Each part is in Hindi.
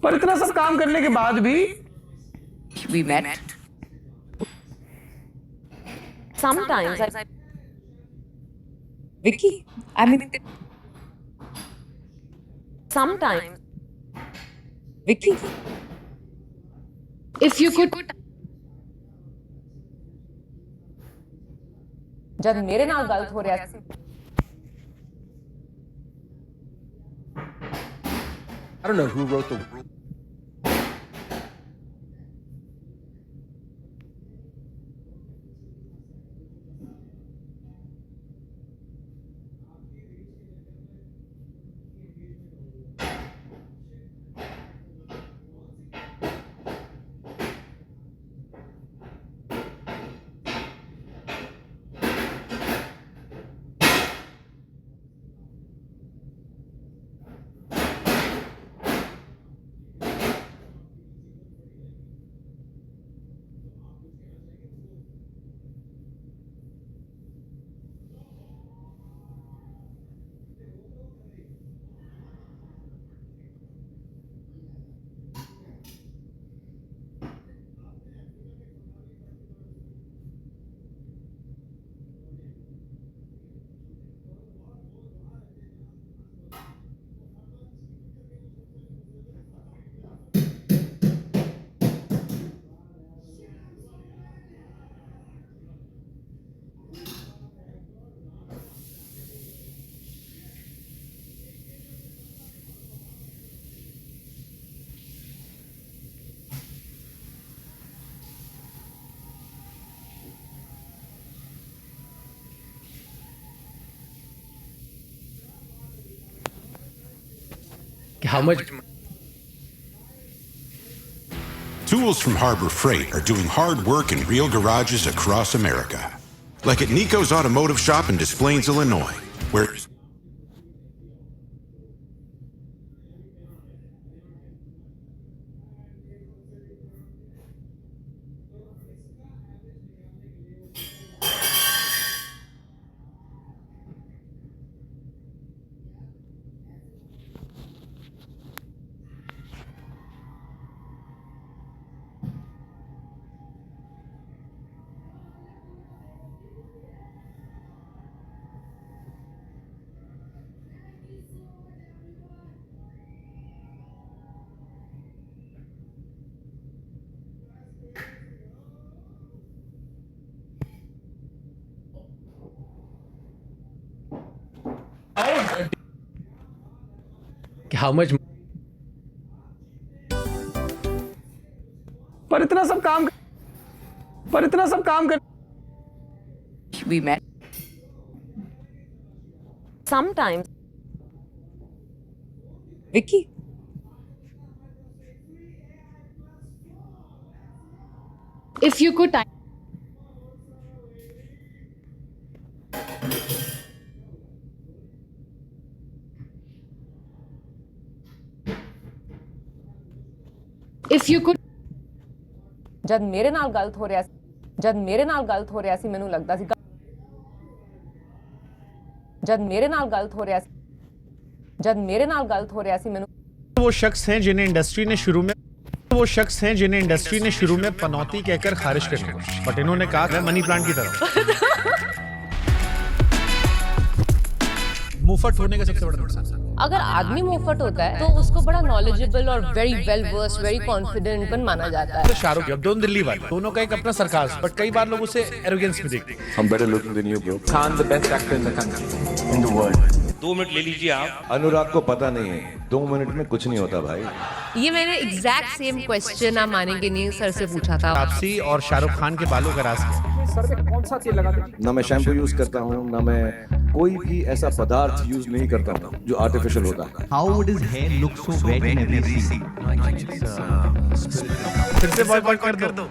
पर इतना सब काम करने के बाद भी We met. Sometimes I Vicky, I mean, sometimes Vicky, if you could जब मेरे नाल गलत हो रहा सी I don't know who wrote the. How much? Tools from Harbor Freight are doing hard work in real garages across America. Like at Nico's Automotive Shop in Des Plaines, Illinois, where How much? पर इतना सब काम कर we met. sometimes Vicky, if you could time if you could जब मेरे नाल गलत हो रहा सी मैनू वो शख्स हैं जिन्हें इंडस्ट्री ने शुरू में पनौती कहकर खारिज करने को, बट इन्होंने कहा मैं मनी प्लांट की तरह मुफ्त होने का सबसे बड़ा नुकसान। अगर आदमी मुफ्त होता है तो उसको बड़ा नॉलेजेबल और very well versed very confident माना जाता है। शाहरुख अब दोनों दिल्ली वाले दोनों का एक अपना सरकार, बट कई बार लोग उसे एरोगेंस में देखते हैं। I'm better looking than you, bro. Khan, the best actor in the country, in the world. 2 minute ले लीजिए आप। अनुराग को पता नहीं है 2 मिनट में कुछ नहीं होता भाई। ये मैंने एग्जैक्ट सेम क्वेश्चन आप मानेंगे नहीं सर से पूछा था। तापसी और शाहरुख खान के बालों का राज क्या? सर में कौन सा तेल लगाते हैं? ना मैं शैम्पू यूज करता हूँ, ना मैं कोई भी ऐसा पदार्थ यूज नहीं करता हूँ जो आर्टिफिशियल होता है। How would his hair look so wet in every scene? फिर से बॉयकॉट कर दो।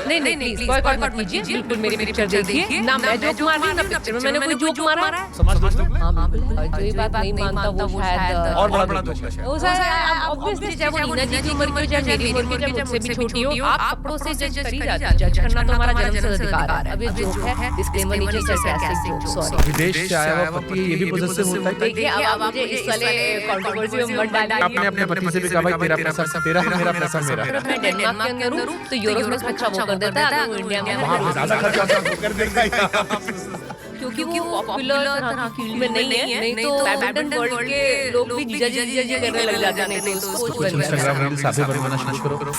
नहीं प्लीज बॉयकॉट मत कीजिए, बिल्कुल मेरी पिक्चर देखिए ना। मैं जोक मार रही हूं ना पिक्चर में मैंने कोई जोक मारा है। समाज दोस्तों हां बिल्कुल, जो ये बात नहीं मानता वो शायद और बड़ा दोस्त है। वो शायद ऑब्वियसली चाहे वो नीना जी की उम्र की चाहे मेरी उम्र की, चाहे मुझसे भी छोटी हो, आप कपड़ों से जज करना तो हमारा जन्मसिद्ध अधिकार है। अब ये जोक है, डिस्क्लेमर डिस्क्लेमर नीचे sarcastic joke, sorry. विदेश से आया हुआ पति ये भी पॉजिटिव होता है। देखिए अब आप मुझे इस वाले कंट्रोवर्सी में मत डालिए। आपने अपने पति से भी कहा भाई तेरा पैसा तेरा है, मेरा पैसा मेरा है। अगर मैं डेनमार्क के अंदर हूँ तो यूरोप में अच्छा वो कर देता है, अगर वो इंडिया में वहाँ पे ज्यादा खर्चा कर देगा। क्योंकि वो पॉपुलर तरह की फील्ड में नहीं है, नहीं तो बैडमिंटन वर्ल्ड के लोग भी जीजा जीजा करने लग जाते हैं, नहीं तो उसको बन जाता है। इंस्टाग्राम रील साथी बनवाना शुरू करो।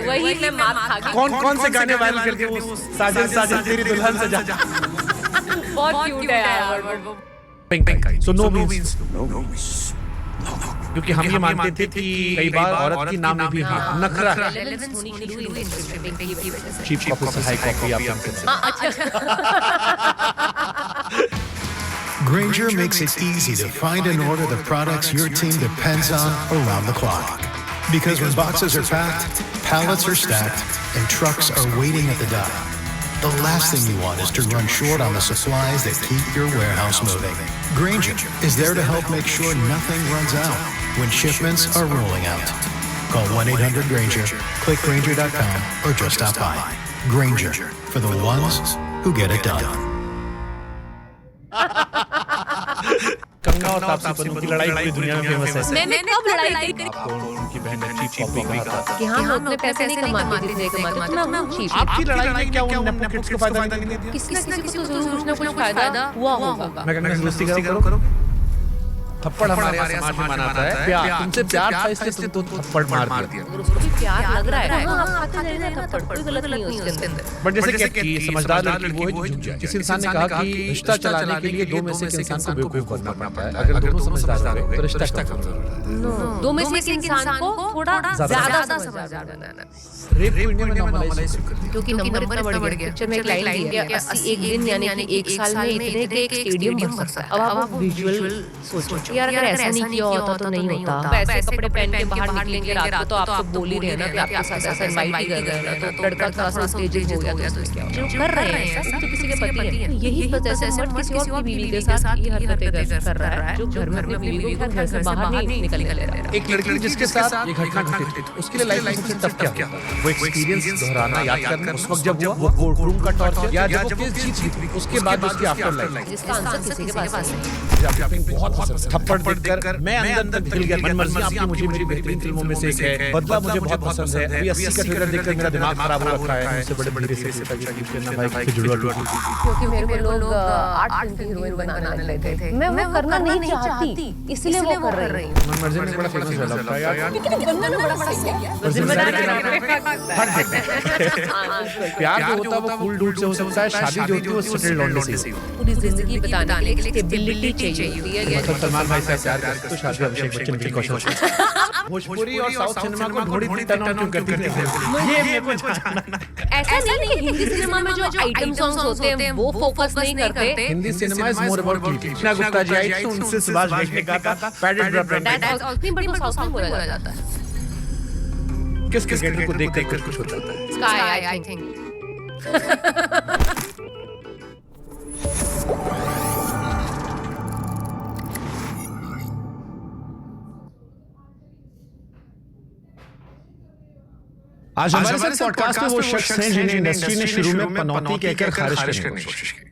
वही मैं मार खा गई। कौन से गाने वायरल करके वो साजन साजन तेरी दुल्हन सजा। बहुत क्यूट है यार। Pink pink so no means क्योंकि हम ये मानते थे कि कई बार औरत की नाम में भी नखरा है। चीप कॉफी से हाई कॉफी आप जानते हैं। Grainger makes it easy to find and order the products your team depends on around the clock. Because when boxes are packed, pallets are stacked, and trucks are waiting at the dock, the last thing you want is to run short on the supplies that keep your warehouse moving. Grainger is there to help make sure nothing runs out when shipments are rolling out. Call 1-800-GRAINGER, click Grainger.com, or just stop by. Grainger, for the ones who get it done. Kangana और तापसी पन्नू की लड़ाई पूरी दुनिया में फेमस है। मैंने कब लड़ाई करी? आपको उनकी बहन ने चीप कॉफी कहा था कि हम अपने पैसे नहीं कमाते जितने कमाते तो मैं चीप। आपकी लड़ाई में क्या उन नेपो किड्स को फायदा नहीं दिया? किसी न किसी को तो जरूर कुछ ना कुछ फायदा हुआ होगा। मैं कहना दोस्ती करो। थप्पड़ हमारे यहाँ समाज में माना जाता है प्यार, तुमसे प्यार था इसलिए तुमको थप्पड़ मार दिया। और उसको भी प्यार लग रहा है, हाँ खाते रहना थप्पड़, कोई गलत नहीं है उसके अंदर। बट जैसे कि समझदार लड़की वो है जो झुक जाए। किसी इंसान ने कहा कि रिश्ता चलाने के लिए दो में से एक इंसान को बेवकूफ बनना पड़ता है। अगर दोनों समझदार हो गए तो रिश्ता कम होगा। दो में से एक इंसान को थोड़ा ज्यादा समझदार बनाना। रेप को इंडिया में नॉर्मलाइज कर दिया क्योंकि नंबर इतना बढ़ गया। पिक्चर में एक लाइन दिया है 81 दिन यानी कि एक साल में इतने के एक स्टेडियम बन सकता है। अब आप विजुअल सोचो यार, अगर ऐसा नहीं किया होता तो नहीं होता। ऐसे कपड़े पहन के बाहर निकलेंगे रात को तो आप तो बोल ही रहे ना कि आपके साथ ऐसा इनवाइट ही कर रहे हैं, तो लड़का थोड़ा सा स्टेजेस हो गया तो क्या जो कर रहे हैं ऐसा तो किसी के पति है, यही पता है मर्द किसी और की बीवी के साथ ये हरकतें कर रहा है जो घर में अपनी बीवी को घर से बाहर नहीं निकलने दे रहा है। एक लड़की जिसके साथ ये घटना घटी उसके लिए लाइफ में सबसे टफ क्या होता? वो एक्सपीरियंस दोहराना, याद करना उस वक्त जब वो कोर्ट रूम का टॉर्चर या जब वो केस जीत गई उसके बाद उसकी आफ्टर लाइफ जिसका आंसर किसी के पास नहीं। बहुत पसंद थप्पड़ देखकर मैं अंदर तक हिल गया। मनमर्जी आपकी मुझे मेरी बेहतरीन फिल्मों में से एक है। बदला मुझे बहुत पसंद है। अभी 80 का ट्रेलर देखकर मेरा दिमाग खराब हो रखा है। मुझसे बड़े धीरे से भाई से जुड़ा हुआ क्योंकि मेरे को लोग 8 फिल्म की हीरोइन बनाने लगे थे। मैं वो करना नहीं चाहती इसलिए वो कर रही हूँ। मनमर्जी में बड़ा फेमस डायलॉग था यार, लेकिन बनना ना बड़ा सही है। जिम्मेदारी प्यार जो होता है वो कूल डूड से हो सकता है, शादी जो होती है वो सेटल लौंडे से। पूरी जिंदगी बताने के लिए स्टेबिलिटी चाहिए होती है। मतलब सलमान भाई से प्यार करते तो शादी अभिषेक बच्चन की कोशिश। भोजपुरी और साउथ सिनेमा को थोड़ी टर्न ऑन क्यों करती थी? ये मेरे को जानना। ऐसा नहीं है कि हिंदी सिनेमा में जो आइटम सॉन्ग्स होते हैं वो फोकस नहीं करते। Hindi cinema is more about clip. Krishna Gupta ji आई थी, उनसे सुभाष घई ने कहा था पैडेड ब्रैंड नहीं बट वो साउथ में बोला जाता है। किस क्रिकेटर को देखकर कुछ हो जाता है? Sky I think. आज हमारे साथ पॉडकास्ट में वो शख्स हैं जिन्हें इंडस्ट्री ने शुरू में पनौती कहकर खारिज करने की कोशिश की,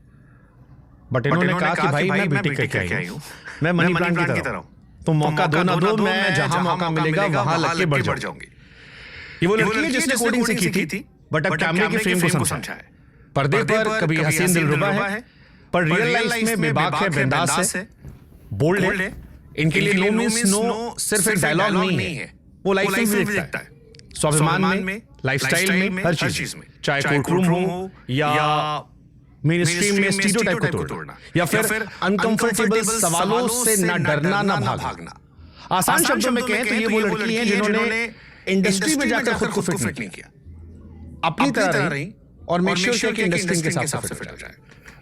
बट इन्होंने कहा कि भाई मैं बीटेक करके आई हूं, मैं मनी प्लांट की तरह हूं, तो मौका दो ना दो, मैं जहां मौका मिलेगा वहां लग के बढ़ जाऊंगी। ये वो लड़की है जिसने कोडिंग सीखी थी बट अब कैमरे की फ्रेम को समझा है। पर्दे पर कभी हसीन दिलरुबा है पर रियल लाइफ में बेबाक है, बिंदास है, बोल्ड है। इनके लिए नो मींस नो सिर्फ एक डायलॉग नहीं है, वो लाइफ में भी देखता है, स्वाभिमान में, लाइफस्टाइल में, हर चीज में, चाहे कोर्ट रूम हो या मेन स्ट्रीम में स्टीरियोटाइप को तोड़ना या फिर अनकंफर्टेबल सवालों से ना डरना ना भागना। आसान शब्दों में कहें तो ये वो लड़की है जिन्होंने इंडस्ट्री में जाकर खुद को फिट नहीं किया, अपनी तरह रही और मेक श्योर कि इंडस्ट्री के साथ फिट हो जाए।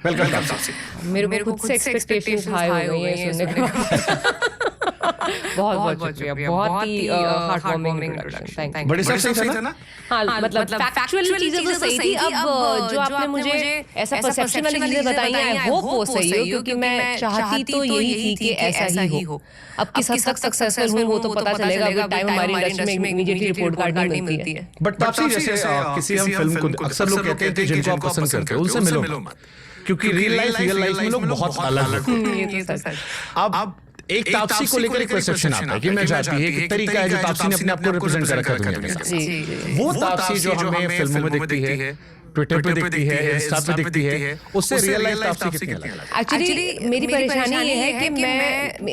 वेलकम। मेरे को खुद से एक्सपेक्टेशंस हाई हो गई है सुनने के बाद। बहुत बहुत शुक्रिया, बहुत ही heart warming introduction, thank you. बड़े साहब सही था ना? हाँ, मतलब फैक्चुअल चीजें तो सही थी। अब जो आपने मुझे ऐसा परसेप्शन वाली चीजें बताई, आई होप वो सही हो, क्योंकि मैं चाहती तो यही थी कि ऐसा ही हो। अब किस हद तक सक्सेसफुल हूँ वो तो पता चलेगा विद टाइम। हमारी इंडस्ट्री में इमीडिएटली रिपोर्ट कार्ड नहीं मिलती है। बट तापसी, जैसे किसी हम फिल्म को अक्सर लोग कहते हैं कि जिनको आप पसंद करते हो उनसे मिलो मत, क्योंकि रियल लाइफ में लोग बहुत अलग होते हैं। अब एक तापसी को लेकर एक परसेप्शन आता है कि मैं चाहती है कि तरीका है जो तापसी ने अपने आप को रिप्रेजेंट कर रखा है दुनिया में, वो तापसी जो हमें फिल्मों में दिखती है, ट्विटर पे दिखती है, इंस्टा पे दिखती है, उससे रियल लाइफ तापसी कितनी अलग है? एक्चुअली मेरी परेशानी ये है कि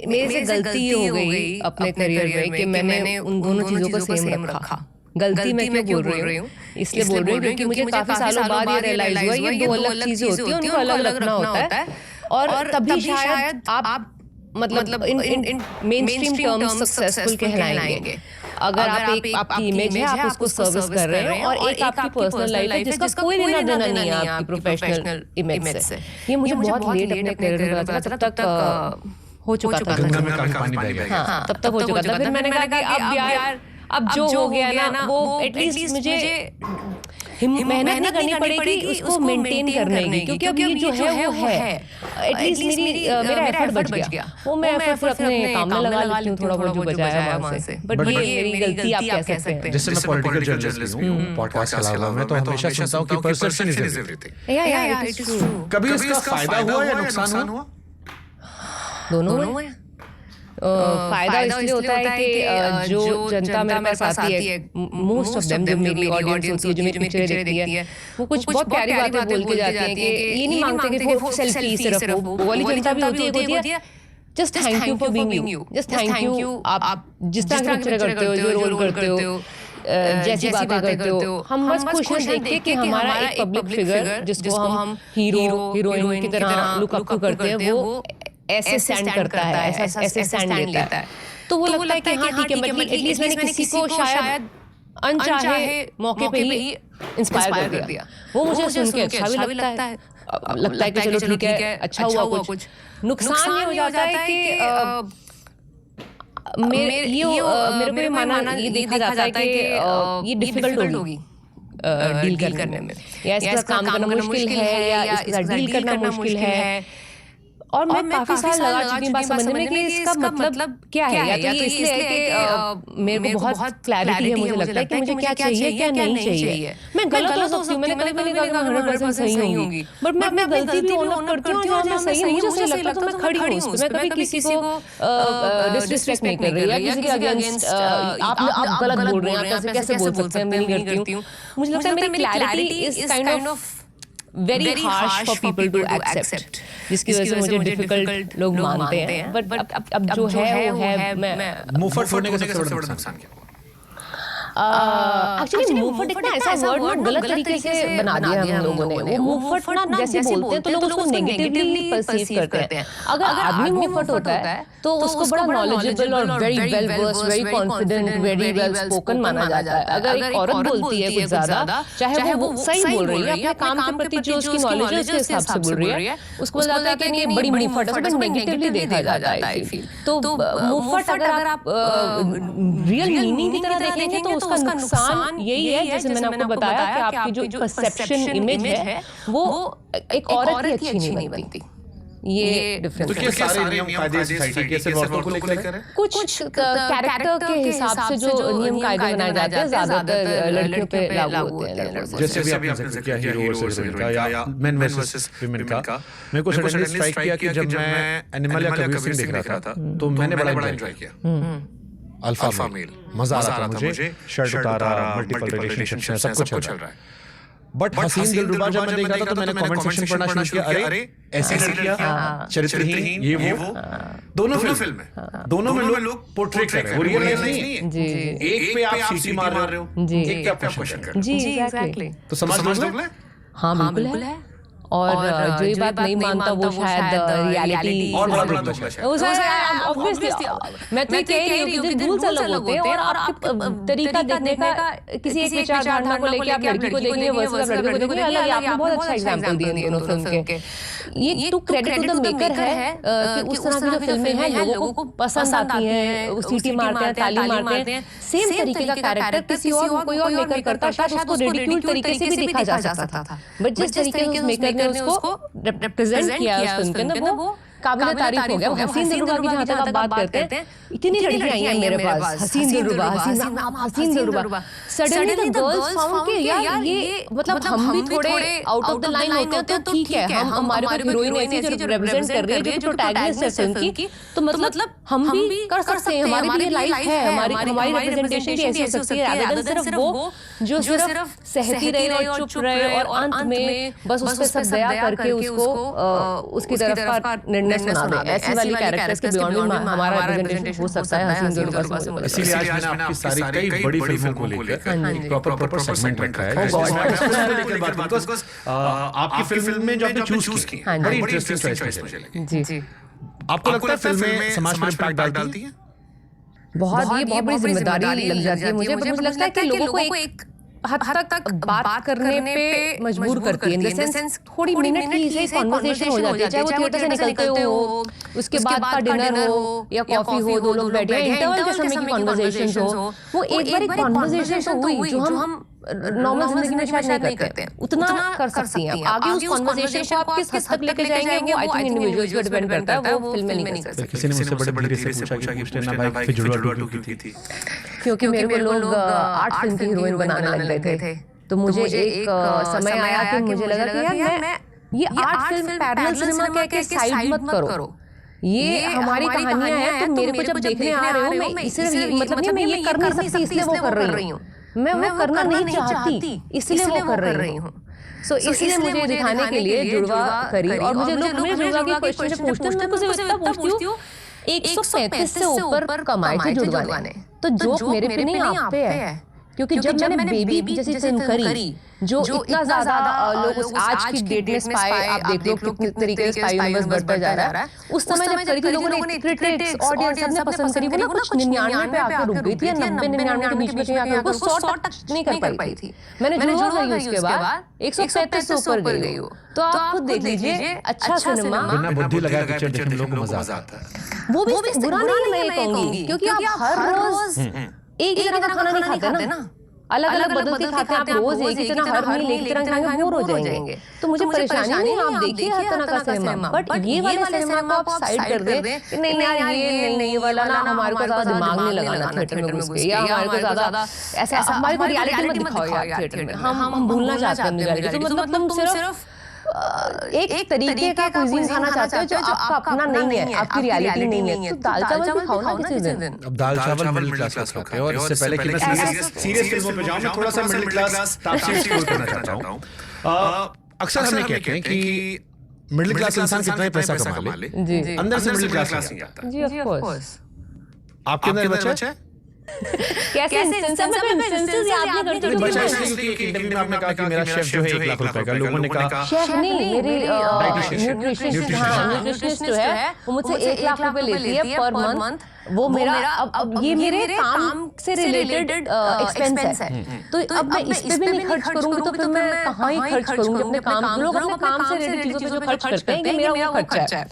मेरे से गलती ये हो गई अपने करियर में कि मैंने उन दोनों चीजों को सेम रखा। गलती मैं क्यों बोल रही हूँ? इसलिए बोल रही हूँ क्योंकि मुझे काफी सालों बाद ये रियलाइज हुआ ये दो अलग चीजें होती हैं, उनको अलग रखना होता है। और तभी शायद आप मतलब इन मेनस्ट्रीम टर्म्स सक्सेसफुल कहलाएंगे। अगर आप आपकी इमेज है, आप उसको सर्विस कर रहे हो, और एक आपकी पर्सनल लाइफ है जिसका कोई लेना देना नहीं है आपकी प्रोफेशनल इमेज से। ये मुझे बहुत लेट अपने करियर में पता चला, तब तक हो चुका था, गंगा में काफी पानी बह गया। हाँ, तब तक हो चुका था। फिर मैंने कहा कि अब यार अब जो हो गया ना वो एटलीस्ट मुझे मेहनत नहीं करनी पड़ेगी उसको मेंटेन करने की, क्योंकि अब ये जो है वो है। एटलीस्ट मेरा एफर्ट बच गया, वो मैं एफर्ट फिर अपने काम में लगा लेती हूँ, थोड़ा बहुत जो बचाया वहाँ से। बट ये मेरी गलती आप कह सकते हैं। जैसे मैं पॉलिटिकल जर्नलिस्ट हूँ, पॉडकास्ट के अलावा मैं तो हमेशा सुनता हूँ कि परसेप्शन इज एवरीथिंग। या इट इज ट्रू। कभी इसका फायदा हुआ या नुकसान हुआ? दोनों हुए। फायदा इसलिए होता है कि जो जनता मेरे पास आती है, मोस्ट ऑफ देम जो मेरी ऑडियंस होती है, जो मेरी पिक्चरें देखती है, वो कुछ बहुत प्यारी बातें बोल के जाती हैं कि ये नहीं मांगते कि वो सेल्फी सिर्फ वो वाली जनता भी होती है। Just thank you for being you, just thank you आप जिस तरह की पिक्चरें करते हो, जो रोल करते हो, जैसी बातें करते हो। हम बस खुश हैं देख के कि हमारा एक पब्लिक फिगर जिसको हम हीरो हीरोइन की तरह लुक अप करते हैं, वो ऐसे स्टैंड करता है, ऐसे स्टैंड लेता है। तो वो लगता है कि हाँ ठीक है, मतलब एटलीस्ट मैंने किसी को शायद अनचाहे मौके पे ही इंस्पायर कर दिया। वो मुझे सुन के अच्छा भी लगता है कि चलो ठीक है, अच्छा हुआ कुछ। नुकसान ये हो जाता है कि मेरे को ये माना ये देखा जाता है कि ये डिफिकल्ट होगी डील करने में, या इसका काम करना मुश्किल है, या इसका डील करना मुश्किल है। और मैं काफी साल लगा चुकी हूँ बात समझने में कि इसका मतलब क्या है। या तो ये इसलिए है कि मेरे को बहुत क्लैरिटी है, मुझे लगता है कि मुझे क्या चाहिए क्या नहीं चाहिए। मैं गलत हो सकती हूँ, मैंने कभी नहीं कहा 100% सही होंगी, बट मैं अपनी गलती भी ओन अप करती हूँ। जहाँ मैं सही हूँ, मुझे सही लगता है तो मैं खड़ी हूँ उस पे। मैं कभी किसी को डिसरिस्पेक्ट नहीं कर रही, या किसी के अगेंस्ट आप गलत बोल रहे हैं, आप कैसे बोल सकते हैं, मैं नहीं करती हूँ। मुझे लगता है मेरी clarity is kind of very harsh for people to accept, जिसकी वजह से मुझे डिफिकल्ट लोग मानते हैं। बट अब जो है वो है। मैं मुफट होने का सबसे बड़ा नुकसान क्या? एक्चुअली मुफट इतना ऐसा वर्ड ना गलत तरीके से बना दिया हम लोगों ने। वो मुफट ना जैसे बोलते हैं तो लोग उसको नेगेटिवली परसीव करते हैं। अगर आदमी मुफट होता है तो उसको बड़ा नॉलेजेबल और very well versed, very confident, very well spoken माना जाता है। अगर एक औरत बोलती है कुछ ज्यादा, चाहे वो सही बोल रही है, अपने काम के प्रति जो उसकी नॉलेज है उसके हिसाब से बोल रही है, उसको बोला जाता है कि बड़ी मुफट है, उसको नेगेटिवली देखा जाता है। आई फील तो मुफट अगर आप रियल मीनिंग की तरह देखेंगे तो उसका नुकसान यही है, जैसे मैंने आपको बताया कि आपकी जो परसेप्शन इमेज है वो एक औरत की अच्छी नहीं बनती। ये डिफरेंस। तो क्या सारे नियम कायदे सोसाइटी के सिर्फ औरतों को लेकर है? कुछ कैरेक्टर के हिसाब से जो नियम कायदे बनाए जाते हैं ज्यादातर लड़कियों पे लागू होते हैं, लड़कों से। जैसे भी आपने जिक्र किया हीरो वर्सेस हीरोइन का या मेन वर्सेस विमेन का, मेरे को सडनली स्ट्राइक किया कि जब मैं एनिमल या कबीर सिंह देख रहा था तो मैंने बड़ा एंजॉय किया। अल्फा मेल मजा आ रहा था मुझे, शर्ट उतारा, मल्टीपल रिलेशनशिप्स में सब कुछ चल रहा है। बट हसीन दिलरुबा जब मैं देख रहा था तो मैंने कमेंट सेक्शन पढ़ना शुरू किया, अरे ऐसी लड़कियां चरित्रहीन, ये वो। दोनों फिल्म है, दोनों में लोग पोर्ट्रेट कर रहे हैं, वो रियल लाइफ नहीं है। जी एक पे आप सीटी मार रहे हो, जी एक पे आप क्वेश्चन कर रहे हो। जी एग्जैक्टली। तो समझ लोगे? हाँ बिल्कुल है। और जो ये बात नहीं मानता वो शायद रियलिटी और बड़ा ब्लश है। ऑब्वियसली मैं तो कह रही हूँ कि रूल्स अलग होते हैं और आपके तरीका देखने का किसी एक विचारधारा को लेके आप लड़की को देखेंगे वर्सेस आप लड़के को देखेंगे अलग है। आपने बहुत अच्छा एग्जांपल दिए इन दोनों फिल्म के। ये too credit to the maker है कि उस तरह की जो फिल्में हैं लोगों को पसंद आती हैं, सीटी मारते हैं, ताली मारते हैं। सेम तरीके का कैरेक्टर किसी और कोई और मेकर करता शायद उसको रिडिक्यूल तरीके से भी दिखा जा सकता था, बट जिस तरीके से उस मेकर ने उसको रिप्रेजेंट किया उस फिल्म के अंदर वो काबिल तारीफ हो गया। हसीन दिलरुबा की जहाँ तक आप बात करते हैं, इतनी लड़कियां आई हैं मेरे पास, हसीन दिलरुबा सडनली द गर्ल्स फाउंड कि यार ये मतलब हम भी थोड़े आउट ऑफ द लाइन होते हैं तो ठीक है, हम हमारे को हीरोइन ऐसी जो रिप्रेजेंट कर रही है, जो प्रोटैगनिस्ट है फिल्म की, तो मतलब हम भी कर सकते हैं, हमारी भी लाइफ है, हमारी रिप्रेजेंटेशन भी ऐसी हो सकती है, rather than सिर्फ वो जो सिर्फ सहती रहे और चुप रहे और अंत में बस उस पे सब दया करके उसको उसकी तरफ का निर्णय सुना दे। ऐसी वाली कैरेक्टर्स के बियॉन्ड भी हमारा रिप्रेजेंटेशन हो सकता है हसीन दिलरुबा से। इसीलिए आज मैंने आपकी सारी कई बड़ी फिल्मों को लेकर प्रॉपर सेगमेंट रखा है। आपकी फिल्म में जो आपने चूज की बड़ी इंटरेस्टिंग चॉइस मुझे लगी। जी आपको लगता है फिल्में समाज पर इम्पैक्ट डालती हैं? बहुत बड़ी जिम्मेदारी लग जाती है मुझे लगता है कि लोगों को एक हद तक बात करने पे मजबूर करती है, इन द सेंस थोड़ी मिनट की से कन्वर्सेशन हो जाती है, चाहे वो थिएटर से निकलते हो, उसके बाद का डिनर हो या कॉफी हो, दो लोग बैठे हैं, इंटरवल के समय की कन्वर्सेशन हो, वो एक बार कन्वर्सेशन तो हुई जो हम नॉर्मल जिंदगी में शायद नहीं करते हैं, उतना कर सकती हैं। आगे उस कन्वर्सेशन को आप किस हद तक लेके जाएंगे वो आई थिंक इंडिविजुअल्स पे डिपेंड करता है, वो फिल्म में नहीं कर सकते। किसी ने मुझसे बड़े धीरे से पूछा कि कृष्णा भाई फिजुलवा टू की थी, क्योंकि मेरे को लोग आर्ट फिल्म की हीरोइन बनाने लग गए थे, तो मुझे एक समय आया कि मुझे लगा कि यार मैं ये आर्ट फिल्म पैरेलल सिनेमा कह के साइड मत करो, ये हमारी कहानियां हैं, तो मेरे को जब देखने आ रहे हो मैं इसे मतलब नहीं मैं ये कर नहीं सकती इसलिए वो कर रही हूँ, मैं वो करना नहीं चाहती इसलिए वो कर रही हूँ। सो इसलिए मुझे दिखाने के लिए जुड़वा करी, और मुझे लोग मुझे जुड़वा के क्वेश्चन से पूछते हैं, मैं कुछ इतना पूछती हूँ 135 से ऊपर कमाए थे जुड़वा ने, तो जोक मेरे पे नहीं आप पे है, क्योंकि जब मैंने बेबी जैसी फिल्म करी जो इतना ज्यादा लोग आज की डेट में स्पाई आप देख लो कितने तरीके से स्पाई यूनिवर्स बढ़ता जा रहा है, उस समय जब करी थी लोगों ने क्रिटिक्स ऑडियंस सबने पसंद करी, वो ना कुछ 99 पे आके रुक गई थी या 90-99 के बीच में कहीं आके उसको 100 टच नहीं कर पाई थी। मैंने जुड़वा करी उसके बाद 135 से ऊपर गई हो, तो आप खुद देख लीजिए अच्छा सिनेमा बिना बुद्धि लगाए पिक्चर देखने में लोगों को मजा आता है। वो भी बुरा नहीं मैं ये कहूंगी, क्योंकि आप हर रोज एक ही तरह का खाना नहीं खाते ना, अलग अलग बदल के खाते हैं आप, रोज एक ही तरह हर मील एक ही तरह खाएंगे बोर हो जाएंगे, तो मुझे परेशानी नहीं, आप देखिए हर तरह का सिनेमा, बट ये वाले सिनेमा को आप साइड कर दे कि नहीं यार ये नहीं वाला ना, हमारे को ज्यादा दिमाग नहीं लगाना थिएटर में घुस के, या हमारे को ज्यादा ऐसा हमारे को रियलिटी मत दिखाओ यार थिएटर में, हम भूलना चाहते हैं रियलिटी, तो मतलब तुम सिर्फ एक तरीके का कुजीन खाना चाहते हो जो आपका अपना नहीं है, आपकी रियलिटी नहीं है, तो दाल चावल भी खाओ ना किसी दिन। अब दाल चावल मिडिल क्लास लोग खाते हैं, और इससे पहले कि मैं सीरियस फिल्मों पे जाऊं, मैं थोड़ा सा मिडिल क्लास तापसी स्कोर करना चाहता हूं। अक्सर हम ये कहते हैं कि मिडिल क्लास इंसान कितना ही पैसा कमा ले, अंदर से मिडिल क्लास नहीं आता। जी ऑफ कोर्स। आपके अंदर बच्चा है? कैसे इंस्टेंसेस याद नहीं करते हो? बच्चा इसलिए क्योंकि इंटरव्यू में आपने कहा कि मेरा शेफ जो है 1 लाख रुपए का, लोगों ने कहा शेफ नहीं, मेरी न्यूट्रिशनिस्ट जो है वो मुझसे 1 लाख रुपए लेती है पर मंथ, वो मेरा अब ये मेरे काम से रिलेटेड एक्सपेंस है, तो अब मैं इस पे भी नहीं खर्च करूंगी तो फिर मैं कहाँ ही खर्च करूंगी अपने काम, लोग अपने काम से रिलेटेड चीजों पे जो खर्च करते हैं कि मेरा वो खर्चा है,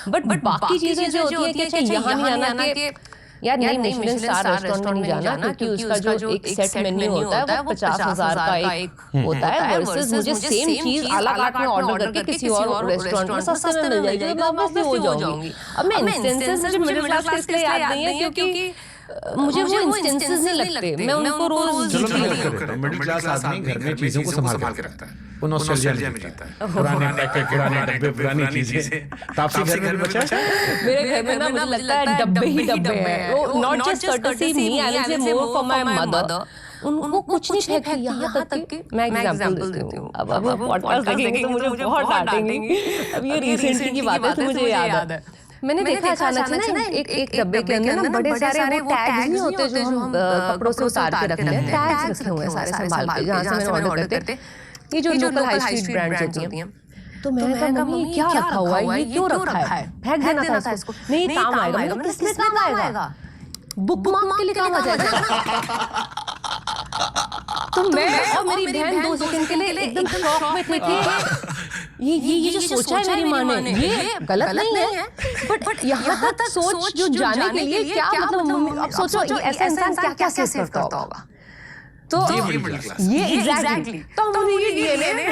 बट बाकी चीजें जो होती है कि अच्छा यहाँ नहीं आना कि यार नहीं मिशेलिन स्टार रेस्टोरेंट में नहीं जाना, क्योंकि उसका जो एक सेट मेन्यू होता है वो 50,000 का एक होता है, वर्सेस मुझे सेम चीज आला कार्ट में ऑर्डर करके किसी और रेस्टोरेंट में सस्ते में मिल जाएगी, तो मैं ऑब्वियसली हो जाऊंगी। अब मैं इंस्टेंसेस मुझे मिडिल क्लास के इसलिए याद नहीं है क्योंकि मुझे वो इंस्टेंसेस नहीं लगते, मैं उनको रोज जीती हूं। मिडिल क्लास आदमी घर में चीजों को संभाल के रखता है, वो नॉस्टैल्जिया में जीता है, पुराने पैकेट पुराने डब्बे पुरानी चीजें। तापसी घर में बचा है? मेरे घर में ना मुझे लगता है डब्बे ही डब्बे हैं, वो not just courtesy me, I will say more for my mother, उनको कुछ नहीं फेंकती, यहाँ तक कि मैं एग्जांपल देती हूँ। अब पॉडकास्ट देखेंगे तो मुझे बहुत डांटेंगे, अब ये रिसेंटली की बात है तो मुझे याद है, मैंने देखा अचानक से ना एक डब्बे के अंदर ना बड़े सारे वो टैग्स नहीं होते जो हम कपड़ों से उतार के रखते हैं, टैग्स रखे हुए हैं सारे संभाल के, जहाँ से मैंने ऑर्डर करते, ये जो लोकल हाई स्ट्रीट ब्रांड्स होती हैं, तो मैंने कहा मम्मी ये क्या रखा हुआ है, ये क्यों रखा है, फेंक देना था इसको। नहीं काम आएगा। मैंने कहा किसमें काम आएगा, बुकमार्क के लिए काम आ जाएगा। तो मैं और मेरी बहन 2 सेकंड के लिए एकदम शॉक में थे कि ये जो सोचा है मेरी माँ ने ये गलत नहीं है, बट यहाँ तक सोच जो जाने के लिए क्या मतलब, अब सोचो ये ऐसा इंसान क्या क्या सेव करता होगा। तो ये एग्जैक्टली तो हमने ये DNA.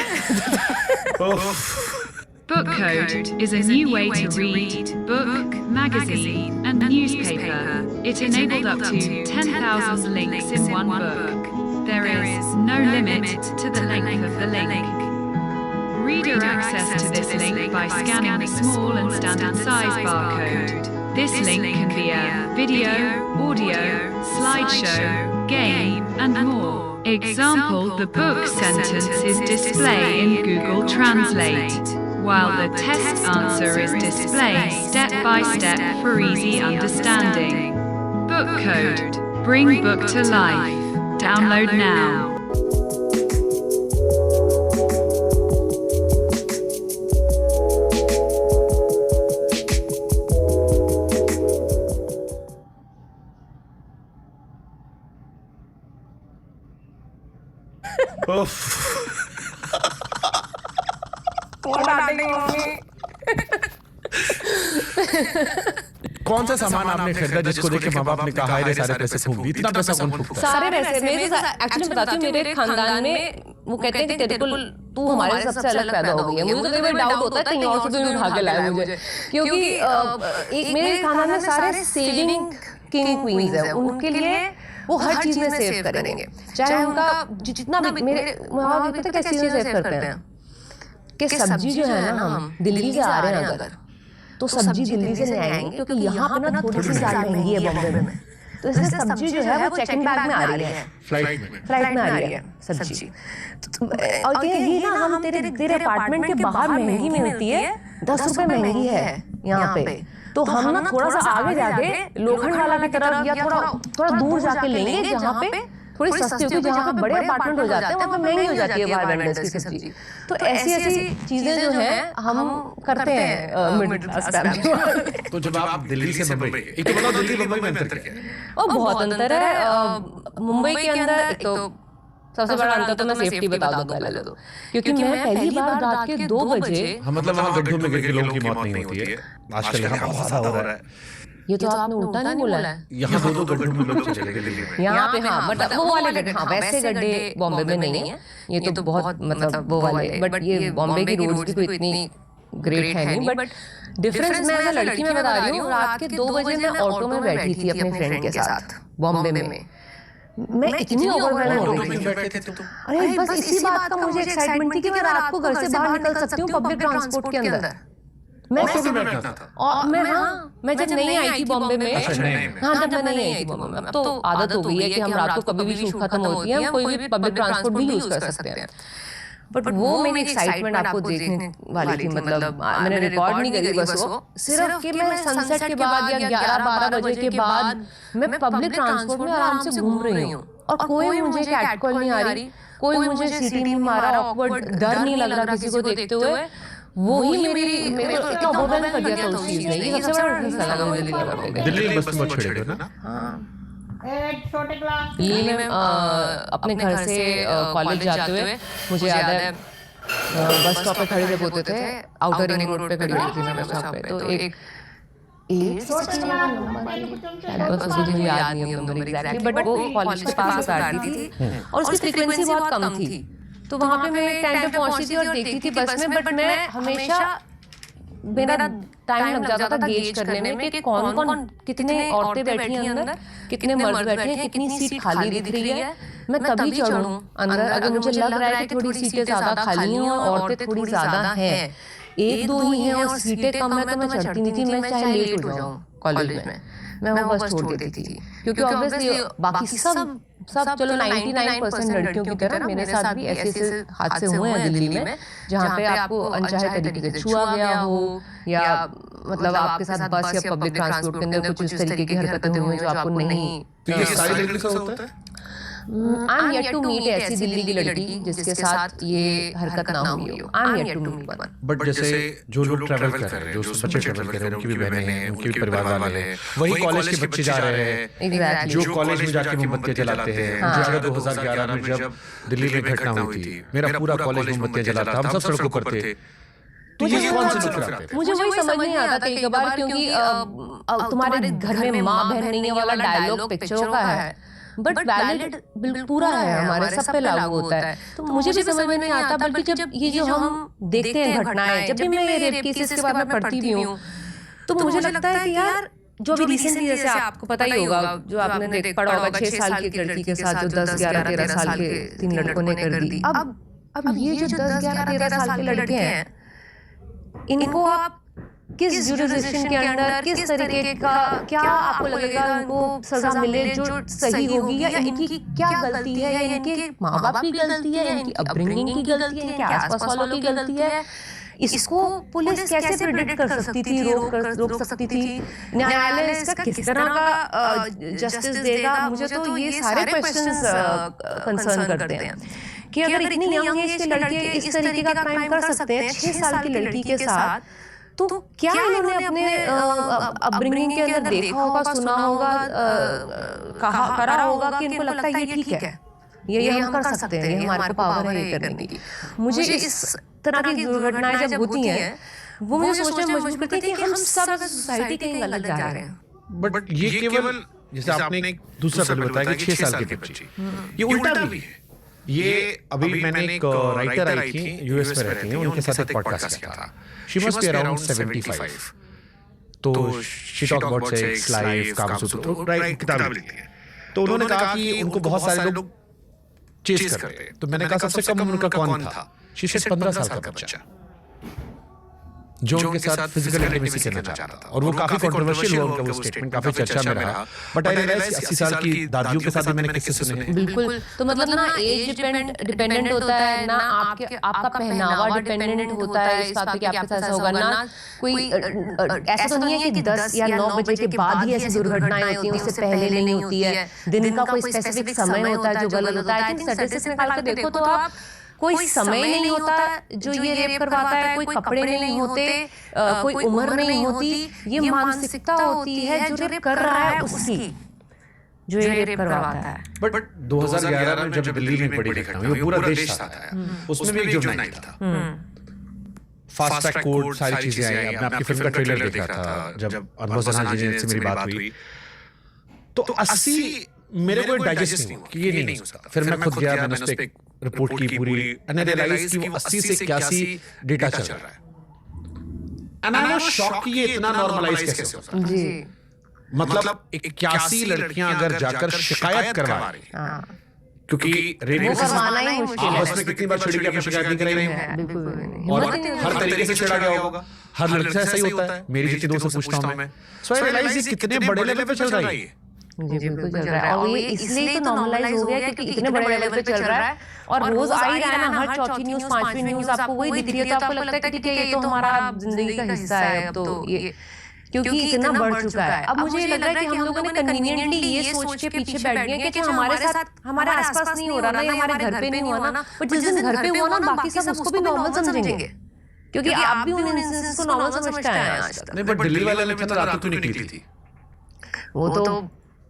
Book Code is a new way to read, book, magazine, and newspaper. It enabled up to 10,000 links in one book. There is no limit to the length of the link. Reader access to this link by scanning the small and standard size barcode. This link can be a video, audio, slideshow, game, and more. Example, the book sentence is displayed in Google Translate, while the test answer is displayed step by step for easy understanding. Book Code. Bring book to life. Download now. कौन सा सामान आपने खरीदा जिसको देख के माँ बाप ने कहा है सारे पैसे फूंक दिए, इतना पैसा कौन फूंकता? सारे पैसे मेरे एक्चुअली बताती हूँ, मेरे खानदान में वो कहते हैं कि तेरे को तू हमारे सबसे अलग पैदा हो गई है। मुझे तो कई बार डाउट होता है कहीं और से भी उठा के लाए मुझे, क्योंकि मेरे खानदान में सारे सेविंग किंग क्वींस है, उनके लिए वो हर चीज में सेव करेंगे, चाहे उनका जितना भी। मेरे माँ बाप पता कैसे चीजें सेव करते हैं कि सब्जी जो है ना, हम दिल्ली से आ रहे हैं अगर, तो सब्जी दिल्ली से नहीं आएंगे क्योंकि यहाँ पे ना थोड़ी सी ज्यादा महंगी है बॉम्बे में, तो इसलिए सब्जी जो है वो चेकिंग बैग में आ रही है, फ्लाइट में आ रही है सब्जी। और ये ना हम तेरे अपार्टमेंट के बाहर महंगी मिलती है, 10 रुपए महंगी है यहाँ पे, तो हम ना थोड़ा सा आगे जाके लोखंड वाला की तरफ या थोड़ा दूर जाके लेंगे जहाँ पे थोड़ी सस्ती होगी, जहाँ पे बड़े अपार्टमेंट हो जाते हैं वहाँ पे महंगी हो जाती है बाहर वेंडर्स की सब्जी। तो ऐसी चीजें जो हैं हम करते हैं मिडिल क्लास फैमिली। तो जब आप दिल्ली से मुंबई, एक तो बताओ दिल्ली मुंबई में अंतर क्या है? और बहुत अंतर है। मुंबई के अंदर एक तो सबसे बड़ा अंतर तो मैं सेफ्टी बता दूं पहले तो, क्योंकि मैं पहली बार रात के 2 बजे, मतलब वहाँ गड्ढों में गिर के लोगों की मौत नहीं होती है आजकल, यहाँ बहुत ज्यादा हो रहा है। ये तो आपने उल्टा नहीं बोला है, यहाँ 2 गड्ढों में लोग चले गए दिल्ली में। यहाँ पे हाँ, बट वो वाले गड्ढे, हाँ वैसे गड्ढे बॉम्बे में नहीं है, ये तो बहुत मतलब वो वाले, बट ये बॉम्बे की रोड्स की कोई इतनी ग्रेट है नहीं। बट डिफरेंस मैं एज अ लड़की में बता रही हूँ, रात के 2 बजे मैं ऑटो में बैठी थी अपने फ्रेंड के साथ बॉम्बे में, मैं इतनी ओवरवेल्म हो गई थी। अरे बस इसी बात का मुझे एक्साइटमेंट थी कि मैं रात को घर से बाहर निकल सकती हूँ पब्लिक ट्रांसपोर्ट के अंदर। मैं मैं जब नहीं आई थी बॉम्बे में, हाँ जब मैं नहीं आई थी बॉम्बे में, अब तो आदत हो गई है कि हम रात को कभी भी शिफ्ट खत्म होती है हम कोई भी पब्लिक ट्रांसपोर्ट भी यूज कर सकते हैं। बट वो मेरी एक्साइटमेंट आपको देखने वाली थी, मतलब मैंने रिकॉर्ड नहीं करी बस वो, सिर्फ कि मैं सनसेट के बाद या 11-12 बजे के बाद मैं पब्लिक ट्रांसपोर्ट में आराम से घूम रही हूँ और कोई मुझे कैट कॉल नहीं आ रही, कोई मुझे सीटी नहीं मारा, ऑकवर्ड डर नहीं लग रहा किसी को देखते हुए। वो ही मेरे इतना ओवरवेल्म कर दिया था उस चीज ने, ये सबसे बड़ा डिफरेंस लगा मुझे दिल्ली में। बस मत छोड़िए ना। दिल्ली में अपने घर से कॉलेज जाते हुए मुझे याद है बस स्टॉप पे खड़े जब होते थे, आउटर रिंग रोड पे खड़ी होती थी मैं बस स्टॉप पे, तो एक मुझे याद नहीं है नंबर एग्जैक्टली, बट वो कॉलेज के पास उतारती थी और उसकी फ्रीक्वेंसी बहुत कम थी, तो वहाँ पे मैं एक टाइम पे पहुंचती थी और देखती थी बस में, बट मैं हमेशा मेरा टाइम लग जाता था गेज करने में कि कौन कौन कितने औरतें बैठी हैं अंदर, कितने मर्द बैठे हैं, कितनी सीट खाली दिख रही है, मैं तभी चढ़ूं अंदर। अगर मुझे लग रहा है कि थोड़ी सीटें ज्यादा खाली हैं और औरतें थोड़ी ज्यादा हैं, 1-2 ही हैं और सीटें कम है, तो मैं चढ़ती नहीं थी, मैं चाहे लेट हो जाऊं कॉलेज में, मैं वो बस छोड़ देती थी। क्योंकि ऑब्वियसली बाकी सब चलो 99% लड़कियों की तरह मेरे साथ भी ऐसे हादसे हुए हैं दिल्ली में, जहाँ पे आपको अनचाहे तरीके से छुआ गया हो या मतलब आपके साथ बस या पब्लिक ट्रांसपोर्ट के अंदर कुछ इस तरीके की हरकतें हुई जो आपको नहीं। I am yet to meet ऐसी दिल्ली की लड़की जिसके साथ ये हरकत ना हुई हो। I am yet to meet one. But जैसे जो लोग ट्रैवल कर रहे हैं, जो बच्चे ट्रैवल कर रहे हैं, उनकी भी बहनें हैं, उनके भी परिवार वाले हैं, वही कॉलेज के बच्चे जा रहे हैं Exactly. जो कॉलेज में जाके मोमबत्तियां जलाते हैं। मुझे याद है 2011 में जब दिल्ली में घटना हुई थी, मेरा पूरा कॉलेज मोमबत्तियां जलाता, हम सब सड़कों पर थे। तो ये कौन से लोग कराते थे? मुझे वही समझ नहीं आता कई बार, क्योंकि तुम्हारे घर में माँ बहन नहीं है वाला डायलॉग पिक्चरों का है, बट वैलिड बिल्कुल पूरा है, हमारे सब पे लागू होता है। तो मुझे भी समझ में नहीं आता, बल्कि जब ये जो हम देखते हैं घटनाएं, जब भी मैं ये रेप केसेस के बारे में पढ़ती भी हूँ, तो मुझे लगता है कि यार जो अभी रिसेंटली, जैसे आपको पता ही होगा, जो आपने पढ़ा होगा 6 साल की लड़की के साथ जो 10, 11, 13 साल के 3 लड़कों ने कर दी। अब ये जो 10, 11, 13 साल के लड़के हैं, इनको आप किस जुरिडिक्शन के अंदर, किस तरीके का, क्या आपको लगेगा उनको सजा मिले जो सही होगी, या इनकी क्या गलती है, या इनके माँ बाप की गलती है, इनकी अपब्रिंगिंग की गलती है, इनके आसपास वालों की गलती है? इसको पुलिस कैसे प्रेडिक्ट कर सकती थी, रोक सकती थी? न्यायालय इसका किस तरह का जस्टिस देगा? मुझे तो ये सारे क्वेश्चंस कंसर्न करते हैं कि अगर इतनी यंग एज के लड़के इस तरीके का क्राइम कर सकते हैं 6 साल की लड़की के साथ, तो क्या इन्होंने अपने अपब्रिंगिंग के अंदर देखा होगा, सुना होगा, करा होगा कि इनको लगता है ये ठीक है, ये हम कर सकते हैं, ये हमारे पावर है ये करने की? मुझे इस तरह की दुर्घटनाएं जब होती हैं, वो मुझे सोचने में मजबूर करती है कि हम सब सोसाइटी कहीं गलत जा रहे हैं। बट ये केवल, जैसे आपने एक दूसरा पहलू बताया कि 6 साल की बच्ची, ये उल्टा भी है। ये अभी मैंने एक राइटर आई थी, यूएस में रहती हैं, उनके साथ एक पॉडकास्ट किया था। She must be around 75। तो she talk about sex, life, Kamasutra, right, किताब लिखती है। तो उन्होंने कहा कि उनको बहुत सारे लोग चेस करते हैं। तो मैंने कहा सबसे कम उम्र का कौन था? शी सेड 15 साल का बच्चा, जो उनके साथ फिजिकल इंटीमेसी करना चाहता था। और वो काफी कंट्रोवर्शियल हुआ उनका वो स्टेटमेंट, काफी चर्चा में रहा। बट आई रियलाइज 80 साल की दादियों के साथ भी मैंने किस्से सुने हैं। बिल्कुल। तो मतलब ना एज डिपेंडेंट होता है, ना आपका पहनावा डिपेंडेंट होता है इस बात पे कि आपके साथ ऐसा होगा, ना कोई ऐसा तो नहीं है कि 10 या 9 बजे के बाद ही ऐसी दुर्घटनाएं होती हैं, उससे पहले नहीं होती है। दिन का कोई स्पेसिफिक समय होता है जो गलत होता है। लेकिन स्टैटिस्टिक्स निकाल के देखो तो आप, कोई समय नहीं होता जो ये रेप करवाता है, कोई कपड़े नहीं होते, कोई उम्र नहीं होती, ये मानसिकता होती है जो रेप कर रहा है उसकी, जो ये रेप करवाता है। बट 2011 में जब दिल्ली में बड़ी घटना हुई, पूरा देश साथ आया, उसमें भी एक जुर्नाइल था। फास्ट ट्रैक कोर्ट, सारी चीजें आई। मैं आपकी फिल्म का ट्रेलर देखा था जब अनुभव सिन्हा जी से मेरी बात हुई, तो 80 मेरे को डाइजेस्ट नहीं हुआ कि ये नहीं हो सकता। फिर मैं खुद गया, मैंने उस पर रिपोर्ट की पूरी, एंड आई रियलाइज कि वो 80 से 81 डेटा चल रहा है। एंड आई वाज शॉक्ड कि ये इतना नॉर्मलाइज कैसे हो सकता है। जी, मतलब 81 लड़कियां अगर जाकर शिकायत करवा रही हैं, क्योंकि रेप वो करवाना ही मुश्किल है। आपस में कितनी बार छिड़ी के अपनी शिकायत नहीं कराई है, बिल्कुल भी नहीं। और हर तरीके से छिड़ा गया होगा। हर लड़के से ऐसा ही होता है। मेरी जितनी दोस्त से पूछता हूं मैं, सो आई रियलाइज ये कितने बड़े लेवल पे चल रहा है। जी बिल्कुल चल रहा है, और ये इसलिए तो नॉर्मलाइज हो गया क्योंकि इतने बड़े लेवल पे चल रहा है, और रोज आ ही रहा है ना, हर चौथी न्यूज, 5वीं न्यूज आपको वही दिख रही है, तो आपको लगता है कि ठीक है ये तो हमारा जिंदगी का हिस्सा है। अब तो ये क्योंकि इतना बढ़ चुका है। अब मुझे लग रहा है कि हम लोगों ने कन्वीनियंटली ये सोच के पीछे बैठ गए कि हमारे साथ, हमारे आसपास नहीं हो रहा ना, हमारे घर पे नहीं हुआ ना, बट जिस दिन घर पे हुआ ना, बाकी सब उसको भी नॉर्मल समझेंगे, क्योंकि आप भी उन इंसिडेंट्स को नॉर्मल समझते हैं आज तक। नहीं, बट दिल्ली वाले ने फिर रात को निकली थी। वो तो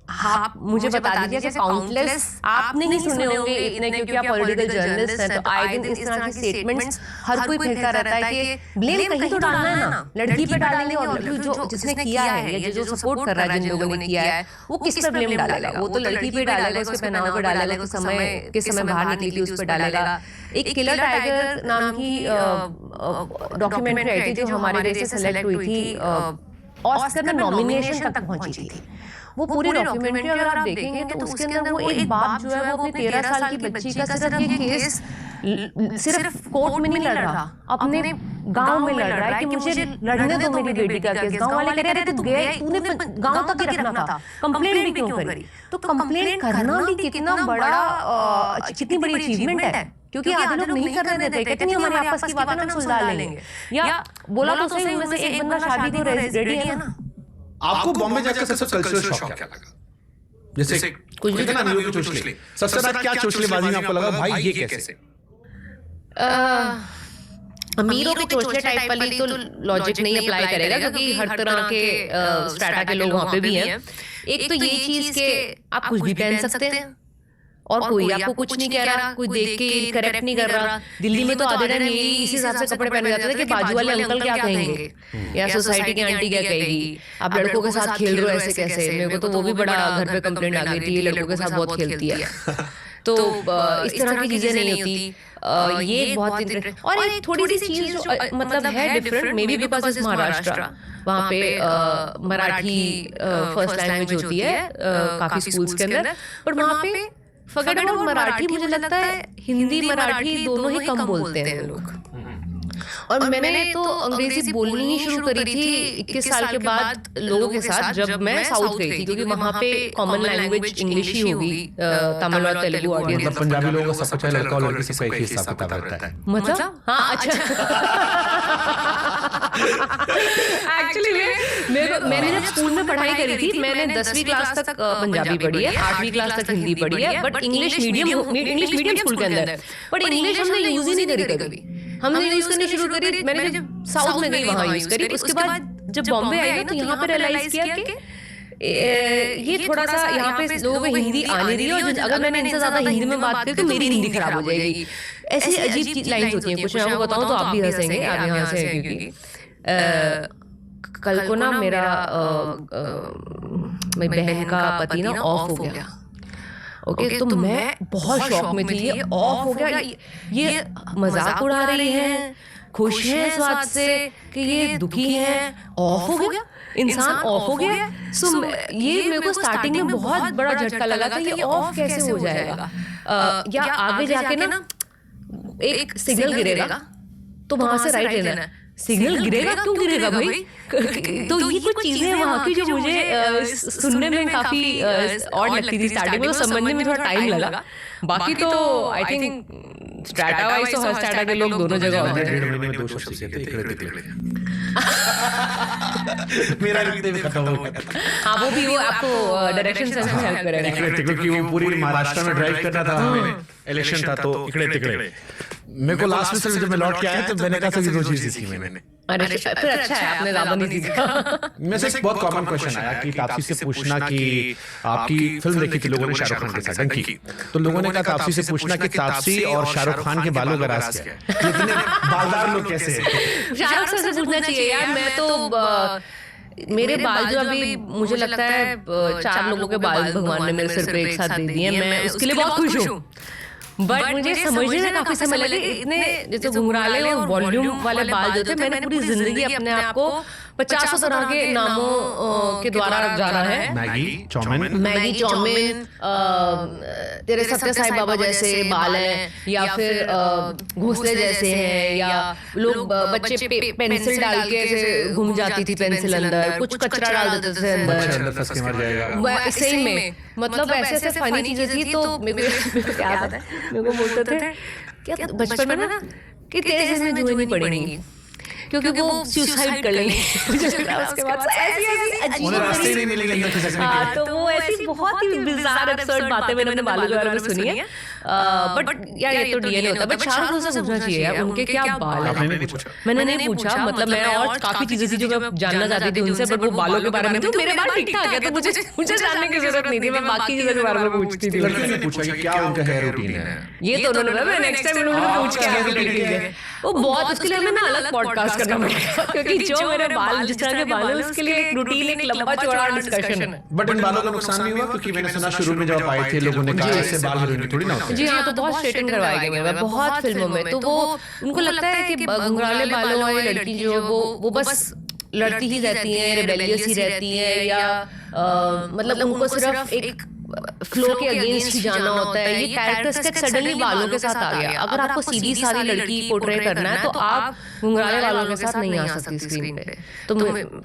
आप मुझे बता दीजिए कि काउंटलेस आपने ही सुने होंगे इतने, क्योंकि आप पॉलिटिकल जर्नलिस्ट हैं, तो आए दिन इस तरह की स्टेटमेंट्स हर कोई फेंकता रहता है कि ब्लेम कहीं तो डालना है ना, लड़की पे डालेंगे, और लड़की जो जिसने किया है या जो सपोर्ट कर रहा है, जिन लोगों ने किया है, वो किस पे ब्लेम डालेगा? वो तो लड़की पे डालेगा, उसके पहनावे पे डालेगा, किस समय बाहर निकली थी उस पे डालेगा। एक किलर टाइगर नाम की डॉक्यूमेंट्री आई थी जो हमारे देश से सेलेक्ट हुई थी, ऑस्कर में नॉमिनेशन तक पहुंची थी। वो पूरी डॉक्यूमेंट्री अगर आप देखेंगे तो उसके अंदर वो एक बाप जो है वो अपनी 13 साल की बच्ची का सिर्फ ये केस सिर्फ कोर्ट में नहीं लड़ रहा, अपने गांव में लड़ रहा है कि मुझे लड़ने दो मेरी बेटी का केस। गांव वाले कह रहे थे तू गए, तूने गांव तक ही रखना था, कंप्लेंट भी क्यों करी? तो कंप्लेंट करना भी कितना बड़ा, कितनी बड़ी अचीवमेंट है, क्योंकि आधे लोग नहीं करने देते, कहते नहीं हमारे आपस की बातें हम सुलझा लेंगे, या बोला तो सही उनमें से एक बंदा शादी को रेडी है ना। आपको बॉम्बे जाकर सबसे कल्चरल शॉक क्या लगा? जैसे कुछ भी ना अमीरों के चोचले, सबसे ज्यादा क्या चोचलेबाजी में आपको लगा भाई ये कैसे? अमीरों के चोचले टाइप वाली तो लॉजिक नहीं अप्लाई करेगा क्योंकि हर तरह के स्ट्रैटा के लोग वहाँ पे भी हैं। एक तो ये चीज के आप कुछ भी पहन सकते हैं और कोई आपको कुछ नहीं कह रहा, कोई देख के करेक्ट नहीं कर रहा। दिल्ली में तो आधे टाइम यही इसी हिसाब से कपड़े पहने जाते थे कि बाजू वाले अंकल क्या कहेंगे या सोसाइटी की आंटी क्या कहेगी, आप लड़कों के साथ खेल रहे हो ऐसे कैसे। मेरे को तो वो भी बड़ा घर पे कंप्लेंट आ गई थी, ये लड़कों के साथ बहुत खेलती है। तो इस तरह की चीजें नहीं होती। ये एक बहुत और एक थोड़ी सी चीज जो मतलब है different, may be because is Maharashtra, वहाँ पे मराठी फर्स्ट लैंग्वेज होती है काफी स्कूल्स के अंदर, पर वहाँ पे फॉरगेट अबाउट मराठी, मुझे लगता है हिंदी मराठी दोनों ही कम बोलते हैं लोग। और मैंने तो अंग्रेजी बोलनी ही शुरू करी थी 21 साल के बाद लोगों के साथ जब मैं साउथ गई थी, क्योंकि वहाँ पे कॉमन लैंग्वेज इंग्लिश ही होगी, तमिल और तेलुगु ऑडियंस। मतलब पंजाबी लोगों का सब कुछ लड़का और लड़की से एक ही हिसाब किताब रहता है। मतलब हाँ अच्छा। एक्चुअली मैंने जब स्कूल में पढ़ाई करी थी, मैंने 10वीं क्लास तक पंजाबी पढ़ी है, 8वीं क्लास तक हिंदी पढ़ी है, बट इंग्लिश मीडियम स्कूल के अंदर। बट इंग्लिश हमने यूज ही नहीं करी कभी, हमने यूज करनी शुरू करी मैंने जब साउथ में गई वहां यूज करी। उसके बाद जब बॉम्बे आई ना तो यहाँ पे रियलाइज किया कि ये थोड़ा सा यहाँ पे लोगों को हिंदी आने रही है, और अगर मैंने इनसे ज्यादा हिंदी में बात करी तो मेरी हिंदी खराब हो जाएगी। ऐसी अजीब लाइन्स होती हैं कुछ। मैं आपको बताऊं तो आप भी हंसेंगे, आप यहाँ से, क्योंकि कल को ना मेरा मेरी बहन का पति ना ऑफ हो गया। ओके, तो मैं बहुत शौक में थी, ये ऑफ हो गया, ये मजाक उड़ा रही हैं, खुश है इस बात से कि ये दुखी है, ऑफ हो गया, इंसान ऑफ हो गया। सो ये मेरे को स्टार्टिंग में बहुत बड़ा झटका लगा था, ये ऑफ कैसे हो जाएगा, या आगे जाके ना एक सिग्नल गिरेगा तो वहां से राइट लेना है। सिग्नल गिरेगा, क्यों गिरेगा भाई? तो ये कुछ चीजें वहाँ की जो मुझे सुनने में काफी और लगती थी स्टार्टिंग में, तो समझने में थोड़ा टाइम लगा। बाकी तो आई थिंक स्ट्रैटा वाइज तो हर स्ट्रैटा के लोग दोनों जगह होते हैं। 1.5 महीने में 2 शब्द सीखे थे, इकड़े तिकड़े। मेरा लिखते भी खत्म हो गया। हाँ, वो भी वो आपको डायरेक्शन सेंस में हेल्प करेगा। इकड़े तिकड़े की वो पूरी महाराष्ट्र में ड्राइव करना था, हमें इलेक्शन था तो इकड़े तिकड़े। मेरे को लास्ट में जब मैं लौट के आया तो मैंने कहा सभी 2 चीजें सीखी मैंने। अरे फिर अच्छा है आपने ज्यादा नहीं सीखा। में से एक बहुत कॉमन क्वेश्चन आया कि तापसी से पूछना कि आपकी फिल्म देखी थी लोगों ने शाहरुख खान के साथ डंकी, तो लोगों ने कहा तापसी से पूछना कि तापसी और शाहरुख खान के बालों का राज क्या है, इतने बालदार लोग कैसे हैं? शाहरुख सर से पूछना चाहिए यार। मैं तो मेरे बाल जो अभी मुझे लगता है 4 लोगों के बाल भगवान ने मेरे सिर पे एक साथ दे दिए, मैं उसके लिए बहुत खुश हूँ। बट मुझे समझने में काफी समय लगे, इतने जैसे घुंघराले और वॉल्यूम वाले बाल जो थे, मैंने पूरी जिंदगी अपने आप को 50 तरह के नामों के द्वारा जाना है। मैगी चौमिन, तेरे सत्य साईं बाबा जैसे बाल हैं, या फिर घोंसले जैसे हैं, या लोग बच्चे पेंसिल डाल के ऐसे घूम जाती थी पेंसिल अंदर, कुछ कचरा डाल देते थे अंदर, सही में मतलब ऐसे ऐसे फनी चीजें थी। तो मेरे को याद आता है, मेरे को बोलते थे क्या बचपन में ना कि तेरे जैसे जुएं नहीं पड़ेंगी क्योंकि वो सुसाइड कर लेंगे। उसके बाद ऐसी अजीब, हाँ, तो वो ऐसी बहुत ही बिज़ार एब्सर्ड बातें मैंने अपने बालों के बारे में सुनी है। बट यार ये तो डीएनए होता है। बट शाहरुख खान से पूछना चाहिए यार, उनके क्या बाल हैं? मैंने नहीं पूछा, मतलब मैं और काफी चीजें थी जो मैं जानना चाहती थी उनसे, बट वो बालों के बारे में तो मेरे बाल ठीक ठाक है, तो मुझे जानने की जरूरत नहीं थी, मैं बाकी चीजों के बारे में पूछती थी। लड़कियों ने पूछा कि क्या उनका हेयर रूटीन है, ये तो उन्होंने, मैं नेक्स्ट टाइम उन्होंने पूछ के हेयर रूटीन है वो बहुत, उसके लिए हमें ना अलग पॉडकास्ट करना पड़ेगा, क्योंकि जो मेरे बाल जिस तरह के बाल है उसके लिए एक रूटीन, एक लंबा चौड़ा डिस्कशन है। बट इन बालों का नुकसान नहीं हुआ? क्योंकि मैंने सुना शुरू में जब आए थे लोगों ने कहा ऐसे बाल हीरोइन थोड़ी ना होते। जी हाँ, तो बहुत स्ट्रेटन करवाए गए मैं बहुत फिल्मों में, तो वो उनको लगता है कि घुंघराले बालों वाली लड़की जो वो बस लड़ती ही रहती है, रिबेलियस ही रहती है, या मतलब उनको सिर्फ एक फ्लो के अगेंस्ट ही जाना होता है, ये कैरेक्टरिस्टिक सडनली बालों के साथ आ गया। अगर आपको सीधी सादी लड़की पोर्ट्रे करना है तो आप घुंघराले बालों के साथ नहीं आ सकती स्क्रीन पे। तो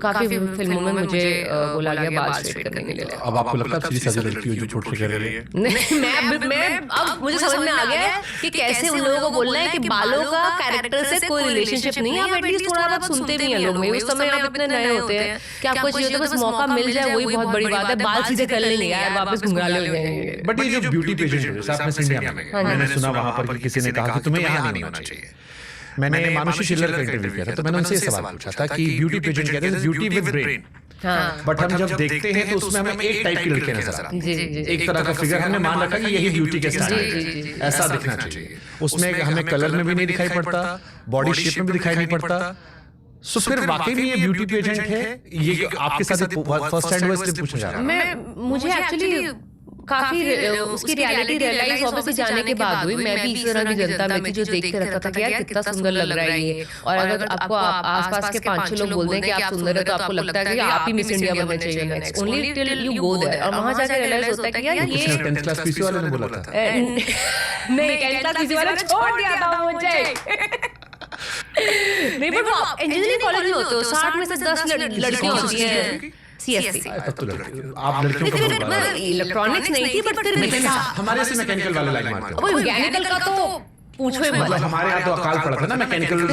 काफी फिल्मों में मुझे बोला गया बाल स्ट्रेट करने के लिए। अब आपको लगता है सीधी सादी लड़की हो जो पोर्ट्रे कर रही है? मैं अब मुझे समझ में आ गया है कि कैसे उन लोगों को बोलना है कि बालों का कैरेक्टर से कोई रिलेशनशिप नहीं है। आप एटलीस्ट थोड़ा बहुत सुनते भी हैं लोग में, उस समय आप इतने नए होते हैं कि आपको चाहिए तो बस मौका मिल जाए, वही बहुत बड़ी बात है। बाल सीधे कर लेंगे यार, वापस घुंघराले हो जाएंगे। बट ये जो ब्यूटी पेजेंट है जैसे आपने इंडिया में, मैंने सुना वहां पर कि किसी ने कहा कि तुम्हें यहाँ नहीं होना चाहिए। मैंने मानुषी शिल्लर का इंटरव्यू किया था तो मैंने उनसे ये सवाल पूछा था कि ब्यूटी पेजेंट कहते हैं ब्यूटी विद ब्रेन, बट हम जब देखते हैं तो उसमें हमें एक टाइप की लड़कियां नजर आती हैं, एक तरह का फिगर हमने मान रखा कि यही ब्यूटी के स्टैंडर्ड है, ऐसा दिखना चाहिए। उसमें हमें कलर में भी नहीं दिखाई पड़ता, बॉडी शेप में भी दिखाई नहीं पड़ता। सो फिर वाकई में ये ब्यूटी पेजेंट है? ये आपके साथ फर्स्ट हैंड हुआ इसलिए पूछना चाह रहा हूं। मुझे एक्चुअली काफी उसकी रियलिटी रियलाइज ऑब्वियसली जाने के बाद हुई। मैं भी इस तरह की जनता में थी जो देख के रखता था कि यार कितना सुंदर लग रहा है ये, और अगर आपको आसपास के 5-6 लोग बोल दें कि आप सुंदर है तो आपको लगता है कि आप ही मिस इंडिया बनना चाहिए next, only till you go there. और वहां जाकर रियलाइज होता है कि यार ये 10th क्लास पीसी वाले ने बोला था। नहीं 10th क्लास पीसी वाला छोड़ दिया था मुझे। नहीं पर आप इंजीनियरिंग कॉलेज में होते हो, 60 में से 10 लड़कियां होती हैं CSC। आप लड़कियों को बोल रहे हैं। इलेक्ट्रॉनिक्स नहीं थी बट फिर भी हमारे से मैकेनिकल वाले लाइन मारते हैं। वो मैकेनिकल का तो पूछो ही मत। हमारे यहाँ तो अकाल पड़ा था ना मैकेनिकल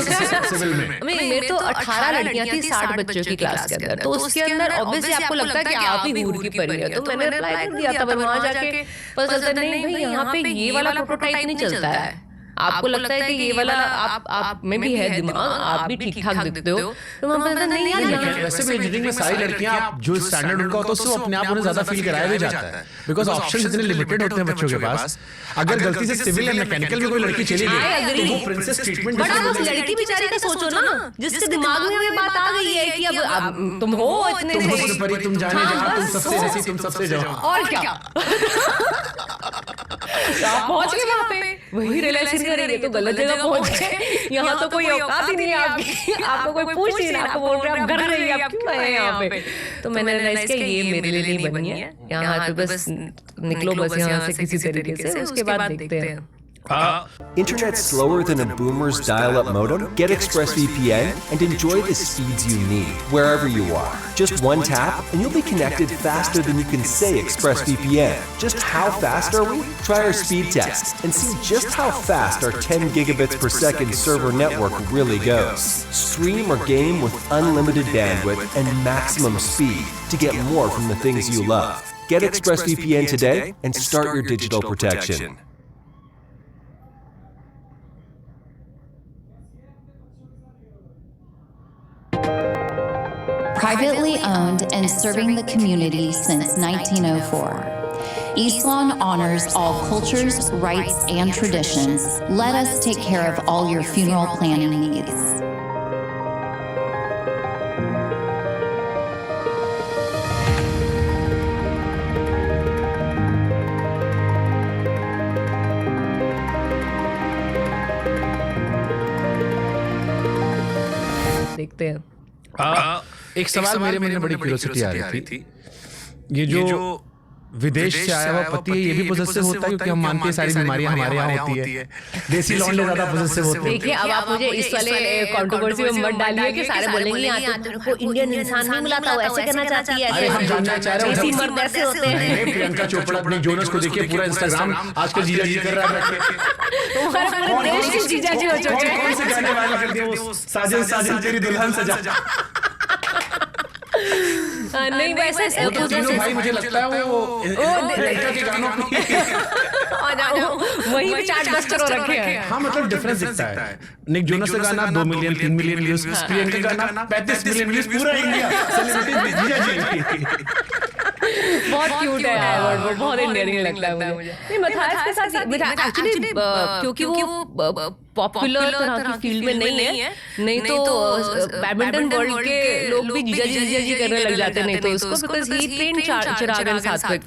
सिविल में। मेरे तो 18 लड़कियां थी 60 बच्चों की क्लास के अंदर, तो उसके अंदर ऑब्वियसली आपको लगता है कि आप ही हूर की परी है। तो मैंने रिप्लाई कर दिया था, पर वहां जाके पता चलता नहीं भाई यहाँ पे ये वाला प्रोटोटाइप नहीं चलता है। आपको लगता है कि ये वाला आप में भी है दिमाग, आप भी ठीक ठाक दिखते हो, तो हम कहते नहीं यार। वैसे भी इंजीनियरिंग में सारी लड़कियां जो स्टैंडर्ड उनका होता है उससे अपने आप उन्हें ज्यादा फील कराया भी जाता है, बिकॉज ऑप्शंस इतने लिमिटेड होते हैं बच्चों के पास। अगर गलती से सिविल या मैकेनिकल में कोई लड़की चली गई तो वो प्रिंसेस ट्रीटमेंट। बट आप उस लड़की बेचारी का सोचो ना जिसके दिमाग में ये बात आ गई है कि अब तुम हो इतने से परी, तुम जाने जहां, तुम सबसे हंसी, तुम सबसे जहां, और क्या आप पहुंच गए वहां पे, वही रियलाइज करेंगे तो गलत जगह पहुंच गए। यहाँ तो कोई औकात ही नहीं है आपकी, आपको कोई पूछ ही नहीं, आपको बोल रहे हैं आप घर रहिए, आप क्यों आए यहाँ पे। तो मैंने रियलाइज किया ये मेरे लिए नहीं बनी है, यहाँ तो बस निकलो बस यहाँ से किसी तरीके से, उसके बाद देखते हैं। Internet slower than a boomer's dial-up modem? Get ExpressVPN and enjoy the speeds you need wherever you are. Just one tap and you'll be connected faster than you can say ExpressVPN. Just how fast are we? Try our speed test and see just how fast our 10 gigabits per second server network really goes. Stream or game with unlimited bandwidth and maximum speed to get more from the things you love. Get ExpressVPN today and start your digital protection. Privately owned and serving the community since 1904. Eastlawn honors all cultures, rights, and traditions. Let us take care of all your funeral planning needs. देखते हैं। एक सवाल मेरे मन में बड़ी क्यूरियोसिटी आ रही थी, ये जो विदेश से आया हुआ पति है ये भी पोजेसिव होता है? क्योंकि हम मानते हैं सारी बीमारियां हमारे यहाँ होती है, देसी लौंडे ज्यादा पोजेसिव होते हैं। देखिए अब आप मुझे इस वाले कंट्रोवर्सी में मत डालिए कि सारे बोलेंगे यहाँ तो को इंडियन इंसान नहीं मिला था, वो ऐसे करना चाहती है, अरे हम जानना चाह रहे हैं देसी मर्द ऐसे होते हैं। प्रियंका चोपड़ा अपने जोनस को देखिए पूरा इंस्टाग्राम आजकल जीजा जी कर रहा है, पूरे देश के जीजा जी हो चुके हैं। कौन से गाने वायरल कर दिए वो साजन साजन तेरी दुल्हन सजा। नहीं वैसे वो तीनों भाई मुझे लगता है वो प्रियंका के गानों वही भी चार्ट बस्टर हो रखे हैं। हाँ मतलब डिफरेंस दिखता है। निक जोनस का गाना 2 मिलियन 3 मिलियन व्यूज, प्रियंका का गाना 35 मिलियन व्यूज, पूरा इंडिया सेलिब्रिटी जीजा जी। बहुत क्यूट है यार, वो बहुत इंडियरिंग लगता है मुझे। नहीं मथास के साथ एक्चुअली क्योंकि वो पॉपुलर तरह की फील्ड में नहीं है, नहीं तो बैडमिंटन वर्ल्ड के लोग भी जीजा जी करने लग जाते, नहीं तो उसको because he train Chirag and Satwik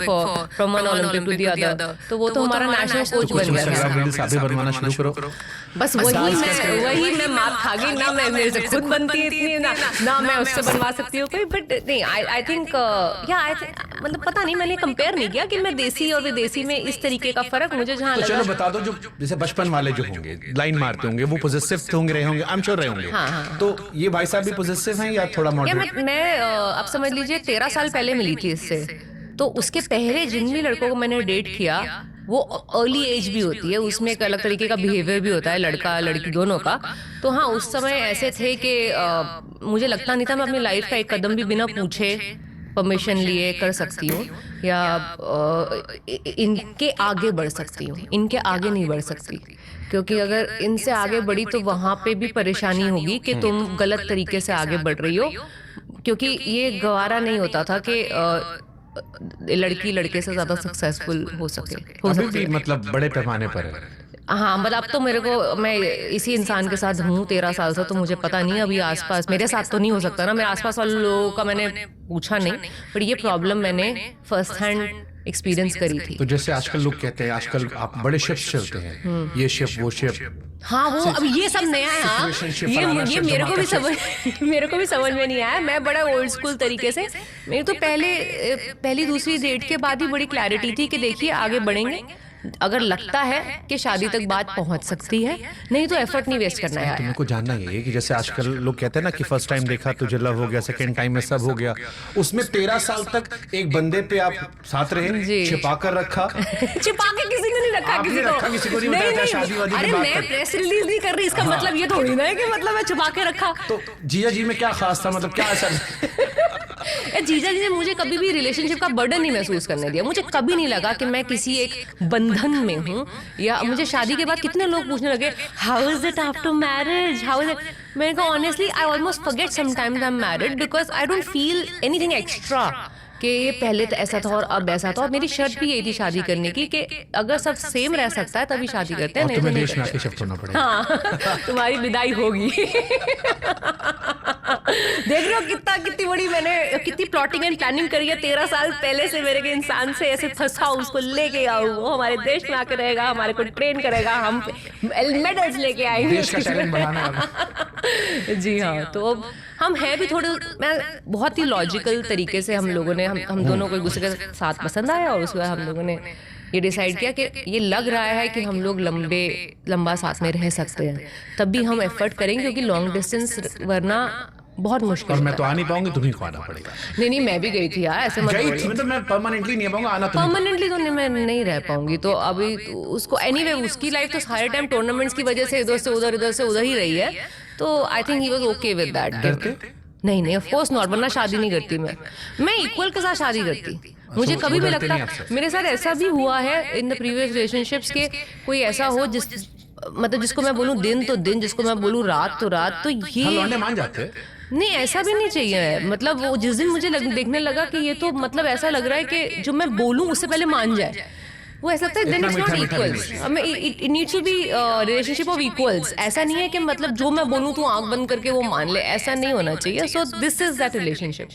from one Olympic to the other, तो वो तो हमारा नेशनल कोच बन गया। बस वही मैं मार खा गई ना, मैं मेरे से खुद बनती है इतनी ना मैं उससे बनवा सकती हूँ कोई, बट नहीं आई थिंक या मतलब पता नहीं, मैंने कंपेयर नहीं किया कि मैं देसी और विदेशी में इस तरीके का फर्क मुझे जहाँ तो लगा। चलो बता दो, जो जैसे बचपन वाले जो होंगे लाइन मारते होंगे वो पॉजिटिव होंगे, रहे होंगे, आई एम श्योर रहे होंगे। हाँ। तो ये भाई साहब भी पॉजिटिव हैं या थोड़ा या मॉडरेट? मैं अब समझ लीजिए 13 साल पहले मिली थी इससे, तो उसके पहले जिन भी लड़कों को मैंने डेट किया वो अर्ली एज भी होती है, उसमें एक अलग तरीके का बिहेवियर भी होता है लड़का लड़की दोनों का। तो हाँ, उस समय ऐसे थे कि मुझे लगता नहीं था मैं अपनी लाइफ का एक कदम भी बिना पूछे परमिशन लिए कर सकती हूँ या इनके आगे बढ़ सकती हूँ। इनके आगे नहीं बढ़ सकती, क्योंकि अगर इनसे आगे बढ़ी तो वहाँ पे भी परेशानी होगी कि तुम गलत तरीके से आगे बढ़ रही हो, क्योंकि ये गवारा नहीं होता था कि लड़की लड़के से ज्यादा सक्सेसफुल हो सके। अभी भी मतलब बड़े पैमाने पर है। हाँ, मतलब अब तो मेरे को, मैं इसी इंसान के साथ हूँ 13 साल से, तो मुझे पता नहीं अभी आसपास मेरे साथ तो नहीं हो सकता ना, मेरे आसपास वाले लोगों का मैंने पूछा नहीं, पर ये प्रॉब्लम मैंने फर्स्ट हैंड एक्सपीरियंस करी थी। तो जैसे आजकल लोग कहते हैं, आजकल आप बड़े शिप्स चलते हैं, ये शिप वो शिप, हाँ वो अब ये सब नया है। हाँ, ये मेरे को भी समझ में नहीं आया। मैं बड़ा ओल्ड स्कूल तरीके से, मेरी तो पहली दूसरी डेट के बाद ही बड़ी क्लैरिटी थी कि देखिए आगे बढ़ेंगे, अगर लगता है कि शादी तक बात पहुंच सकती है, नहीं तो एफर्ट नहीं वेस्ट करना है। तुमको को जानना ये है कि जैसे आजकल लोग कहते हैं ना कि फर्स्ट टाइम देखा तुझे लव हो गया, सेकंड टाइम में सब हो गया, उसमें 13 साल तक एक बंदे पे आप साथ रहे, छिपा कर रखा छिपा के किसी ने नहीं रखा, किसी को नहीं बताया था शादी वादी अरे मैं प्रेस रिलीज नहीं कर रही, इसका मतलब ये थोड़ी ना है कि मतलब मैं छुपा के रखा। तो जीजा जी में क्या खास था, मतलब क्या असर? जीजा जी ने मुझे कभी भी रिलेशनशिप का बर्डन नहीं महसूस करने दिया। मुझे कभी नहीं लगा कि मैं किसी एक बंधन में हूँ, या मुझे शादी के बाद कितने लोग पूछने लगे how is it after marriage, how is it. मैंने कहा honestly I almost forget sometimes I am married because I don't feel anything extra कि ये पहले तो ऐसा था और अब ऐसा था। और मेरी शर्त भी यही थी शादी करने की कि अगर सब सेम रह सकता है तभी शादी करते हैं, नहीं तो देश में आके शिफ्ट होना पड़ेगा। हाँ, तुम्हारी विदाई होगी। देख रहे हो कितनी बड़ी मैंने कितनी प्लॉटिंग एंड प्लानिंग करी है 13 साल पहले से, मेरे के इंसान से ऐसे फंसाओ, उसको लेके आओ, वो हमारे देश में आके रहेगा, हमारे को ट्रेन करेगा, हम मेडल्स लेके आएंगे, देश का टैलेंट बढ़ाना। जी हाँ, तो अब हम हैं भी थोड़े, मैं बहुत ही लॉजिकल तरीके से हम लोगों ने, हम दोनों को एक दूसरे के साथ पसंद आया और उसके बाद हम लोगों ने ये डिसाइड किया कि ये लग रहा है कि हम लोग लंबा साथ में रह सकते हैं, तब भी हम एफर्ट करेंगे, क्योंकि लॉन्ग डिस्टेंस वरना बहुत मुश्किल। और मैं तो आ नहीं पाऊंगी, तुम्हें को आना पड़ेगा। नहीं मैं भी गई थी यार, ऐसे मत गई थी, मतलब मैं परमानेंटली नहीं आ पाऊंगा, आना परमानेंटली तो मैं नहीं रह पाऊंगी। तो अभी तो उसको एनीवे उसकी लाइफ तो सारे टाइम टूर्नामेंट्स की वजह से इधर से उधर ही रही है, तो I think he was okay with that. नहीं ऑफ कोर्स नॉट, वरना शादी नहीं करती मैं इक्वल के साथ शादी करती। मुझे कभी भी लगता, मेरे साथ ऐसा भी हुआ है इन द प्रीवियस रिलेशनशिप्स के, कोई ऐसा हो मतलब जिसको मैं बोलूं दिन तो दिन, जिसको मैं बोलूं रात तो रात, तो ये लौंडे मान जाते। नहीं ऐसा भी नहीं चाहिए। मतलब वो जिस दिन मुझे देखने लगा कि ये तो मतलब ऐसा लग रहा है कि जो मैं बोलूं उससे पहले मान जाए, वो ऐसा लगता है then it's not equals. It needs to be relationship of equals. ऐसा नहीं है कि मतलब जो मैं बोलूं तो आंख बंद करके वो मान ले, ऐसा नहीं होना चाहिए। So this is that relationship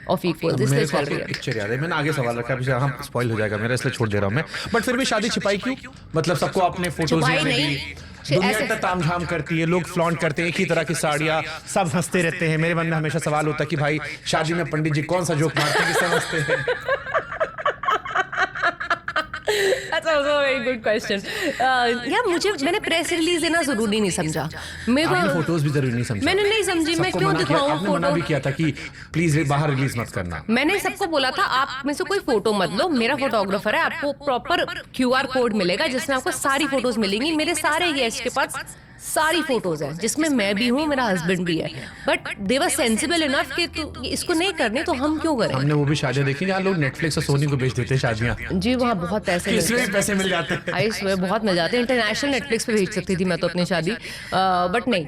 of equals. मेरे को पिक्चर याद है, मैंने आगे सवाल रखा है, हम स्पॉइल हो जाएगा मेरा, इसलिए छोड़ दे रहा हूं मैं। बट फिर भी शादी छिपाई क्यों? मतलब सबको अपने फोटोज दुनिया इतना तामझाम करती है, लोग फ्लॉन्ट करते हैं एक ही तरह की साड़ियाँ, सब हंसते रहते हैं। मेरे मन में हमेशा सवाल होता है कि भाई शादी में पंडित जी कौन सा जोक मारते हैं कि समझते हैं? That's also a very good question. मैंने प्रेस रिलीज देना जरूरी नहीं समझा। मेरे को फोटोज भी जरूरी नहीं समझा। मैंने नहीं समझी, मैं क्यों दिखाऊं फोटो? मना भी किया था कि प्लीज बाहर रिलीज मत करना। मैंने सबको बोला था आप में से कोई फोटो मत लो, मेरा फोटोग्राफर है, आपको प्रॉपर QR कोड मिलेगा जिसमें आपको सारी फोटोज मिलेंगी। मेरे सारे गेस्ट के पास सारी फोटोज हैं, जिसमें मैं भी हूँ, मेरा हस्बैंड भी है, but they were sensible enough कि तू इसको नहीं करनी तो हम क्यों करें। हमने वो भी शादियां देखी जहाँ लोग नेटफ्लिक्स और सोनी को बेच देते हैं शादियां। जी वहाँ बहुत पैसे मिल जाते हैं। आई स्वेयर बहुत मिल जाते हैं। इंटरनेशनल नेटफ्लिक्स पे भेज सकती थी मैं तो अपनी शादी, बट नहीं।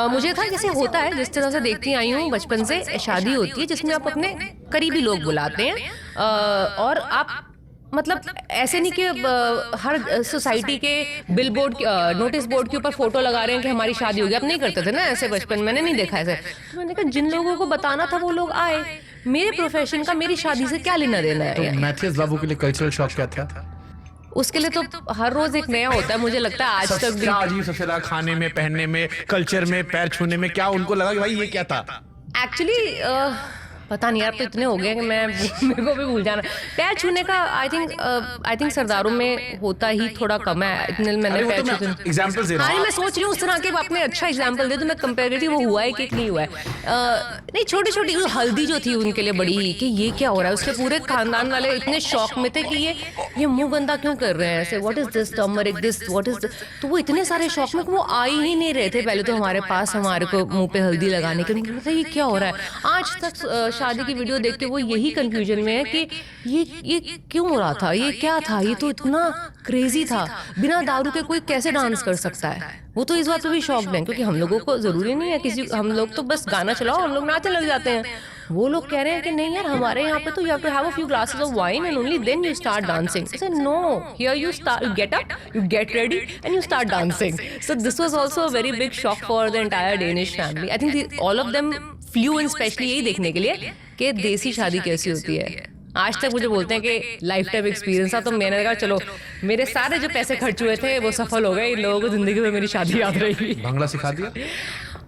मुझे था जैसे होता है, जिस तरह से देखती आई हूँ बचपन से, शादी होती है जिसमें आप अपने करीबी लोग बुलाते हैं और आप मतलब ऐसे नहीं कि हर सोसाइटी के बिलबोर्ड नोटिस बोर्ड के ऊपर फोटो लगा रहे हैं कि हमारी शादी हो गई। आप नहीं करते थे ना ऐसे बचपन, मैंने नहीं देखा ऐसे। तो मैंने कहा जिन लोगों को बताना था वो लोग आए, मेरे प्रोफेशन का मेरी शादी से क्या लेना देना है। तो मैथियस बाबू के लिए कल्चरल शॉक क्या था? उसके लिए तो हर रोज एक नया होता है। मुझे लगता है आज तक क्या अजीब सबसे ज्यादा खाने में, पहनने में, कल्चर में, पैर छूने में क्या उनको लगा कि भाई ये क्या था? एक्चुअली पता नहीं यार, तो इतने हो गए कि मैं मेरे को भी भूल जाना। पैर छूने का आई थिंक सरदारों में होता ही थोड़ा कम है, इतने मैंने पैर छूते एग्जांपल्स दे रहा हूं। हाँ, मैं सोच रही हूँ उस तरह के आपने अच्छा एग्जांपल दे, तो मैं कंपैरेटिव वो हुआ है कि नहीं हुआ है। नहीं, छोटी छोटी हल्दी जो थी उनके लिए बड़ी कि ये क्या हो रहा है, उसके पूरे खानदान वाले इतने शौक में थे कि ये मुंह गंदा क्यों कर रहे हैं ऐसे, what is this turmeric, this what is, तो वो इतने सारे शौक में वो आ ही नहीं रहे थे पहले तो हमारे पास, हमारे को मुंह पे हल्दी लगाने के। उनको ये क्या हो रहा है। आज तक शादी की वीडियो देख के वो यही कंफ्यूजन में है कि ये क्यों हो रहा था, ये क्या था, ये तो इतना क्रेजी था, बिना दारू के कोई कैसे डांस कर सकता है। वो तो इस बात पे भी शॉक्ड हैं क्योंकि हम लोगों को जरूरी नहीं है किसी, हम लोग तो बस गाना चलाओ हम लोग नाचने लग जाते हैं। वो लोग कह रहे हैं कि नहीं यार, हमारे यहाँ पे तो you have to have a few glasses of wine and only then you start dancing. I said no, here you start, you get up, you get ready and you start dancing. So this was also a very big shock for the entire Danish family. I think all of them flew in specially यही देखने के लिए कि देसी शादी कैसी होती है। आज तक मुझे बोलते हैं कि लाइफ टाइम एक्सपीरियंस था, तो मैंने कहा चलो मेरे सारे जो पैसे खर्च हुए थे वो सफल हो गए, इन लोगों को जिंदगी में मेरी शादी याद रहेगी। भंगड़ा सिखा दिया,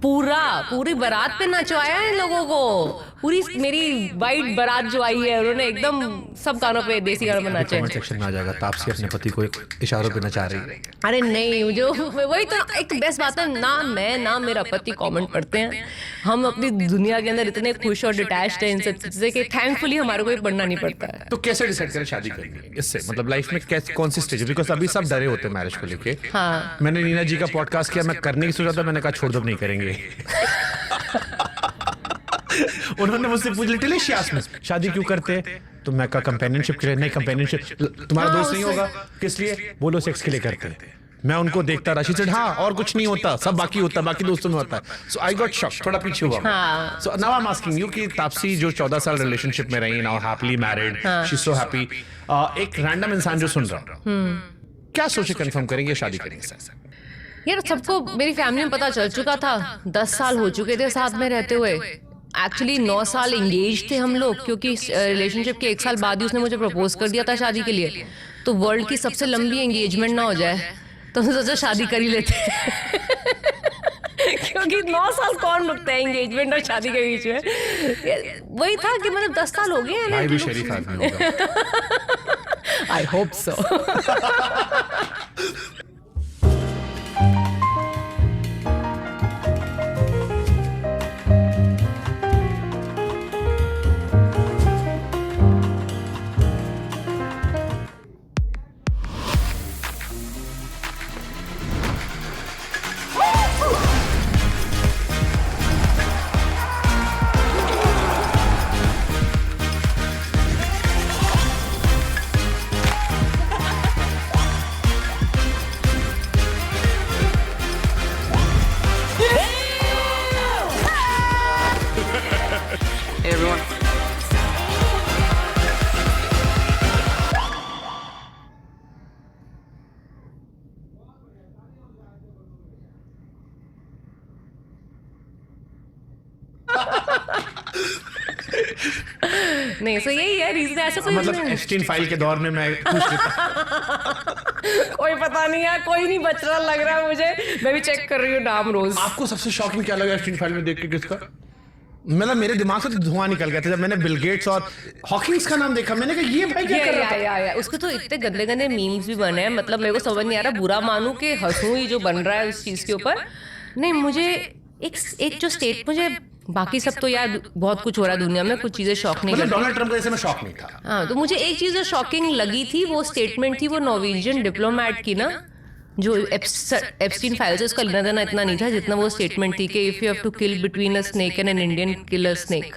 पूरी बारात पे नचवाया इन लोगों को, पूरी मेरी वाइट बारात जो आई है उन्होंने एकदम सब गानों पे, देसी गानों पे नाचे। कमेंट सेक्शन में आ जाएगा तापसी अपने पति को इशारों पे नचा रही है। अरे नहीं, जो वही तो एक बेस्ट बात है ना, मैं ना मेरा पति कमेंट पढ़ते हैं, हम अपनी दुनिया के अंदर इतने खुश और डिटैच्ड हैं इन सब चीज़ों से कि थैंकफुली हमारे को ये पढ़ना नहीं पड़ता है। तो कैसे डिसाइड करें शादी करनी इससे, मतलब लाइफ में कौन सी स्टेज, बिकॉज अभी सब डरे होते हैं मैरिज को लेके। हाँ, मैंने नीना जी का पॉडकास्ट किया, मैं करने की सोचा था, मैंने कहा छोड़ दो, नहीं करेंगे। उन्होंने मुझसे पूछ लिटिल शादी क्यों करते हैं, तो मैं कहा कंपेनियनशिप के लिए। नहीं, कंपेनियनशिप तुम्हारा दोस्त नहीं होगा, किस लिए, बोलो सेक्स के लिए करते हैं। मैं उनको देखता रहा, शी सेड हाँ, और कुछ नहीं होता, सब बाकी होता, बाकी दोस्तों में होता है। सो आई गॉट शॉक, थोड़ा पीछे हुआ। So now I am asking you कि तापसी जो 14 साल रिलेशनशिप में रही, now happily married, she is so happy, एक रैंडम इंसान जो सुन रहा क्या सोचे कंफर्म करेंगे शादी करेंगे? यार सबको मेरी फैमिली में पता चल चुका था, 10 साल हो चुके थे साथ में रहते हुए। एक्चुअली 9 साल एंगेज थे हम लोग, क्योंकि रिलेशनशिप के 1 साल बाद ही उसने मुझे प्रपोज कर दिया था शादी के लिए। तो वर्ल्ड की सबसे लंबी एंगेजमेंट ना हो जाए, तो हमने सोचा शादी कर ही लेते क्योंकि 9 साल कौन रुकता है एंगेजमेंट और शादी के बीच में। वही था कि मतलब 10 साल हो गए भाई भी शरीफ आदमी होगा। I hope so. नहीं, सो यही है रीजन, ऐसा कोई मतलब एप्स्टीन फाइल के दौर में मैं कोई पता नहीं है, कोई नहीं बच रहा लग रहा है मुझे, मैं भी चेक कर रही हूँ नाम रोज। आपको सबसे शॉकिंग क्या लगा एप्स्टीन फाइल में देख के? किसका? मतलब मेरे दिमाग से तो धुआं निकल गया था जब मैंने बिल गेट्स और हॉकिंस का नाम देखा। मैंने कहा ये भाई क्या कर रहा था? उसको तो इतने गंदे गंदे मीम्स भी बने हैं, मतलब मेरे को समझ नहीं आ रहा बुरा मानूं कि हंसूं ही जो बन रहा है उस चीज के ऊपर। नहीं, मुझे एक जो स्टेट, मुझे बाकी सब तो यार बहुत कुछ हो रहा है दुनिया में, कुछ चीजें शॉक नहीं, मतलब डोनाल्ड ट्रम्प का जैसे मैं शॉक नहीं था। हाँ, तो मुझे एक चीज जो शॉकिंग लगी थी वो स्टेटमेंट थी वो नॉर्वेजियन डिप्लोमेट की ना, जो एप्स्टीन फाइल से उसका लेना देना इतना नहीं था जितना वो स्टेटमेंट थी कि if you have to kill between a snake and an Indian, kill a snake.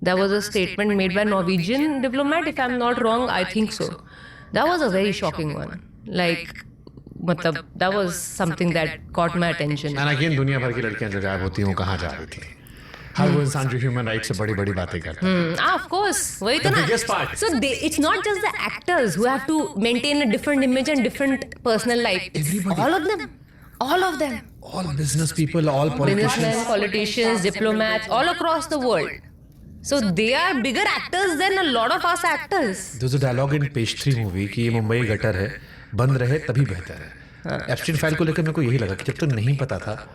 That was a statement made by Norwegian diplomat, if I am not wrong, I think so. That was a very shocking one, like मतलब that was something that caught my attention. And again, दुनिया भर की लड़कियां जो गायब होती हैं वो कहाँ जा रही थी? हर वो इंसान जो ह्यूमन राइट से बड़ी-बड़ी बातें करता है। Of course, वही तो ना। So it's not just the actors who have to maintain a different image and different personal life. Everybody. All of them. All business people, all politicians. Businessmen, politicians, diplomats, all across the world. So they are bigger actors than a lot of us actors. There's a dialogue in Page 3 movie कि ये मुंबई गटर है, बंद रहे तभी बेहतर है। एप्स्टीन फाइल को लेकर मेरे को यही लगा कि जब तो नहीं पता था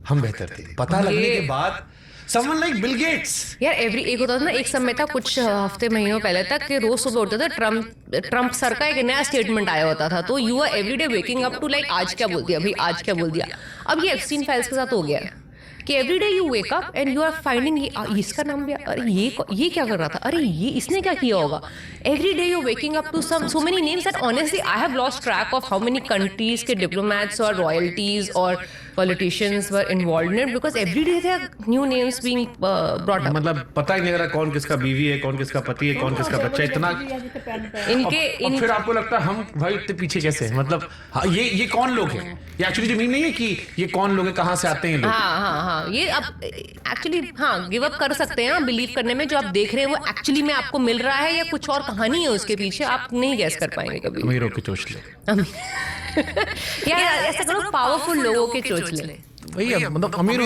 हम बेहतर थे, पता लगने के बाद Someone like Bill Gates. यार एक होता था ना, एक समय था कुछ हफ्ते महीनों पहले तक कि रोज सुबह उठते थे, ट्रम्प सर का एक नया स्टेटमेंट आया होता था, तो you are everyday waking up to like आज क्या बोल दिया भाई, आज क्या बोल दिया। अब ये एप्स्टीन फाइल्स के साथ हो गया कि everyday you wake up and you are finding इसका नाम भी, अरे ये क्या कर रहा था, अरे ये इसने क्या किया होगा। Everyday you waking up to so many names that honestly I have lost track of how many countries के डिप्लोमैट्स और रॉयल्टीज और politicians were involved in it because every day there are new names being brought up. मतलब पता ही नहीं लग रहा कौन किसका बीवी है, कौन किसका पति है, कौन किसका बच्चा, इतना और फिर आपको लगता है हम भाई इतने पीछे कैसे हैं, मतलब ये कौन लोग हैं, ये एक्चुअली जो मीन नहीं है कि ये कौन लोग हैं, कहाँ से आते हैं लोग। हाँ ये अब एक्चुअली गिव अप कर सकते हैं बिलीव करने में, जो आप देख रहे हैं वो एक्चुअली में आपको मिल रहा है या कुछ और कहानी है उसके पीछे, आप नहीं गैस कर पाएंगे कभी। अमीरों के चोचले यार ऐसा करो, पावरफुल लोगों के चोचले। भैया मतलब अमीर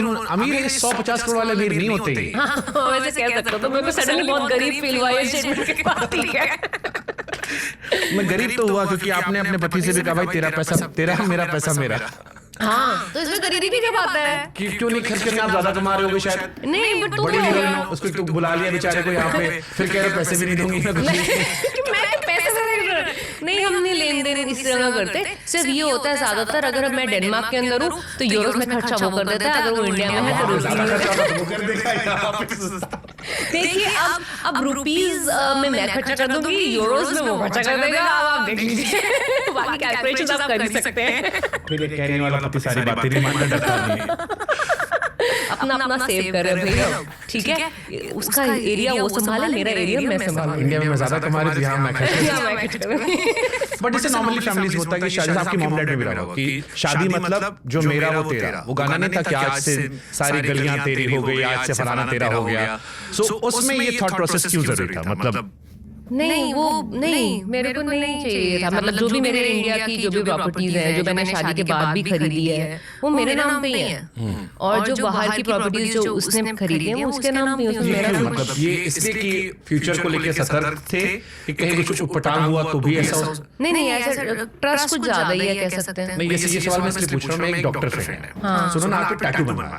100-50 करोड़ वाले अमीर नहीं होते ही। हाँ वैसे कह सकते हो, तो मेरे को सडनली बहुत गरीब फील हुआ ये स्टेटमेंट के बाद, ठीक है। मैं गरीब तो हुआ क्योंकि आपने अपने पति से भी कहा भाई तेरा पैसा तेरा, मेरा पैसा मेरा। हाँ तो इसमें गरीबी की क्या बात है कि क्यों नहीं खर्च करने, आप ज्यादा कमा रहे होगे शायद। नहीं बट बड़ी हीरोइन हो, उसको तो बुला लिया बेचारे को यहाँ पे, फिर कह रहे पैसे भी नहीं दूंगी मैं कुछ नहीं, हमने लेन देन इस तरह करते, सिर्फ ये होता है ज्यादातर अगर मैं डेनमार्क के अंदर हूँ तो यूरोस में खर्चा वो कर देता है, अगर वो इंडिया में है तो रुपीज। देखिए अब रुपीज में मैं खर्चा कर दूंगी, यूरोस में वो खर्चा कर देगा, आप देख लीजिए। बाकी कैलकुलेशन आप कर ही सकते हैं। फिर एक कहने वाला पति सारी बातें नहीं मानता, डरता नहीं। अपना सेव कर रहे भैया, ठीक है, उसका एरिया वो संभाले, मेरा एरिया मैं संभालूं। इंडिया में ज्यादा कमा रही थी, यहाँ मैं बट इससे नॉर्मली फैमिलीज होता है कि शायद आपकी मॉम डैड में भी रहा हो कि शादी मतलब जो मेरा वो तेरा, वो गाना नहीं था कि आज से सारी गलियां तेरी हो गई, आज से फलाना तेरा हो गया। सो उसमें ये थॉट प्रोसेस क्यों जरूरी था, मतलब नहीं वो नहीं, मेरे को नहीं चाहिए था, मतलब जो भी मेरे इंडिया की जो भी प्रॉपर्टीज है जो मैंने शादी के बाद भी खरीदी है वो मेरे नाम पे ही है, और जो बाहर की प्रॉपर्टीज जो उसने खरीदी है वो उसके नाम पे है, उसमें मेरा नाम। मतलब ये इसलिए कि फ्यूचर को लेकर सतर्क थे कि कहीं कुछ उटपटांग हुआ तो भी ऐसा नहीं ऐसा ट्रस्ट कुछ ज्यादा ही है कह सकते हैं। नहीं ये सवाल मैं इसलिए पूछ रहा हूँ, मैं एक डॉक्टर फ्रेंड है, सुनो ना आपको टैटू बनवाया,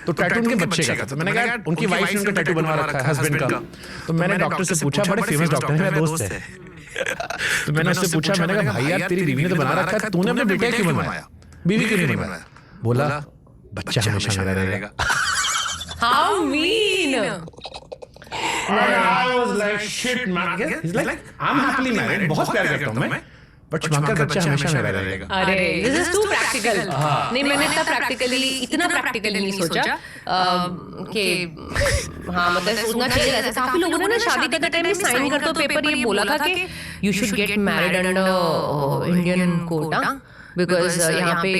तो टैटू उनके बच्चे का था, तो मैंने कहा उनकी वाइफ ने उनका टैटू बनवा रखा है हस्बैंड का, तो मैंने डॉक्टर से पूछा, बड़े फेमस डॉक्टर है, मेरा दोस्त है, तो मैंने उससे पूछा, मैंने कहा भाई यार तेरी बीवी ने तो बना रखा है, तूने अपने बेटे क्यों बनवाया, बीवी क्यों नहीं बनवाया? बोला बच्चा हमेशा मेरा रहेगा। How mean. I was like shit man, he's like I'm happily married, बहुत प्यार करता हूँ मैं, बट शुभंकर बच्चा हमेशा मेरा रहेगा। अरे दिस इज टू प्रैक्टिकल। नहीं मैंने इतना प्रैक्टिकली नहीं सोचा कि हाँ मतलब सोचना चाहिए ऐसा। काफी लोगों ने ना शादी के टाइम में साइन करते हो पेपर ये बोला था कि you should get married under Indian code, because यहाँ पे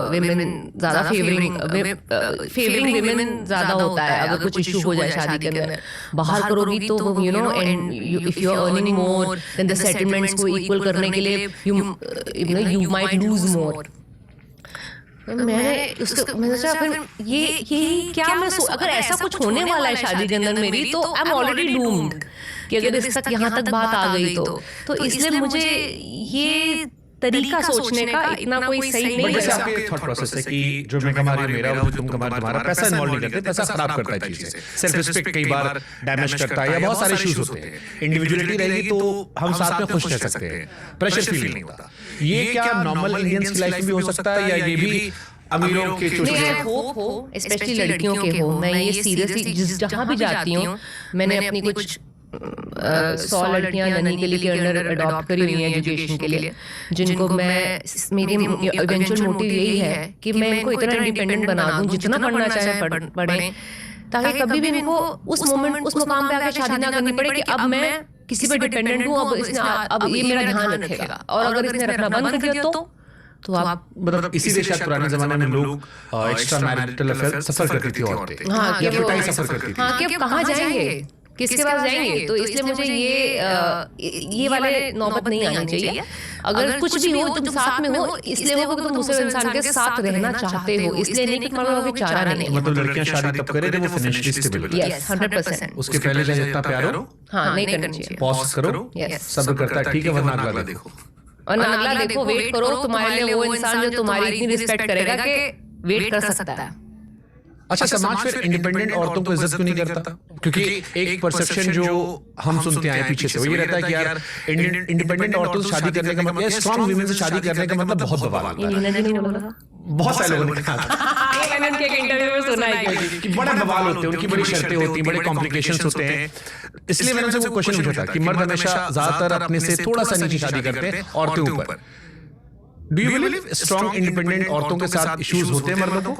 विमेन ज्यादा फेवरिंग विमेन ज्यादा होता है, अगर कुछ इशू हो जाए शादी के अंदर बाहर करोगी तो you know, and if you are earning more than the settlements को इक्वल करने के लिए यू माइट लूज मोर। मैंने सोचा फिर ये क्या मैं अगर ऐसा कुछ होने वाला है शादी के अंदर मेरी तो आई एम ऑलरेडी डूम्ड कि अगर इस तक यहाँ तक बात आ गई तो इसलिए मुझे ये तरीका सोचने का इतना कोई सही नहीं है। आपके थॉट प्रोसेस है कि जो मैं कमा रही हूँ मेरा, वो तुम कमा तुम्हारा, पैसा इन्वॉल्व नहीं करते, पैसा खराब करता है चीजें, सेल्फ रिस्पेक्ट कई बार डैमेज करता है या बहुत सारे इश्यूज होते हैं। इंडिविजुअलिटी रहेगी तो हम साथ में खुश रह सकते हैं, प्रेशर फील नहीं होता। ये क्या नॉर्मल इंडियंस की लाइफ में भी हो सकता है या ये भी अमीरों के चोचले हो स्पेशली लड़कियों के हो? मैं ये सीरियसली जहाँ भी जाती हूँ, मैंने अपनी कुछ 100 लड़कियां ननी के लिए अंडर अडॉप्ट करी हुई हैं एजुकेशन के लिए, जिनको मैं मेरी इवेंचुअल मोटिव यही है कि मैं इनको इतना इंडिपेंडेंट बना दूं, जितना पढ़ना चाहे पढ़ें, ताकि कभी भी इनको उस मोमेंट उस मुकाम पे आकर शादी ना करनी पड़े कि अब मैं किसी पे डिपेंडेंट हूँ, अब ये मेरा ध्यान रखेगा, और अगर इसने रखना बंद कर दिया तो आप मतलब इसीलिए शायद पुराने जमाने में लोग एक्स्ट्रा मैरिटल अफेयर सफर करती थी औरतें, हाँ या पिटाई सफर करती थी, हाँ कि कहाँ जाएंगे, किसके पास जाएंगे, तो इसलिए मुझे ये वाले नौबत नहीं आनी चाहिए। अगर कुछ भी हो तुम साथ में हो, इसलिए हो कि तुम दूसरे इंसान के साथ रहना चाहते हो, इसलिए नहीं कि तुम्हारा कोई चारा नहीं है। मतलब लड़कियां शादी तब करें जब वो फाइनेंशियली स्टेबल हो। यस 100%। उसके पहले चाहे जितना प्यार हो, हाँ नहीं करना चाहिए, पॉज करो, सब्र करता है ठीक है, वरना अगला देखो, और ना अगला देखो, वेट करो तुम्हारे लिए वो इंसान जो तुम्हारी इतनी रिस्पेक्ट करेगा कि वेट कर सकता है। अच्छा, समाज फिर इंडिपेंडेंट औरतों को इज्जत क्यों नहीं करता? क्योंकि एक परसेप्शन जो हम सुनते आए पीछे से वो ये रहता है कि यार इंडिपेंडेंट औरतों से शादी करने का मतलब, स्ट्रॉन्ग वीमेन से शादी करने का मतलब बहुत बवाल होता है। बहुत सारे लोगों ने कहा था, मैंने उनके एक इंटरव्यू में सुना है कि बड़ा बवाल होते हैं, उनकी बड़ी शर्तें होती हैं, बड़े कॉम्प्लिकेशंस होते हैं। इसलिए मैंने उनसे वो क्वेश्चन पूछा था कि मर्द हमेशा ज्यादातर अपने से थोड़ा सा नीचे शादी करते हैं औरतें ऊपर। Do you believe strong independent औरतों के साथ इश्यूज होते हैं मर्दों को?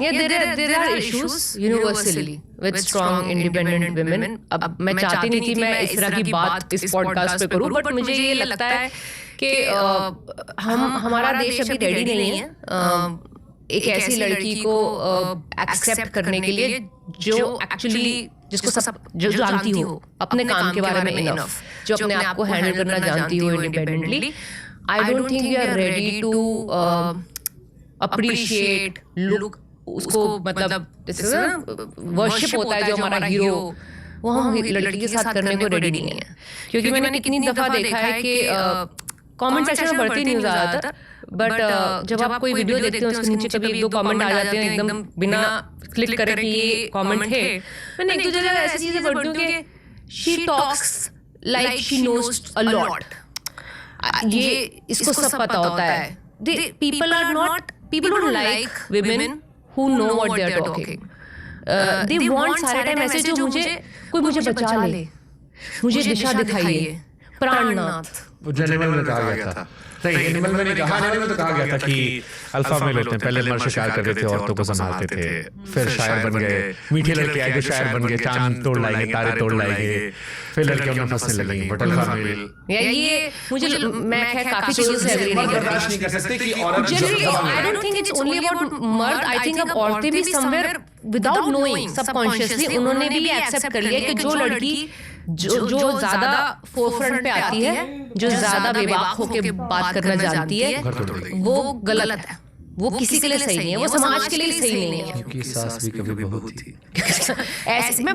There are issues universally with strong independent women. अब मैं चाहती नहीं थी मैं इस तरह की बात इस पॉडकास्ट पे करूं, बट मुझे ये लगता है कि हमारा देश अभी रेडी नहीं है एक ऐसी लड़की को एक्सेप्ट करने के लिए जो एक्चुअली जिसको सब जो जानती हो अपने काम के बारे में इनफ, जो अपने आप को हैंडल करना जानती हो independently. I don't think we are ready to appreciate look उसको, मतलब जैसे वर्शिप होता है जो हमारा हीरो, वो हम लड़की के साथ करने को रेडी नहीं है। क्योंकि मैंने कितनी दफा देखा है कि कमेंट सेक्शन में बढ़ती नहीं ज़्यादातर, बट जब आप कोई वीडियो देखते हो उसके नीचे कभी एक दो कमेंट आ जाते हैं एकदम बिना क्लिक करे कि ये कमेंट है। मैंने एक दो जगह ऐसी चीजें पढ़ती हूँ कि she talks like she knows a lot. ये इसको सब पता होता है। People don't like women who know what they are talking. They want सारे टाइम ऐसे जो मुझे बचा ले, मुझे दिशा दिखाइए, प्राणनाथ। वो एनिमल में कहा गया था, नहीं एनिमल में नहीं कहा, एनिमल में तो कहा गया था कि अल्फा मेल होते हैं, पहले मर्द शिकार करते थे, औरतों को संभालते थे, फिर शायर बन गए, मीठे लड़के आए जो शायर बन गए, चांद तोड़ लाएंगे, तारे तोड़ लाएंगे, फिर लड़कियों में फंसने लगेंगी। बट अल्फा मेल ये मुझे मैं काफी चीजों से एग्री नहीं कर सकते कि औरत I don't think it's only about मर्द। आई थिंक अब औरतें भी समवेयर विदाउट नोइंग सबकॉन्शियसली उन्होंने भी ये एक्सेप्ट कर लिया कि जो लड़की जो ज्यादा फोरफ्रंट पे आती है, जो ज्यादा बेबाक होके बात करना जानती है, वो गलत है, वो किसी के लिए सही नहीं है, वो समाज के लिए सही नहीं है। क्योंकि सास भी कभी बहू थी। ऐसे में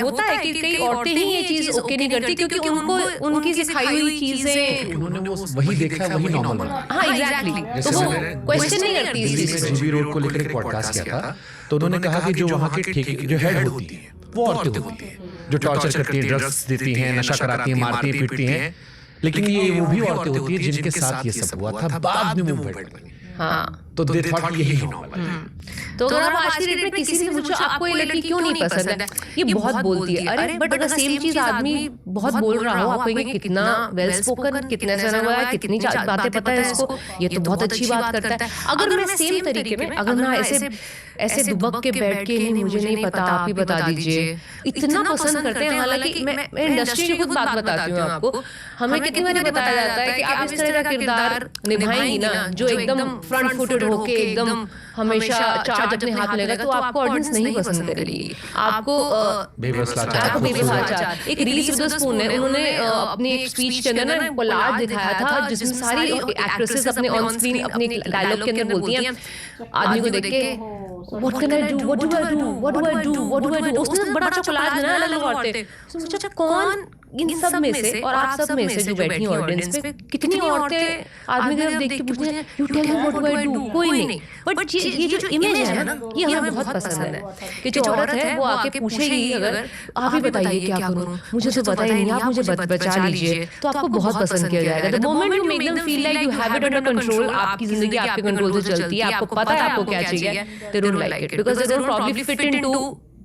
होता है कि कई औरतें ही ये चीज ओके नहीं करती क्योंकि उनको उनकी सिखाई हुई चीजें उन्होंने वो वही देखा, वही नॉर्मल बना। हाँ एग्जैक्टली, तो वो क्वेश्चन नहीं करती इस चीज को। जीबी रोड को लेकर एक पॉडकास्ट किया था, तो उन्होंने कहा कि जो वहाँ के ठीक जो हेड होती है वो औरतें होती हैं, जो टॉर्चर करती हैं, ड्रग्स देती हैं, नशा कराती हैं, मारती हैं, पीटती हैं। लेकिन ये वो भी औरतें होती हैं जिनके साथ ये सब हुआ था, बाद में वो हेड बनी। हाँ, तो दे थॉट यही नॉर्मल है। तो अगर आप आज की डेट में किसी से पूछो आपको ये लड़की क्यों नहीं पसंद है, ये बहुत बोलती है। अरे बट अगर सेम चीज आदमी बहुत बोल रहा हो, आप कहेंगे कितना वेल स्पोकन, कितना सुना हुआ है, कितनी बातें पता है इसको, ये तो बहुत अच्छी बात करता है। अगर मैं सेम तरीके में अगर मैं ऐसे दुबक के बैठ के नहीं मुझे नहीं पता आप ही बता दीजिए, इतना पसंद करते हैं। हालांकि मैं इंडस्ट्री की खुद बात बताती हूँ आपको, हमें कितनी बार बताया जाता है कि आप इस तरह का किरदार निभाएंगी ना जो एकदम फ्रंट फुटेड होके एकदम हमेशा चार्ज अपने हाथ में लेगा, तो आपको ऑडियंस नहीं पसंद करेगी। आपको बेबस लाचार। एक रील्स विदर्सपून है, उन्होंने अपनी एक स्पीच के अंदर ना कोलाज दिखाया था जिसमें सारी एक्ट्रेसेस अपने ऑन स्क्रीन अपने डायलॉग के अंदर बोलती हैं, आदमी को देख के What can I do? What do I do? What do I do? What do I do? उसने बड़ा अच्छा कोलाज बनाया अलग औरतें। सोचा कौन इन सब में से और आप सब में से जो बैठी ऑडियंस पे कितनी औरतें आदमी की तरफ देख के पूछती हैं you tell me what do I do? कोई नहीं। बट ये जो इमेज है ना, ये हमें बहुत पसंद है कि जो औरत है वो आके पूछेगी अगर आप ही बताइए क्या करूं, मुझे तो पता ही नहीं, आप मुझे बचा लीजिए, तो आपको बहुत पसंद किया जाएगा। The moment you make them feel like you have it under control, आपकी जिंदगी आपके कंट्रोल से चलती है, आपको पता है आपको क्या चाहिए, they don't like it because they don't probably fit into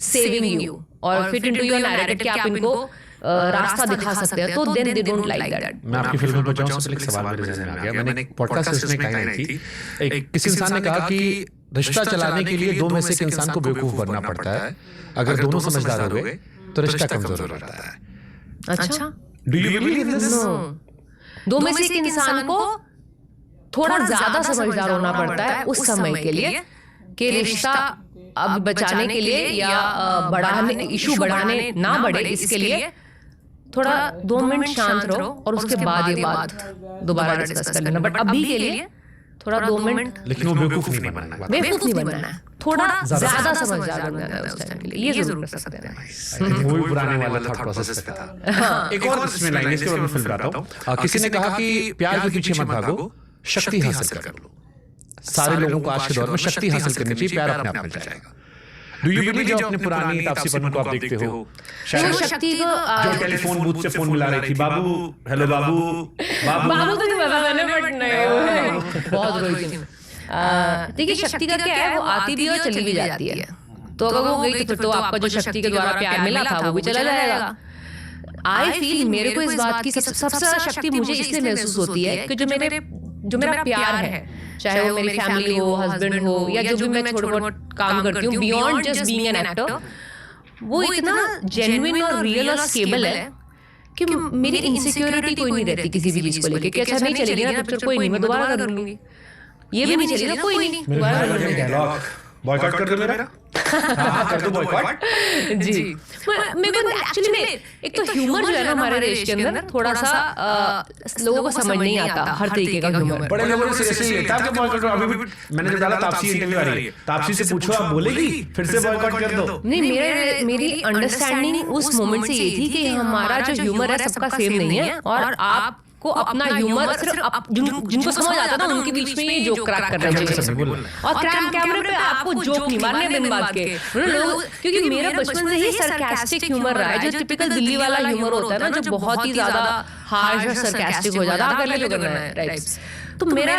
saving you और फिट इनटू योर नैरेटिव कि आप इनको रास्ता दिखा सकते हैं, तो then they don't like that. मैं आपकी फिल्म में बचाऊं से एक सवाल मेरे जहन में आ गया। मैंने एक पॉडकास्ट में कही नहीं थी, एक किसी इंसान ने कहा कि रिश्ता चलाने के लिए दो में से एक इंसान को बेवकूफ बनना पड़ता है, अगर दोनों समझदार हो गए तो रिश्ता कमजोर हो जाता है। अच्छा, do you believe in this? दो में से एक इंसान को थोड़ा ज्यादा समझदार होना पड़ता है उस समय के लिए कि रिश्ता अब बचाने के लिए या बढ़ाने इशू बढ़ाने ना बढ़े, इसके लिए थोड़ा 2 मिनट शांत रहो और उसके बाद ये बात दोबारा डिस्कस कर लेना। बट अभी के लिए थोड़ा 2 मिनट, लेकिन वो बेवकूफ नहीं बनना है, बेवकूफ नहीं बनना है, थोड़ा ज्यादा समझदार बनना है उस टाइम के लिए, ये जरूर कर सकते हैं। मूवी पुराने वाला थॉट प्रोसेस पे था। एक और इसमें लाइन इसके बारे में फिल्म बताता हूं। किसी ने कहा कि प्यार के पीछे मत भागो, शक्ति हासिल कर लो। सारे लोगों को आज के दौर में शक्ति हासिल करनी चाहिए, प्यार अपने आप मिल जाएगा। डू यू बिलीव जो अपने पुरानी तापसी पन्नू को आप देखते हो शायद शक्ति को जो टेलीफोन बूथ से फोन मिला रही थी, बाबू हेलो बाबू बाबू बाबू तो नहीं पता मैंने बट नहीं बहुत रोई थी। देखिए शक्ति का क्या है, वो आती भी और चली भी जाती है, तो अगर वो गई तो फिर तो आपका जो शक्ति के द्वारा प्यार मिला था वो भी चला जाएगा। आई फील मेरे को इस बात की सबसे ज्यादा शक्ति मुझे इसलिए महसूस होती है कि जो मेरा प्यार है, चाहे वो मेरी फैमिली हो, हस्बैंड हो, या जो भी मैं थोड़ा बहुत काम करती हूँ beyond just being an actor, वो इतना जेन्युइन और रियल और स्टेबल है कि मेरी इनसिक्योरिटी कोई नहीं रहती किसी भी चीज को लेके कि अच्छा नहीं चलेगी ना पिक्चर, कोई नहीं मैं दोबारा कर लूंगी, ये भी नहीं चलेगा कोई नहीं दोबारा कर लूंगी। बॉयकॉट कर दो मेरा। हाँ, कर दो बॉयकॉट जी। मेरे को एक्चुअली में एक तो ह्यूमर जो है ना हमारे देश के अंदर थोड़ा सा लोगों को समझ नहीं आता, हर तरीके का ह्यूमर। बड़े लोगों ने सीरियसली लेता है कि बॉयकॉट करो। अभी भी मैंने जो डाला तापसी इंटरव्यू आ रही है, तापसी से पूछो आप बोलेगी फिर से बॉयकॉट कर दो। नहीं, मेरी अंडरस्टैंडिंग उस मोमेंट से ये थी कि हमारा जो ह्यूमर है सबका सेम नहीं है और आप को अपना ह्यूमर सिर्फ जिनको समझ आता ना उनके बीच में ही जोक क्रैक करना चाहिए और कैमरे पे आपको जोक नहीं मारने बिन बात के लोग, क्योंकि मेरा बचपन से ही सरकास्टिक ह्यूमर रहा है, जो टिपिकल दिल्ली वाला ह्यूमर होता है ना, जो बहुत ही ज्यादा हार्श और सरकास्टिक हो जाता है, कर ले जो करना है राइट। तो मेरा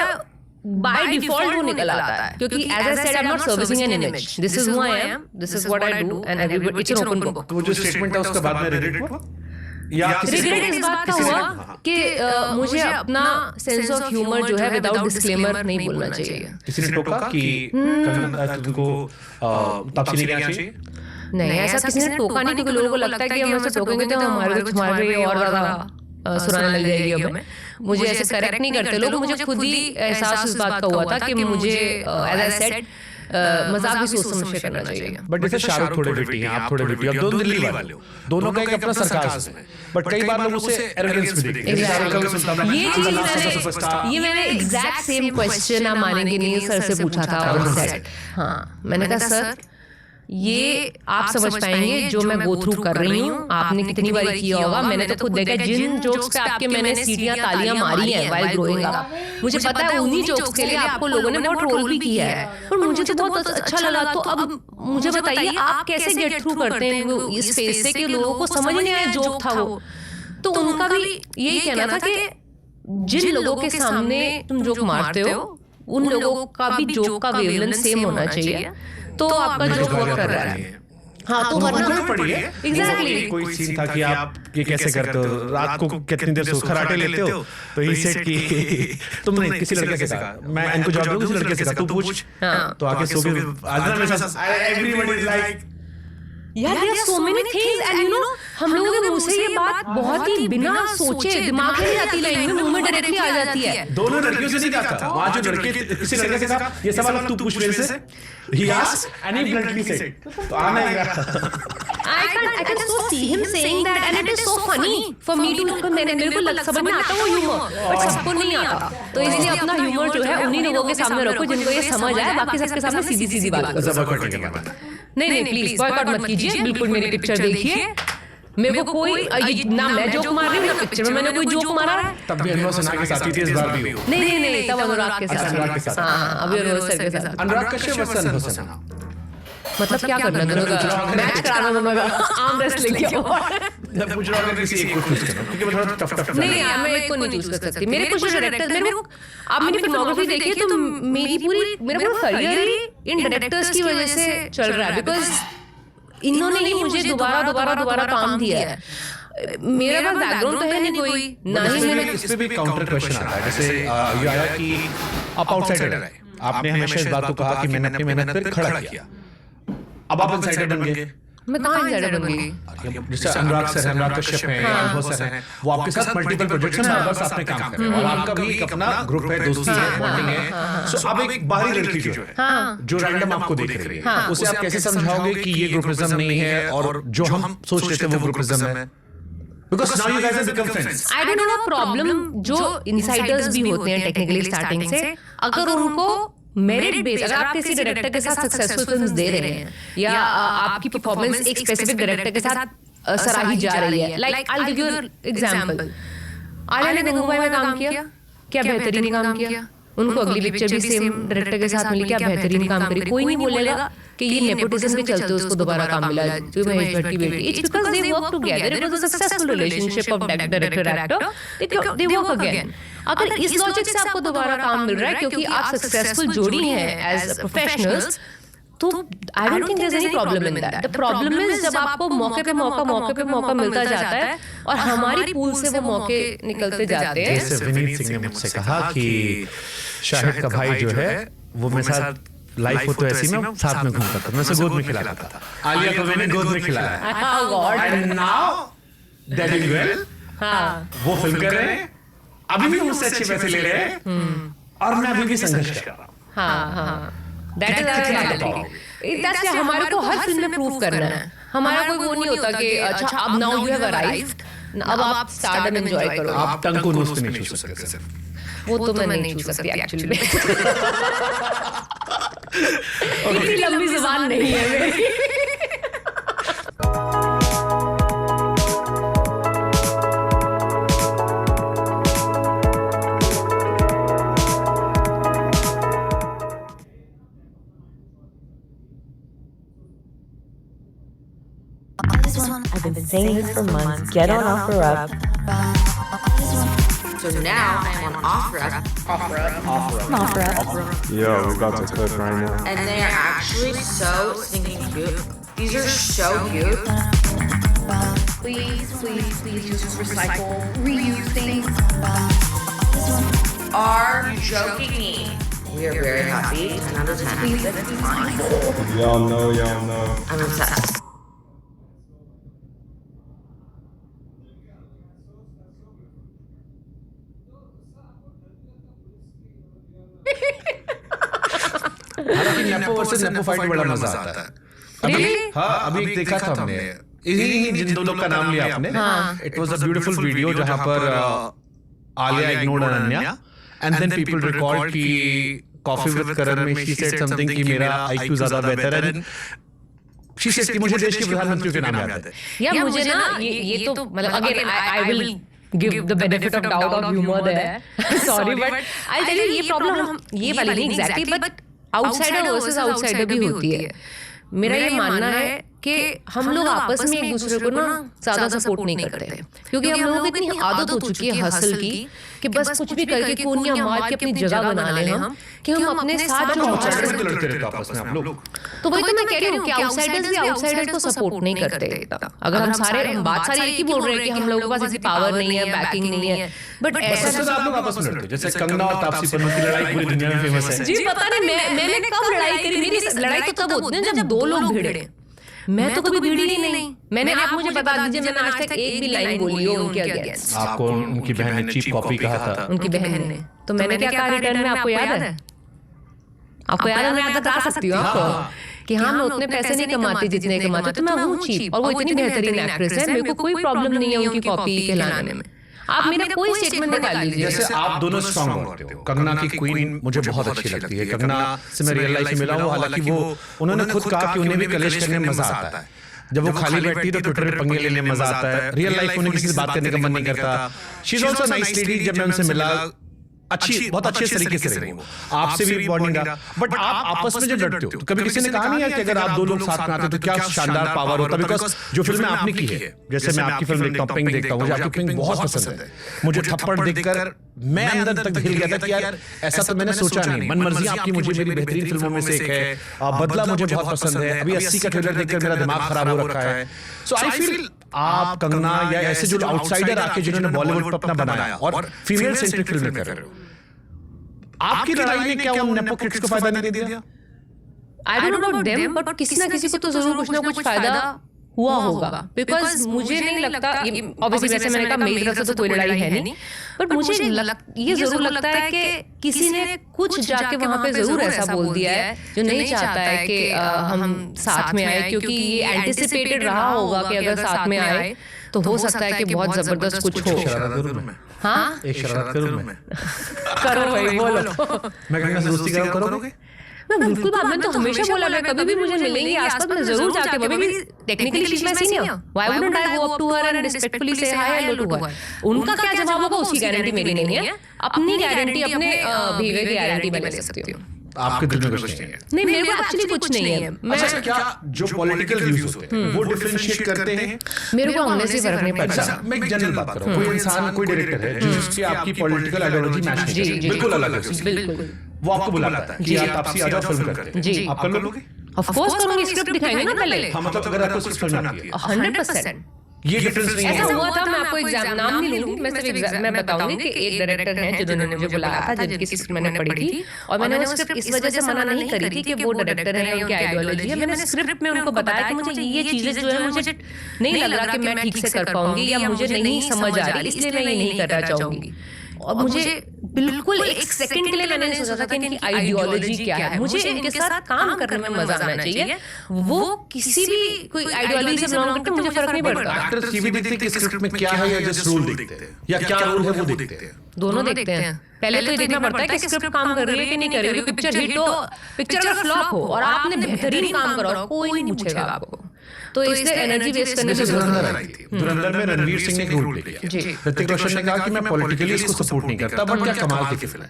बाय डिफॉल्ट वो निकल आता है क्योंकि as I said I am not servicing an image, this is who I am, this is what I do and everybody it's an open book. वो जो स्टेटमेंट था उसके बाद में रिग्रेट हुआ या रिग्रेट इस बात का हुआ कि मुझे अपना सेंस ऑफ ह्यूमर जो है विदाउट डिस्क्लेमर नहीं बोलना चाहिए। किसी ने टोका कि तुमको तापसी नहीं कहना चाहिए? नहीं, ऐसा किसी ने टोका नहीं, क्योंकि लोगों को लगता है कि हम ऐसे टोकेंगे तो हमारे और ज्यादा सुनाने लग जाएगी हमें। मुझे ऐसे करेक्ट नहीं करते लोग, मुझे खुद ही एहसास इस बात का हुआ था कि मुझे एज आई सेड मजाक भी सोच समझ के करना चाहिए। बट जैसे शाहरुख थोड़े विटी हैं, आप थोड़े विटी हो, दोनों दिल्ली वाले हो, दोनों का एक अपना सरकाज़्म है, बट कई बार लोग उसे एरोगेंस भी देखते हैं। ये मैंने एग्जैक्ट सेम क्वेश्चन आप मानेंगे नहीं सर से पूछा था और सेट, हाँ मैंने कहा सर ये आप समझ पाएंगे जो मैं गो थ्रू कर रही हूँ, आपने कितनी बार किया होगा, मैंने तो खुद देखा जिन जोक्स पे आपके मैंने सीटियां तालियां मारी हैं व्हाइल ग्रोइंग अप, मुझे पता है उन्हीं जोक्स के लिए आपको लोगों ने बहुत ट्रोल भी किया है, पर मुझे तो बहुत अच्छा लगा। तो अब मुझे बताइए आप कैसे गेट थ्रू करते हैं इस फेज से कि लोगों को समझ नहीं आया जोक था वो। तो उनका भी यही कहना था कि जिन लोगों के सामने तुम जोक मारते हो उन लोगों का भी जोक का वेवलेंथ सेम होना चाहिए, तो आपका जोक वर्क कर रहा है। हाँ तो वरना पड़ी है एग्जैक्टली कोई सीन था कि आप ये कैसे करते हो, रात को कितनी देर से खराटे लेते हो, तो ही सेट की तुमने किसी लड़के से कहा मैं इनको जॉब दूं, किसी लड़के से कहा तू पूछ, तो आके सो के आज ना मेरे साथ एवरीबॉडी इज लाइक यार there are so many things and you know हम लोगों के मुंह से ये बात बहुत ही बिना सोचे दिमाग में नहीं आती, लाइन में मुंह में डायरेक्टली आ जाती है। दोनों लड़कियों से नहीं कहा, वहां जो लड़के किसी लड़के से कहा ये सवाल अब तू पूछ मेरे से, he asked and he bluntly said तो आना है। I can so see him saying that and it is so funny for me to मेरे को समझ में आता वो ह्यूमर, बट सबको नहीं आता, तो इसलिए अपना ह्यूमर जो है उन्हीं लोगों के सामने रखो जिनको ये समझ आए, बाकी सबके सामने सीधी सीधी बात करो। नहीं प्लीज बॉयकॉट मत कीजिए, बिल्कुल मेरी पिक्चर देखिए, मेरे को कोई ना मैं जोक मार रही हूँ ना पिक्चर में मैंने कोई जोक मारा है। तब भी अनुराग सिन्हा के साथ थी इस बार भी? नहीं तब अनुराग के साथ, हाँ अभी अनुराग सर के साथ। अनुराग कश्यप वर्सेस हुसैन, मतलब क्या करना दोनों का मैच कराना दोनों का आर्म रेसलिंग क्या? मैं पूछ रहा हूं किसी एक को चूज करना क्योंकि मैं थोड़ा टफ नहीं मैं एक को नहीं चूज कर सकती। मेरे कुछ डायरेक्टर्स मेरे को आप मेरी फिल्मोग्राफी देखिए तो मेरा पूरा करियर ही इन डायरेक्टर्स की वजह से चल रहा है, बिकॉज इन्होंने ही मुझे दोबारा काम दिया है। मेरा पास बैकग्राउंड तो है नहीं कोई, ना ही मैंने इस पे भी काउंटर क्वेश्चन आता है, जैसे ये आया कि आप आउटसाइडर है, आपने हमेशा इस बात को कहा कि मैंने अपनी मेहनत पर खड़ा किया, अब आप इनसाइडर बन गए। मैं कहाँ इनसाइडर बन गई? जैसे अनुराग सर हैं, अनुराग कश्यप हैं, अनुभव सर हैं, वो आपके साथ मल्टीपल प्रोजेक्ट्स में बार-बार साथ में काम कर रहे हैं और आपका भी एक अपना ग्रुप है, दोस्ती है, बॉन्डिंग है। सो अब एक बाहरी लड़की जो है जो रैंडम आपको देख रही है, उसे आप कैसे समझाओगे कि ये ग्रुपिज्म नहीं है और जो हम सोच रहे थे वो ग्रुपिज्म है? Because now you guys have become friends. I don't know problem जो इनसाइडर्स भी होते हैं टेक्निकली स्टार्टिंग से, अगर उनको मेरिट बेस अगर आप किसी डायरेक्टर के साथ सक्सेसफुल फिल्म्स दे रहे हैं या आपकी परफॉर्मेंस एक स्पेसिफिक डायरेक्टर के साथ सराही जा रही है, like I will give you example, Arya ने गंगूबाई में काम किया, क्या बेहतरीन काम किया, उनको अगली पिक्चर भी सेम डायरेक्टर के साथ मिली, क्या बेहतरीन काम करी। कोई नहीं बोलेगा कि ये नेपोटिज्म के चलते उसको दोबारा काम मिला, जो महेश भट्ट की बेटी। It's because they work together, it was a successful relationship of director actor, they work again. अगर इस लॉजिक से आपको दोबारा काम मिल रहा है क्योंकि आप सक्सेसफुल जोड़ी हैं एज प्रोफेशनल्स, तो I don't think there is any problem in that. The problem is जब आपको मौके पे मौका मिलता जाता है और हमारी पूल से वो मौके निकलते जाते हैं। जैसे विनीत सिंह ने मुझसे कहा कि शाहिद का भाई जो है वो मेरे साथ लाइफ हो तो ऐसी में साथ में घूमता था, मैं उसे गोद में खिलाता था। आलिया को मैंने गोद में खिलाया and now that is well. वो फिल्म कर रहे हैं, अभी भी मुझसे अच्छे पैसे ले रहे हैं और मैं अभी भी संघर्ष कर रहा हूँ। That is our reality. That's why हमारे को हर फिल्म में प्रूव करना है। हमारा कोई वो नहीं होता कि अच्छा अब नाउ यू हैव अराइव्ड, अब आप स्टारडम एंजॉय करो। आप टंग को नोज पे नहीं छू सकते सिर्फ। वो तो मैं नहीं छू सकती एक्चुअली। इतनी लंबी जुबान नहीं है मेरी। I've been saying this for months. Get on OfferUp. So now I'm on OfferUp. Yo, we're about to cook right now. And they are actually so stinking cute. These are so cute. Please just recycle, reuse things. Are you joking me? We are very happy. 10 out of 10. Y'all know. I'm obsessed. हालांकि नेपो वर्सेस नेपो फाइट में बड़ा मजा आता है। अभी एक देखा था हमने, इन्हीं जिन दो लोग का नाम लिया आपने, it was a beautiful video जहां पर Alia ignored Ananya and then people record कि कॉफी विद करण में शी सेड समथिंग कि मेरा आईक्यू ज्यादा बेहतर है, शी सेड कि मुझे देश के प्रधानमंत्री के नाम याद है। या मुझे ना ये तो मतलब again I will give the benefit of doubt of humor there. Sorry, but I'll tell you ये प्रॉब्लम ये वाली नहीं exactly, but outsider versus outsider भी होती है। मेरा ये मानना है कि हम लोग आपस में एक दूसरे को ना ज्यादा सपोर्ट नहीं करते क्योंकि हम लोगों को इतनी आदत हो चुकी है हसल की कि बस कुछ भी करके कोनियां मार के अपनी जगह बना ले हम कि हम अपने साथ जो तो वही तो मैं कह रही हूँ कि आउटसाइडर्स भी आउटसाइडर को सपोर्ट नहीं करते। अगर हम सारे बात सारी एक ही बोल रहे हैं कि हम लोगों के पास ऐसी पावर नहीं है, बैकिंग नहीं है, बट ऐसा तो आप लोग आपस में लड़ते हैं। जैसे कंगना और तापसी पन्नू की लड़ाई पूरी दुनिया में फेमस है। जी पता नहीं मैंने कब लड़ाई करी, मेरी लड़ाई तो तब होती है जब दो लोग भिड़े। मैं तो कभी भिड़ी नहीं। मैंने आप मुझे बता दीजिए मैंने आज तक एक भी लाइन बोली हो उनके अगेंस्ट। आपको उनकी बहन ने चीप कॉपी कहा था। उनकी बहन ने तो मैंने क्या कहा रिटर्न में, आपको याद है? आपको याद है? मैं याद बता सकती हूँ आपको कि हाँ मैं उतने पैसे नहीं कमाती जितने कमाती, तो मैं हूँ चीप और वो इतनी बेहतरीन एक्ट्रेस है, मेरे को कोई प्रॉब्लम नहीं है उनकी कॉपी कहलाने में। आप मेरा कोई स्टेटमेंट निकाल लीजिए। जैसे आप दोनों स्ट्रांग होते हो। कंगना की क्वीन मुझे बहुत अच्छी लगती है। कंगना से मैं रियल लाइफ में मिला हूँ, हालांकि वो उन्होंने खुद कहा कि उन्हें भी कलेश करने में मजा आता है। जब वो खाली बैठती तो ट्विटर पे पंगे लेने में मजा आता है। रियल लाइफ में उन्हें किसी से बात करने का मन नहीं करता। She is also nice lady. जब मैं उनसे मिला बहुत अच्छे तरीके से रही हूँ, आपसे भी बॉन्डिंग रहा। बट आप आपस में जब लड़ते हो तो कभी किसी ने कहा नहीं है कि अगर आप दो लोग साथ में आते तो क्या शानदार पावर होता? बिकॉज जो फिल्में आपने की है, जैसे मैं आपकी फिल्म देखता हूँ, पिंक देखता हूँ, मुझे आपकी पिंक बहुत पसंद है। मुझे थप्पड़ देखकर मैं अंदर तक हिल गया था कि यार ऐसा तो मैंने सोचा नहीं। मनमर्जी आपकी मुझे मेरी बेहतरीन फिल्मों में से एक है। बदला मुझे बहुत पसंद है। अभी 80 का ट्रेलर देखकर मेरा दिमाग खराब हो रखा है। सो आई फील आप कंगना या ऐसे जो आउटसाइडर आके जिन्होंने बॉलीवुड पर अपना बनाया और फीमेल सेंट्रिक फिल्में कर रहे हो, आपकी लड़ाई ने क्या उन नेपो किड्स को फायदा नहीं दे दिया? I don't know about them, but किसी ना किसी को तो जरूर कुछ ना कुछ फायदा हुआ होगा। बिकॉज मुझे नहीं लगता, ऑब्वियसली जैसे मैंने कहा मेरी तरफ से तो कोई लड़ाई है नहीं, बट मुझे ये जरूर लगता है कि किसी ने कुछ जाके वहां पे जरूर ऐसा बोल दिया है जो नहीं चाहता है कि हम साथ में आए, क्योंकि ये एंटिसिपेटेड रहा होगा कि अगर साथ में आए तो हो सकता है कि बहुत जबरदस्त कुछ हो। हाँ एक शरारत करूं मैं? करो भाई, बोलो। मैं कंगना से दोस्ती करोगे? मैं बिल्कुल बात, मैं तो हमेशा बोला मैं कभी भी मुझे मिलेंगी आसपास मैं जरूर जाके भी technically she is my senior, why wouldn't I go up to her and respectfully say hi hello to her. उनका क्या जवाब होगा उसकी गारंटी मेरी नहीं है, अपनी गारंटी अपने बिहेवियर की गारंटी मैं ले सकती हूँ। आपके दिल में कुछ नहीं है? नहीं, मेरे को एक्चुअली कुछ नहीं है। अच्छा, क्या जो पॉलिटिकल व्यूज होते हैं वो डिफरेंशिएट करते हैं? मेरे को होने से फर्क नहीं पड़ता। अच्छा, मैं एक जनरल बात कर रहा हूँ, कोई इंसान कोई डायरेक्टर है जिसकी आपकी पॉलिटिकल आइडियोलॉजी मैच नहीं करती, बिल्कुल अलग है उसकी, बिल्कुल, वो आपको बुलाता है कि आप तापसी आ जाओ फिल्म करते हैं, जी आप कर लोगे? ऑफ कोर्स करूंगी, स्क्रिप्ट दिखाएंगे ना पहले। हाँ, मतलब अगर आपको स्क्रिप्ट समझ आती है 100%। ये डिफरेंस नहीं ऐसा है। हुआ था, मैं आपको एग्जाम नाम नहीं लूंगी, मैं सिर्फ मैं बताऊंगी कि एक डायरेक्टर है जिन्होंने मुझे बुलाया था, जिनकी स्क्रिप्ट मैंने पढ़ी थी और मैंने वो स्क्रिप्ट इस वजह से मना नहीं करी थी कि वो डायरेक्टर है, उनकी आइडियोलॉजी है। मैंने स्क्रिप्ट में उनको बताया कि मुझे ये चीजें जो है मुझे नहीं लग रहा कि मैं ठीक से कर पाऊंगी या मुझे नहीं समझ आ रही, इसलिए मैं ये नहीं करना चाहूंगी। और मुझे बिल्कुल एक सेकंड के लिए मैंने नहीं सोचा था कि इनकी आइडियोलॉजी क्या है, मुझे इनके साथ काम करने में मजा आना चाहिए। वो किसी भी कोई आइडियोलॉजी से बिलोंग करते मुझे फर्क नहीं पड़ता। एक्टर्स ये भी देखते हैं कि स्क्रिप्ट में क्या है या जस्ट रोल देखते हैं या क्या रोल है वो देखते हैं? दोनों देखते हैं। पहले तो ये देखना पड़ता है कि स्क्रिप्ट काम कर रही है कि नहीं कर रही है। पिक्चर हिट हो, पिक्चर अगर फ्लॉप हो और आपने बेहतरीन काम करा कोई नहीं पूछेगा आपको, तो इससे एनर्जी वेस्ट करने की जरूरत नहीं है। धुरंधर में रणवीर सिंह ने एक रोल प्ले किया, ऋतिक रोशन ने कहा कि मैं पॉलिटिकली इसको सपोर्ट नहीं करता, बट क्या कमाल की फिल्म है।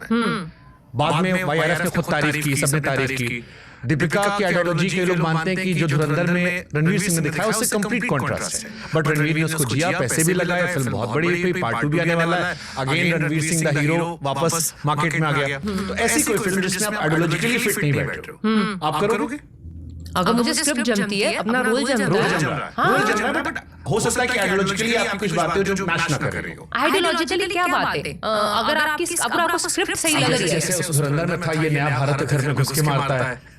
बाद में वाईआरएफ ने खुद तारीफ की, सबने तारीफ की। दीपिका की आइडियोलॉजी के लोग मानते हैं कि जो धुरंधर में रणवीर सिंह ने दिखाया उससे कंप्लीट कॉन्ट्रास्ट है, बट रणवीर ने उसको जिया, पैसे भी लगाए, फिल्म बहुत बड़ी हुई, पार्ट 2 भी आने वाला है। Again Ranveer Singh the hero वापस मार्केट में आ गया। तो ऐसी कोई फिल्म जिसमें आप आइडियोलॉजिकली फिट नहीं बैठ रहे हो, आप करोगे? अगर मुझे स्क्रिप्ट जमती है, अपना रोल जम रहा है, बट हो सकता है कि आइडियोलॉजिकली आपकी कुछ बातें जो मैच ना कर रही हो। आइडियोलॉजिकली क्या बात है? अगर आपको स्क्रिप्ट सही लग रही है, जैसे उस धुरंधर में था ये नया भारत घर में घुस के मारता है।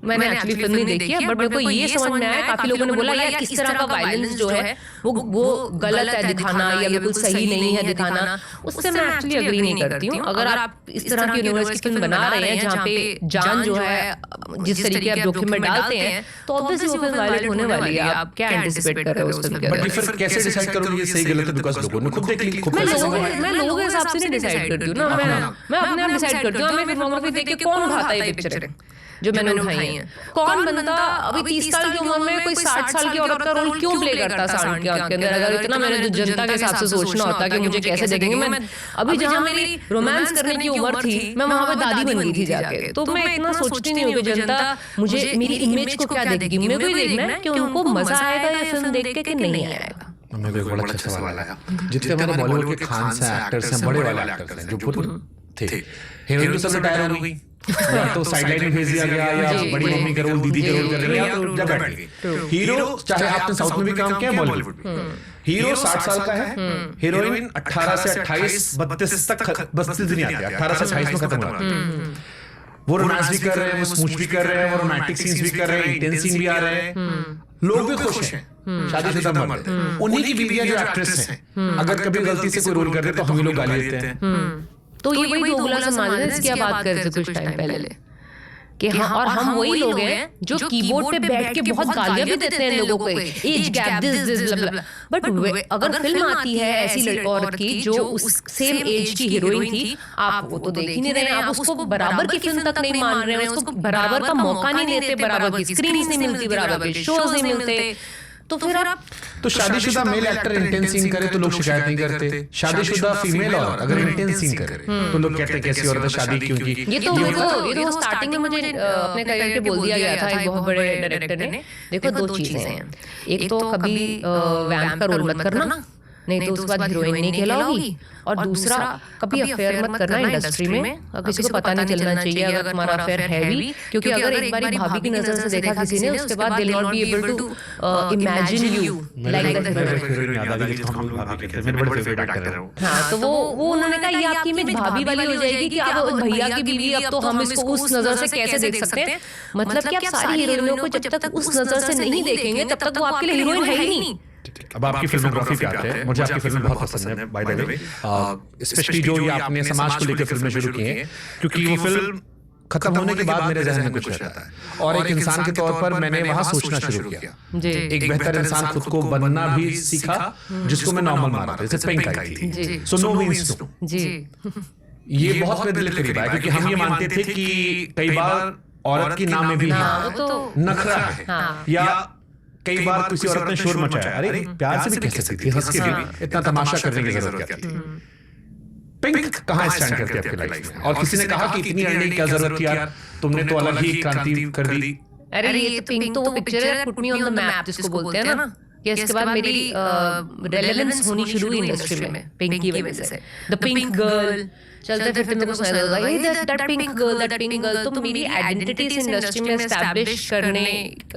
मैंने एक्चुअली फिल्म नहीं देखी है, बट मेरे को ये समझ में आया, काफी लोगों ने बोला यार इस तरह का वायलेंस जो है वो गलत है दिखाना या बिल्कुल सही नहीं है दिखाना। उससे मैं एक्चुअली एग्री नहीं करती हूँ। अगर आप इस तरह की यूनिवर्स की फिल्म बना रहे हैं जहाँ पे जान जो है जिस तरीके आप जोखिम में डालते हैं, तो ऑब्वियसली वो फिल्म वायलेंट होने वाली है। आप क्या एंटिसिपेट कर रहे हो उस फिल्म के अंदर? बट फिर कैसे डिसाइड करोगे ये सही गलत है? बिकॉज़ लोगों ने खुद देख ली, खुद मैं लोगों के हिसाब से नहीं डिसाइड करती हूँ ना, मैं अपने आप डिसाइड करती हूँ। मैं फिल्मोग्राफी देख के कौन उठाता है ये पिक्चरें जो मैंने उठाई हैं, कौन बंदा अभी 30 साल की उम्र में कोई 60 साल की औरत का रोल क्यों प्ले करता साउंड के अंदर? अगर इतना मैंने जनता के हिसाब से सोचना होता कि मुझे कैसे देखेंगे, मैं अभी जहाँ मेरी रोमांस करने की उम्र थी मैं वहां पे दादी बन गई थी जाके। तो मैं इतना सोचती नहीं हूँ कि जनता मुझे मेरी इमेज को क्या देखेगी। मेरे को ही देखना है कि उनको मजा आएगा ये फिल्म देख के कि नहीं आएगा। मेरे को एक बड़ा अच्छा सवाल आया। जितने हमारे बॉलीवुड के खान हैं, एक्टर्स हैं, बड़े वाले एक्टर्स हैं जो पूर्व थे, हीरोइन तो सब रिटायर हो गई, या तो साइडलाइन में भेज दिया गया या बड़ी मम्मी का रोल, दीदी का रोल कर रही है, या तो जब बैठ गई। हीरो, चाहे आपने साउथ में भी काम किया, बॉलीवुड में, हीरो 60 साल का है, हीरोइन 18 से 28 32 तक 32 दिन आती है, 18 से 28 में खत्म हो जाती है। वो रोमांस भी कर रहे हैं, वो स्मूच भी कर रहे हैं, वो रोमांटिक सीन्स भी कर रहे हैं, इंटेंस सीन भी आ रहे हैं, लोग भी खुश हैं, शादीशुदा मर्द हैं। उन्हीं की बीवियां जो एक्ट्रेस हैं, अगर कभी गलती से कोई रोल कर रहे तो हम ही लोग गाली देते हैं। तो ये वही दोगला समाज है जिसकी आप बात कर रहे थे कुछ टाइम पहले कि हाँ, और हम वही लोग हैं जो कीबोर्ड पे बैठ के बहुत गालियां भी देते हैं लोगों को, एज गैप दिस बट अगर फिल्म आती है ऐसी औरत की जो उस सेम एज की हीरोइन थी, आप वो तो देख ही नहीं रहे हैं, आप उसको बराबर की फिल्म तक नहीं मान रहे हैं, उसको बराबर का मौका नहीं देते, बराबर की स्क्रीन नहीं मिलती, बराबर के शोज नहीं मिलते। तो फिर आप तो शादीशुदा मेल एक्टर इंटेंस सीन करे तो लोग शिकायत नहीं करते, शादीशुदा फीमेल और अगर इंटेंस सीन करे तो लोग कहते हैं कैसी औरत है शादी क्यों की। ये तो स्टार्टिंग में मुझे अपने करियर के बोल दिया गया था एक बहुत बड़े डायरेक्टर ने। देखो दो चीजें हैं, एक तो कभी वैम्प का रोल मत करना, नहीं तो उसके बाद हीरोइन नहीं कहलाओगी, और दूसरा कभी अफेयर मत करना इंडस्ट्री में, किसी को पता नहीं चलना चाहिए अगर तुम्हारा अफेयर है भी, क्योंकि अगर एक बार भाभी की नजर से देखा किसी ने उसके बाद they not be able to imagine you like that. हाँ, तो वो उन्होंने कहा ये आपकी इमेज भाभी वाली हो जाएगी कि आप भैया की बीवी, अब तो हम इसको उस नजर से कैसे देख सकते हैं। मतलब कि आप सारी हीरोइनों को जब तक उस नजर से नहीं देखेंगे तब तक वो आपके लिए हीरोइन है ही नहीं। अब आपकी फिल्मोग्राफी पे आते हैं। मुझे आपकी फिल्म बहुत पसंद है बाय द वे, स्पेशली जो ये आपने समाज को लेकर फिल्में शुरू की हैं, क्योंकि वो फिल्म खत्म होने के बाद मेरे जहन में कुछ रहता है और एक इंसान के तौर पर मैंने वहां सोचना शुरू किया, एक बेहतर इंसान खुद को बनना भी सीखा, जिसको मैं नॉर्मल मानता था, जैसे पिंक आई थी, सो नो मींस नो। ये बहुत मेरे दिल के करीब है, क्योंकि हम ये मानते थे कि कई बार औरत की नाम में भी वो तो नखरा है, या कई बार किसी औरत ने शोर मचाया, अरे प्यार से भी कह सकती थी, हंस के भी, इतना तमाशा करने की जरूरत क्या थी? पिंक कहाँ स्टैंड करती है आपकी लाइफ में? और किसी ने कहा कि इतनी अर्निंग क्या जरूरत थी यार, तुमने तो अलग ही क्रांति कर दी। अरे ये पिंक तो वो पिक्चर है, put me on the map जिसको बोलते हैं ना, कि इसके बाद मेरी रेलेवेंस होनी शुरू हुई इंडस्ट्री में पिंक की वजह से। द पिंक गर्ल चलते फिरते मेरे को सुना देता था, दैट पिंक गर्ल, तो मेरी आइडेंटिटी इस इंडस्ट्री में एस्टैब्लिश करने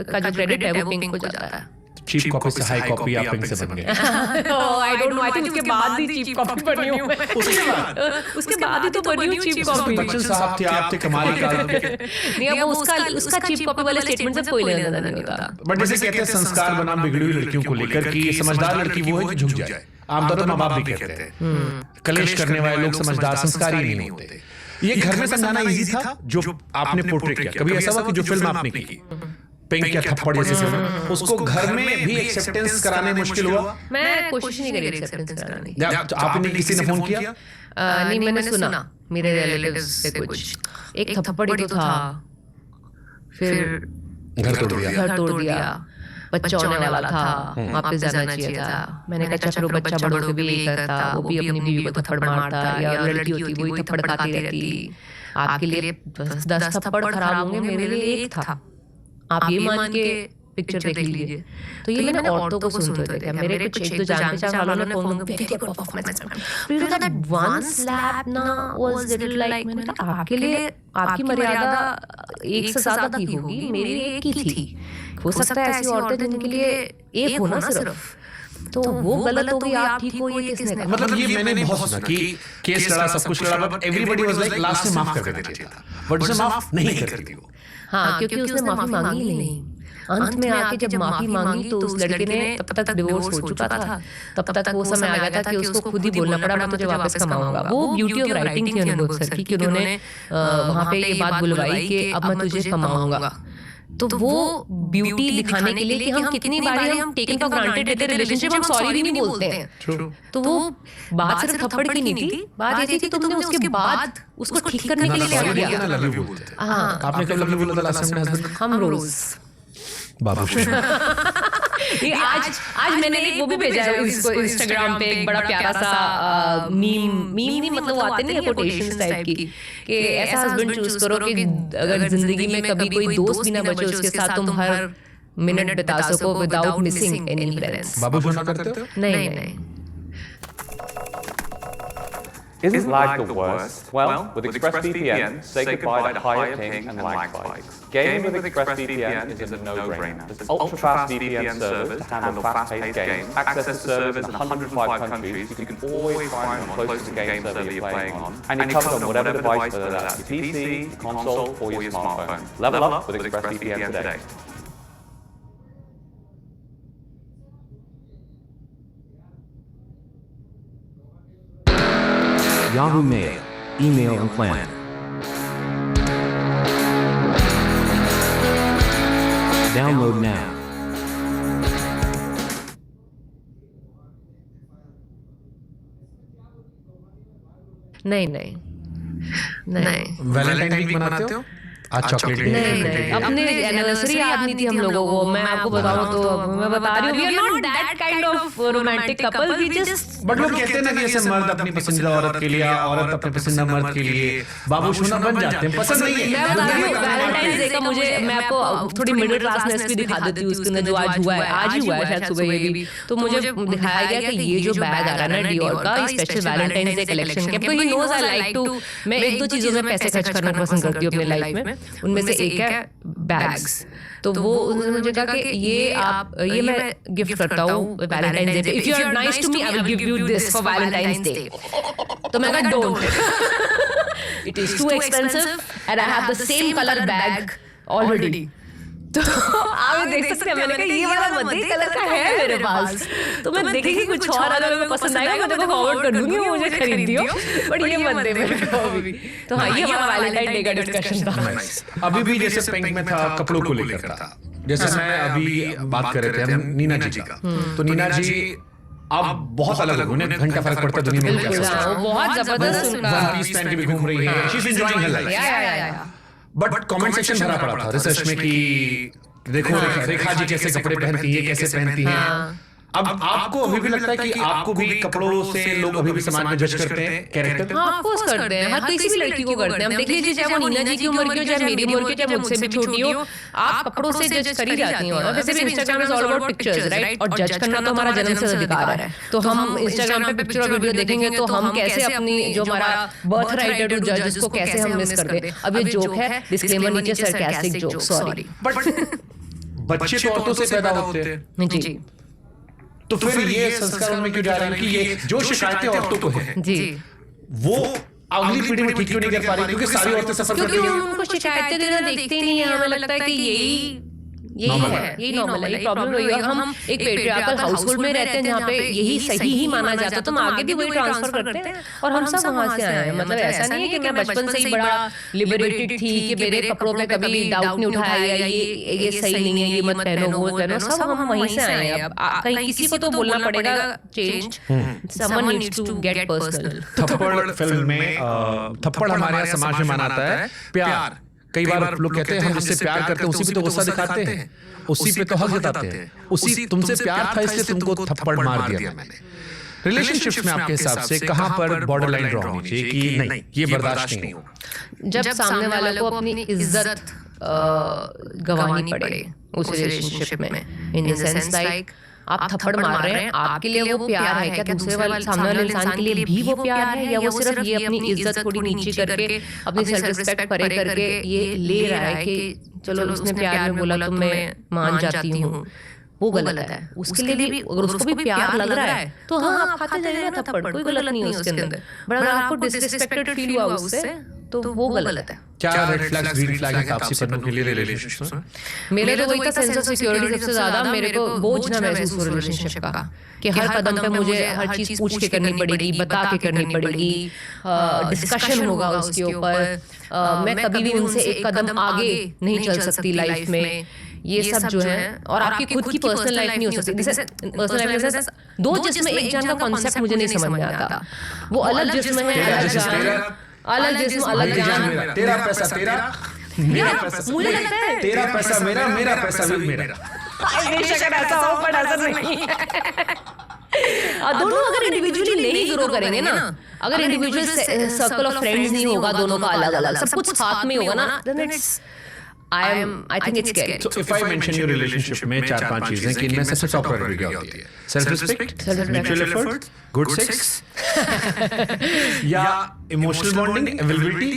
का जो क्रेडिट है वो पिंक को जाता है। चीप कॉपी से हाई कॉपी आप पिंक से बन गए। I don't know, I think उसके बाद भी चीप कॉपी बनी हूं मैं। उसके बाद ही तो बनी हूं चीप कॉपी। बच्चन साहब थे, आप थे कमाल का। नहीं, अब उसका चीप कॉपी वाले स्टेटमेंट से कोई लेना देना नहीं होता। बट जैसे कहते हैं संस्कार बनाम बिगड़ी हुई लड़कियों को लेकर कि समझदार लड़की वो है जो झुक जाए। आमतौर पर माँ बाप भी कहते हैं, कलेश करने वाले लोग समझदार संस्कारी नहीं होते। ये घर में समझाना इजी था जो आपने पोर्ट्रेट किया। कभी ऐसा हुआ कि जो फिल्म आपने की पिंक या थप्पड़ जैसी फिल्म, उसको घर में भी एक्सेप्टेंस कराने मुश्किल हुआ? मैं कोशिश नहीं करी एक्सेप्टेंस कराने की। आपने किसी ने फोन किया? नहीं, मैंने सुना मेरे रिलेटिव्स से कुछ, एक थप्पड़ ही तो था, फिर घर तोड़ दिया, बच्चा होने वाला था, वापस जाना चाहिए था। मैंने कहा चलो बच्चा बड़ों के भी यही करता, वो भी अपनी बीवी को थप्पड़ मारता, या लड़की होती वही थप्पड़ खाती रहती। आपके लिए 10 थप्पड़ खराब होंगे, मेरे लिए एक था। आप ये मान के पिक्चर देख लीजिए। तो ये मैंने औरतों को सुनते थे, मेरे कुछ एक दो जान पहचान वालों ने फोन में very good performance, that one slap ना वाज लिटिल लाइक, मैंने कहा आपके लिए आपकी मर्यादा एक से ज्यादा की होगी, मेरी एक ही थी। हो सकता है ऐसी औरतें जिनके लिए एक होना सिर्फ, तो वो गलत हो गई, आप ठीक हो, ये किसने कहा? मतलब ये मैंने बहुत सुना कि केस लड़ा, सब कुछ लड़ा, but everybody was like last में माफ कर देना चाहिए था, बट उसे माफ नहीं करती थी वो। हाँ, क्योंकि उसने माफी मांगी ही नहीं। अंत में आके जब माफी मांगी तो उस लड़के ने, तब तक डिवोर्स हो चुका था, तब तक वो समय आ गया था कि उसको खुद ही बोलना पड़ा मैं तुझे वापस कमाऊंगा। वो ब्यूटी ऑफ राइटिंग थी अनुभव सर की, कि उन्होंने वहां पे ये बात बुलवाई कि अब मैं तुझे कमाऊंगा। तो वो ब्यूटी दिखाने के लिए कि हम कितनी बारी हम टेकन फॉर ग्रांटेड लेते रिलेशनशिप, हम सॉरी भी नहीं बोलते हैं। तो वो बात सिर्फ थप्पड़ की नहीं थी, बात ये थी कि तुमने उसके बाद उसको ठीक करने के लिए क्या किया। हाँ, आपने कब लव यू बोला था लास्ट टाइम? हम रोज बाबू आज मैंने एक वो भी भेजा है इसको इंस्टाग्राम पे, एक बड़ा प्यारा सा मीम नहीं, मतलब वो आते नहीं है कोटेशंस टाइप की, कि ऐसा हस्बैंड चूज करो कि अगर जिंदगी में कभी कोई दोस्त भी ना बचे उसके साथ तुम हर मिनट बिता सको विदाउट मिसिंग एनी पेरेंट्स। बाबू सुना करते हो? नहीं। Isn't life the worst? Well, with ExpressVPN, say goodbye to higher ping and lag spikes. Gaming with ExpressVPN is a no-brainer. There's ultra-fast VPN servers to handle fast-paced games, access to servers in 105 countries, you can always find the closest game server you're playing on, and you're covered on whatever device, whether that's your PC, your console, or your smartphone. Level up with ExpressVPN today. Yahoo Mail, email and planner. Download now. नहीं। वैलेंटाइन वीक मनाते हो? आज चॉकलेट नहीं, अपने एनिवर्सरी याद नहीं थी हम लोगों को। मैं आपको बताऊं तो मैं बता रही हूं, we are not that kind of romantic couple, we just. But लोग कहते हैं ना कि ऐसे मर्द अपनी पसंदीदा औरत के लिए, औरत अपने पसंदीदा मर्द के लिए बाबू शोना बन जाते हैं, पसंद नहीं है। मैं बता रही हूं वैलेंटाइन डे का मुझे, मैं आपको थोड़ी मिडिल क्लासनेस भी दिखा देती हूं उसके अंदर, जो आज हुआ है, आज ही हुआ है शायद सुबह ये भी। तो मुझे दिखाया गया कि ये जो बैग आ रहा है ना डियोर का, स्पेशल वैलेंटाइन डे कलेक्शन के, तो he knows I like to, मैं एक दो चीजों में पैसे खर्च करना पसंद करती हूं अपनी लाइफ में, उनमें से एक बैग्स। तो वो उन्होंने मुझे कहा कि ये मैं गिफ्ट करता हूँ वैलेंटाइन डे पे, if you are nice to me I will give you this for Valentine's Day. तो मैं कहा don't, it is too expensive and I have the same colour bag already. तो आप देख सकते हैं, मैंने कहा ये वाला मध्य कलर का है मेरे पास, तो मैं देखिए कुछ और अगर मैं पसंद आएगा मैं तेरे को फॉरवर्ड कर दूंगी, वो मुझे खरीद दियो, बट ये मत दे मेरे को अभी। तो हाँ, ये हमारा वैलेंटाइन डे का डिस्कशन था। अभी भी जैसे पिंक में था, कपड़ों को लेकर था, जैसे मैं अभी बात कर रहे थे हम नीना जी का, तो नीना जी अब बहुत अलग, उन्हें घंटा फर्क पड़ता है दुनिया में, बहुत जबरदस्त वन पीस पहन के भी घूम रही है, she is enjoying her life. But comment section भरा पड़ा था रिसर्च में कि देखो रेखा जी कैसे कपड़े पहनती है, कैसे पहनती है। अब आपको अभी भी लगता है कि आपको भी कपड़ों से लोग अभी भी समाज में जज करते हैं कैरेक्टर? हाँ, ऑफ कोर्स करते हैं, हर किसी भी लड़की को करते हैं। हम देख लीजिए, चाहे वो नीना जी की उम्र की हो, चाहे मेरी उम्र की, चाहे मुझसे भी छोटी हो, आप कपड़ों से जज करी जाती हो। और वैसे भी Instagram is all about pictures, right? और जज करना तो हमारा जन्म से अधिकार है। तो हम इंस्टाग्राम पे पिक्चर और वीडियो देखेंगे तो हम कैसे अपनी जो हमारा बर्थ राइट है टू जज, उसको कैसे हम मिस कर दे। अब ये जोक है, डिस्क्लेमर नीचे, सरकास्टिक जोक, सॉरी। बच्चे तो औरतों से पैदा होते हैं जी, तो फिर ये संस्कार उनमें क्यों जा रहे हैं कि ये जो शिकायतें औरतों को है जी, वो अगली पीढ़ी में ठीक क्यों नहीं कर पा रही? क्योंकि सारी औरतें सफर कर रही हैं। उनको शिकायतें देना देखते ही नहीं है। हमें लगता है कि यही है, यही नॉर्मल है, ये प्रॉब्लम रही है। हम एक पेट्रियार्कल हाउसहोल्ड में रहते हैं जहाँ पे यही सही ही माना जाता है, तो हम आगे भी वही ट्रांसफर करते हैं। और हम सब वहां से आए हैं। मतलब ऐसा नहीं है कि मैं बचपन से ही बड़ा लिबरेटेड थी कि मेरे कपड़ों पे कभी डाउट नहीं उठाया या ये सही नहीं है, ये मत पहनो, वो पहनो। सब हम वहीं से आए हैं। अब कहीं किसी को तो बोलना पड़ेगा change, someone needs to get personal. Thappad film में थप्पड़ हमारे यहाँ समाज में माना जाता है प्यार। कई बार लोग कहते हैं हम जिससे प्यार करते हैं उसी पे तो गुस्सा दिखाते हैं, उसी पे तो हक जताते हैं, उसी तुमसे प्यार था इसलिए तुमको थप्पड़ मार दिया मैंने। रिलेशनशिप्स में आपके हिसाब से कहां पर बॉर्डर लाइन ड्रॉ होनी चाहिए कि नहीं ये बर्दाश्त नहीं हो? जब सामने वाले को अपनी इज्जत गंवानी पड़े उस रिलेशनशिप में, इन द सेंस लाइक आप थप्पड़ मार रहे हैं, आपके लिए वो प्यार है क्या? दूसरे वाले सामने वाले इंसान के लिए भी वो प्यार है, या वो सिर्फ ये अपनी इज्जत थोड़ी नीचे करके, अपनी सेल्फ रिस्पेक्ट परे करके ये ले रहा है कि चलो उसने प्यार में बोला तो मैं मान जाती हूँ? वो गलत है। उसके लिए भी, अगर उसको भी प्यार लग रहा है तो हाँ, आप खाते जाइए ना थप्पड़, कोई गलत नहीं है उसके अंदर। बट अगर आपको डिसरिस्पेक्टेड फील हुआ उससे तो वो गलत है। क्या रेड फ्लैग्स ग्रीन फ्लैग है तापसी पन्नू के लिए रिलेशनशिप्स में? मेरे तो वही था सेंस ऑफ सिक्योरिटी सबसे ज्यादा। मेरे को बोझ ना महसूस हो रिलेशनशिप का कि हर कदम पे मुझे हर चीज पूछ के करनी पड़ेगी, बता के करनी पड़ेगी, डिस्कशन होगा उसके ऊपर, मैं कभी भी उनसे एक कदम आगे नहीं चल सकती लाइफ में। ये सब जो है, और आपकी खुद की पर्सनल लाइफ नहीं हो सकती। जैसे पर्सनल लाइफ जैसे दो जिस्म एक जान का कॉन्सेप्ट मुझे नहीं समझ में आता। वो अलग जिस्म है, अलग जान, अलग जिस्म अलग जान। तेरा पैसा तेरा, मेरा पैसा मुझे लगता है तेरा पैसा मेरा, मेरा पैसा भी मेरा। बेशक ऐसा हो, पर ऐसा नहीं है। दोनों अगर इंडिविजुअली नहीं ग्रो करेंगे ना, अगर इंडिविजुअल सर्कल ऑफ फ्रेंड्स नहीं होगा दोनों का अलग अलग, सब कुछ साथ में होगा ना, then it's I think it's scary. So if I mention your relationship में 4-5 चीजें कि इनमें सबसे टॉप प्रायोरिटी क्या होती है? Self respect, mutual effort, good sex, या इमोशनल बॉन्डिंग, अवेलेबिलिटी,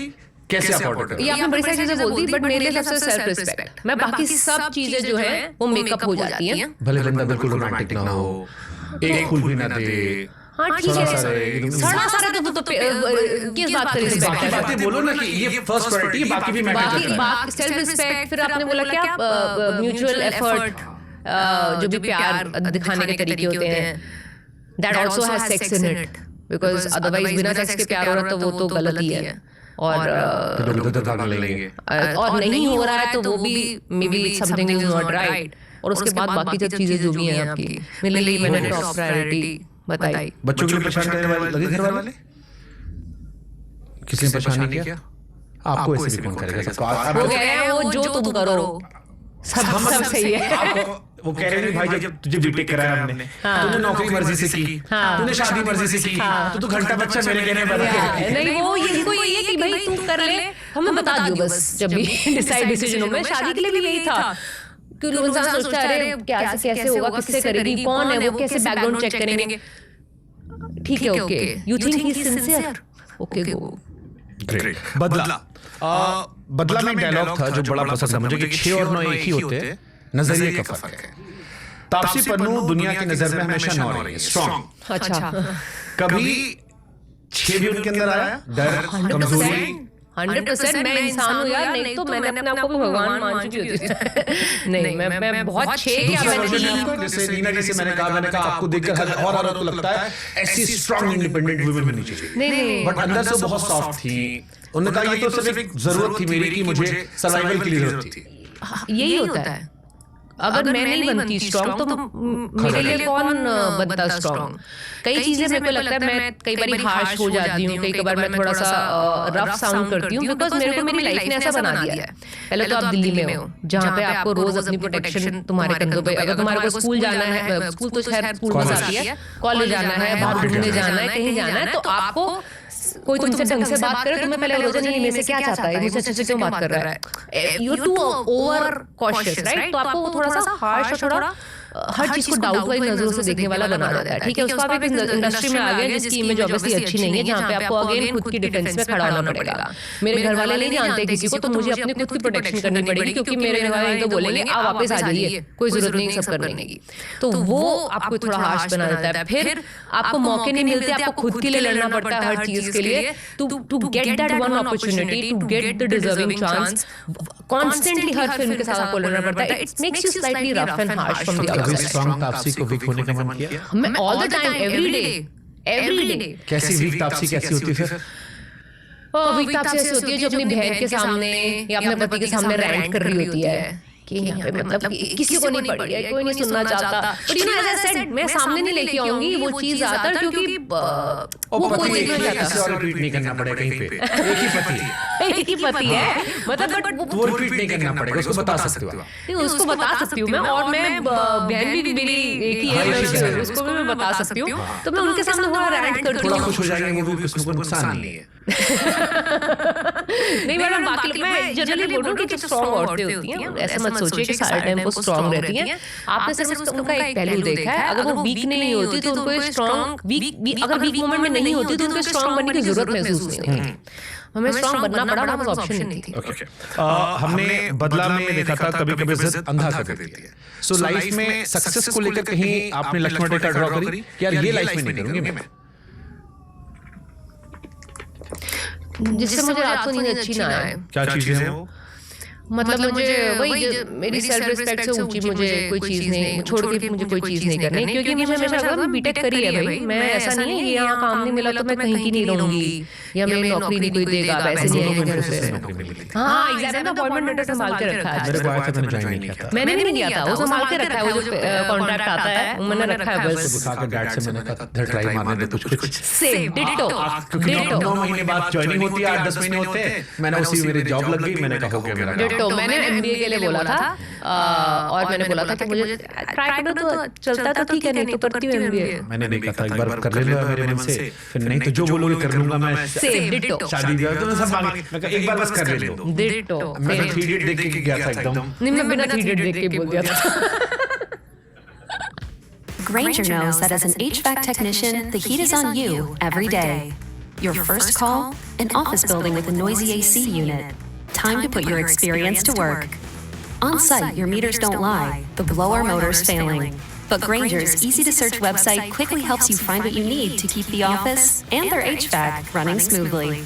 कैसे अफोर्ड करें? ये आपने बड़ी सारी चीजें बोल दी, बट मेरे लिए सबसे सेल्फ रिस्पेक्ट। मैं बाकी सब चीजें जो है वो मेकअप हो जाती हैं। भले बंदा बिल्कुल रोमांटिक ना हो, एक फूल भी ना दे, हाँ ठीक है, सड़ा सारा तो किस बात का रिस्पेक्ट है? बातें बोलो ना कि ये फर्स्ट प्रायोरिटी है, बाकी भी मैटर करता है। सेल्फ रिस्पेक्ट, फिर आपने बोला क्या म्यूचुअल एफर्ट, जो भी प्यार दिखाने के तरीके होते हैं, that also has sex in it, because otherwise बिना सेक्स के प्यार हो रहा तो वो तो गलत ही है। और और नहीं हो रहा है तो वो भी may be something is not right. और उसके बाद बाकी सब चीजें जो भी हैं आपकी, मेरे लिए मैंने टॉप प्रायोरिटी बताई। बच्चों के लिए परेशान करने वाले लगे घर वाले? किसी ने परेशान नहीं किया? आपको ऐसे भी कौन करेगा? वो कह रहे हैं वो जो तुम करो सब सही है। वो कह रहे हैं भाई जब तुझे बीटेक कराया हमने, तूने नौकरी मर्जी से की, तूने शादी मर्जी से की, तो तू घंटा बच्चा मेरे कहने पर नहीं। वो ये है कि भाई तू कर ले, हमें बता दियो बस। जब भी डिसीजन हो, मैं शादी के लिए भी यही था कि इंसान सोचता है अरे कैसे होगा, किससे करेगी, कौन है वो, कैसे बैकग्राउंड चेक करेंगे। ठीक है, okay, you think he is sincere, okay go. Great. बदला में डायलॉग था जो बड़ा पसंद था मुझे कि 6 और 9 एक ही होते हैं, नजरिए का फर्क है। तापसी पन्नू दुनिया की नजर में हमेशा 9 रही है, स्ट्रांग। अच्छा, कभी 6 भी उनके अंदर आया? डर, कमजोरी? 100% मैं इंसान हूँ यार, नहीं तो मैंने अपने आप को भी भगवान मान चुकी होती। नहीं, मैं बहुत जैसे नीना जी से मैंने कहा आपको देखकर हर और औरत को लगता है ऐसी स्ट्रांग इंडिपेंडेंट वुमेन होनी चाहिए। नहीं, बट अंदर से बहुत सॉफ्ट थी। उन्होंने कहा ये तो सिर्फ एक जरूरत थी मेरी कि मुझे सर्वाइवल के लिए जरूरत थी। यही होता है। अगर मैं नहीं बनती स्ट्रॉन्ग तो मेरे लिए कौन बनता स्ट्रॉन्ग? कई चीजें मेरे को लगता है मैं कई बार हार्श हो जाती हूँ, कई बार मैं थोड़ा सा रफ साउंड करती हूँ, बिकॉज मेरे को मेरी लाइफ ने ऐसा बना दिया है। पहले तो आप दिल्ली में हो जहाँ पे आपको रोज अपनी प्रोटेक्शन तुम्हारे कंधों पे, अगर तुम्हारे को स्कूल जाना है, स्कूल तो शायद स्कूल बस आती है, कॉलेज जाना है, बाहर घूमने जाना है, कहीं जाना है, तो आपको कोई तुमसे ढंग से बात करे तुम्हें पहले हो जाए नहीं मेरे से क्या चाहता है, मुझसे अच्छे से क्यों बात कर रहा है, you too over cautious, right? तो आपको थोड़ा सा हार्श, थोड़ा हर चीज को डाउट वाली नजरों से देखने वाला बना देता है, ठीक है? उसको आप एक इंडस्ट्री में आ गए जिसकी इमेज ऑब्वियसली अच्छी नहीं है, जहाँ पे आपको अगेन खुद की डिफेंस में खड़ा होना पड़ेगा। मेरे घर वाले नहीं जानते किसी को, तो मुझे अपनी खुद की प्रोटेक्शन करनी पड़ेगी, क्योंकि मेरे घर वाले तो बोलेंगे आप वापस आ जाइए, कोई जरूरत नहीं सब करने की। तो वो आपको थोड़ा हार्श बना देता है। फिर आपको मौके नहीं मिलते, आपको खुद के लिए लड़ना पड़ता है हर चीज के लिए, to get that one opportunity, to get the deserving chance. Constantly हर फिल्म के साथ आपको लड़ना पड़ता है। It makes you slightly rough and harsh from the outside. को वीक होने का मन किया? मैं all the time, every day. कैसी वीक तापसी कैसी होती फिर? वीक तापसी ऐसी होती है जो अपनी बहन के सामने या अपने पति के सामने रैंट कर रही होती है कि यहाँ पे मतलब किसी को नहीं पड़ी है, कोई नहीं सुनना चाहता, but you know as I said मैं सामने नहीं लेके आऊंगी वो चीज आता, क्योंकि वो कोई देखना चाहता, और रिपीट नहीं करना पड़ेगा कहीं पे, एक ही पति है, मतलब बट वो रिपीट नहीं करना पड़ेगा, उसको बता सकते हो आप। उसको बता सकती हूँ मैं, और मैं बहन भी मेरी एक ही है, उसको भी मैं बता सकती हूँ, तो मैं उनके सामने थोड़ा रैंट करती हूँ, थोड़ा खुश हो जाएंगे, वो भी किसी को नुकसान नहीं है। नहीं मैडम, बाकी मैं जनरली बोल रहा हूँ कि जो स्ट्रॉन्ग औरतें होती हैं ऐसा मत सोचिए कि सारे टाइम वो स्ट्रॉन्ग रहती हैं। आपने सिर्फ उनका एक पहलू देखा है, अगर वो वीक नहीं होती तो उनको स्ट्रॉन्ग अगर वीक मोमेंट में नहीं होती तो उनको स्ट्रॉन्ग बनने की जरूरत महसूस नहीं होती। हमें स्ट्रॉन्ग बनना पड़ा, हमारे पास ऑप्शन नहीं थी। हमने बदला में देखा था कभी कभी जिद अंधा कर देती है। सो लाइफ में सक्सेस को लेकर कहीं आपने लक्ष्मण रेखा ड्रॉ करी कि यार ये लाइफ में नहीं करूंगी मैं, जिससे मुझे रात को नींद अच्छी ना आए? क्या चीजें हैं वो? मतलब मुझे वही मेरी सेल्फ रिस्पेक्ट से ऊंची मुझे कोई चीज नहीं, छोड़ के मुझे कोई चीज नहीं करनी, क्योंकि मुझे हमेशा लगा मैं बीटेक करी है भाई, मैं ऐसा नहीं है यहाँ काम नहीं मिला तो मैं कहीं की नहीं रहूंगी या मेरी नौकरी नहीं कोई देगा, वैसे नहीं है घर से। हाँ एग्जैक्टली, मैं अपॉइंटमेंट लेटर संभाल के रखा है, मैंने भी नहीं लिया था, वो संभाल के रखा है, वो जो कॉन्ट्रैक्ट आता है वो मैंने रखा है बस। डैड से मैंने कहा ट्राई मारने दे कुछ सेम डिटो, 9 महीने बाद ज्वाइनिंग होती है, 8-10 महीने होते हैं, मैंने उसी मेरी जॉब लग गई, मैंने कहा हो गया मेरा। तो मैंने एमबीए के लिए बोला था और मैंने बोला था कि मुझे ट्राई करना तो चलता था, ठीक है नहीं तो करती हूँ एमबीए। मैंने नहीं कहा था एक बार कर ले लो मेरे मन से, फिर नहीं तो जो बोलोगे कर लूंगा मैं। डिटो शादी ब्याह तो मैं सब मांगे, मैं कहा एक बार बस कर ले लो। डिटो मैं 3 इडियट देख के गया था एकदम, नहीं मैं बिना 3 इडियट देख के बोल दिया था। Grainger knows that as an HVAC technician, the heat is on you every day. Your first call, an office building with a noisy AC unit. Time to put your experience to work. On site, your meters don't lie. The blower motor's failing. But Grainger's easy-to-search website quickly helps you find what you need to keep the office and their HVAC running smoothly.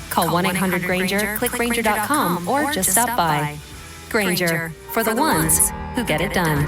Call 1-800-GRAINGER, click Grainger.com, or just stop by. Grainger, for the ones who get it done.